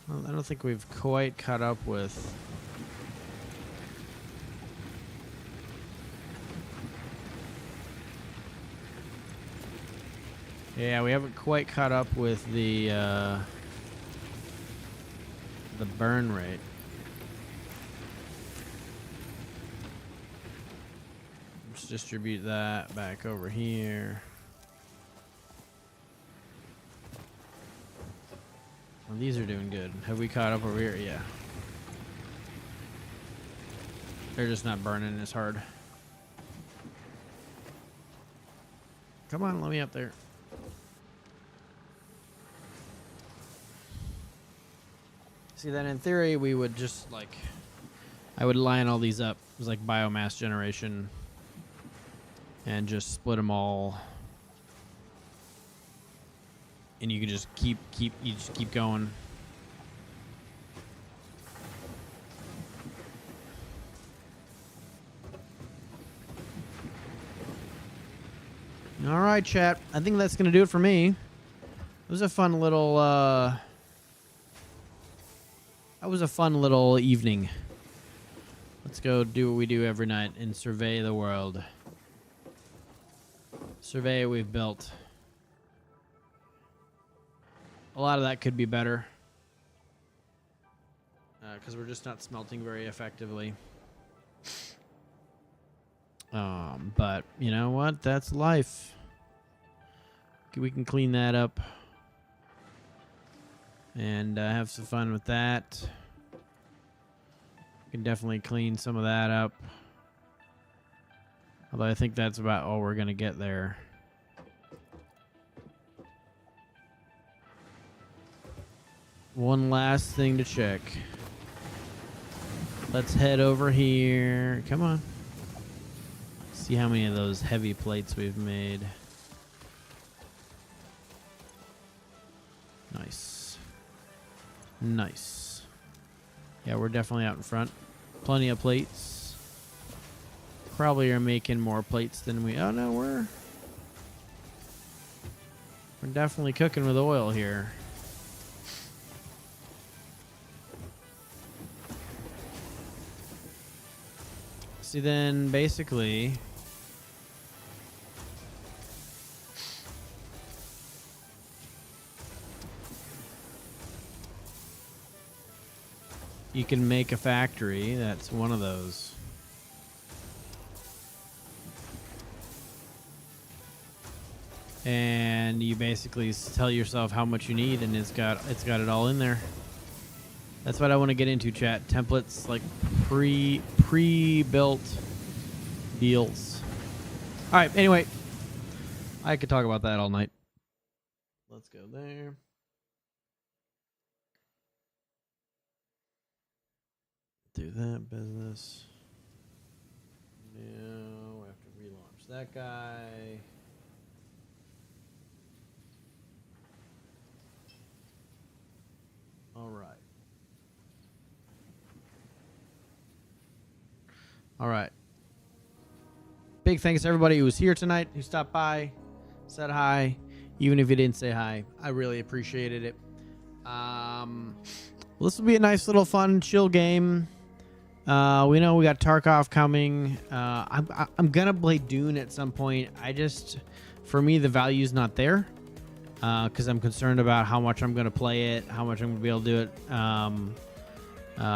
Well, I don't think we've quite caught up with. Yeah, we haven't quite caught up with the burn rate. Let's distribute that back over here. Well, these are doing good. Have we caught up over here? Yeah. They're just not burning as hard. Come on, let me up there. See, then in theory, we would just, like, I would line all these up. It was like biomass generation. And just split them all. And you can just keep going. All right, chat. I think that's going to do it for me. It was a fun little, that was a fun little evening. Let's go do what we do every night and survey the world. Survey what we've built. A lot of that could be better. Because we're just not smelting very effectively. But you know what? That's life. We can clean that up and have some fun with that. We can definitely clean some of that up. Although I think that's about all we're going to get there. One last thing to check. Let's head over here. Come on. See how many of those heavy plates we've made. Nice. Nice. Yeah, we're definitely out in front. Plenty of plates. Probably are making more plates than we... Oh, no, we're definitely cooking with oil here. See, then basically... you can make a factory. That's one of those. And you basically tell yourself how much you need, and it's got it all in there. That's what I want to get into, chat. Templates, like pre-built deals. All right. Anyway, I could talk about that all night. Let's go there. Do that business. Now we have to relaunch that guy. All right. All right. Big thanks to everybody who was here tonight, who stopped by, said hi, even if you didn't say hi. I really appreciated it. This will be a nice little fun, chill game. We know we got Tarkov coming. I'm gonna play Dune at some point. For me, the value's not there because I'm concerned about how much I'm gonna play it, how much I'm gonna be able to do it.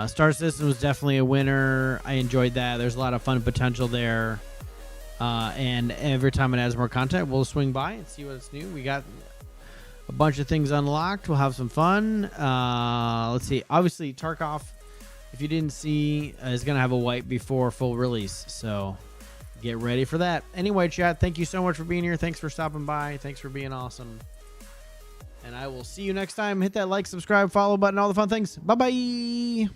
Star Citizen was definitely a winner. I enjoyed that. There's a lot of fun potential there. And every time it adds more content, we'll swing by and see what's new. We got a bunch of things unlocked. We'll have some fun. Let's see. Obviously, Tarkov, if you didn't see, is going to have a wipe before full release. So get ready for that. Anyway, chat, thank you so much for being here. Thanks for stopping by. Thanks for being awesome. And I will see you next time. Hit that like, subscribe, follow button, all the fun things. Bye-bye.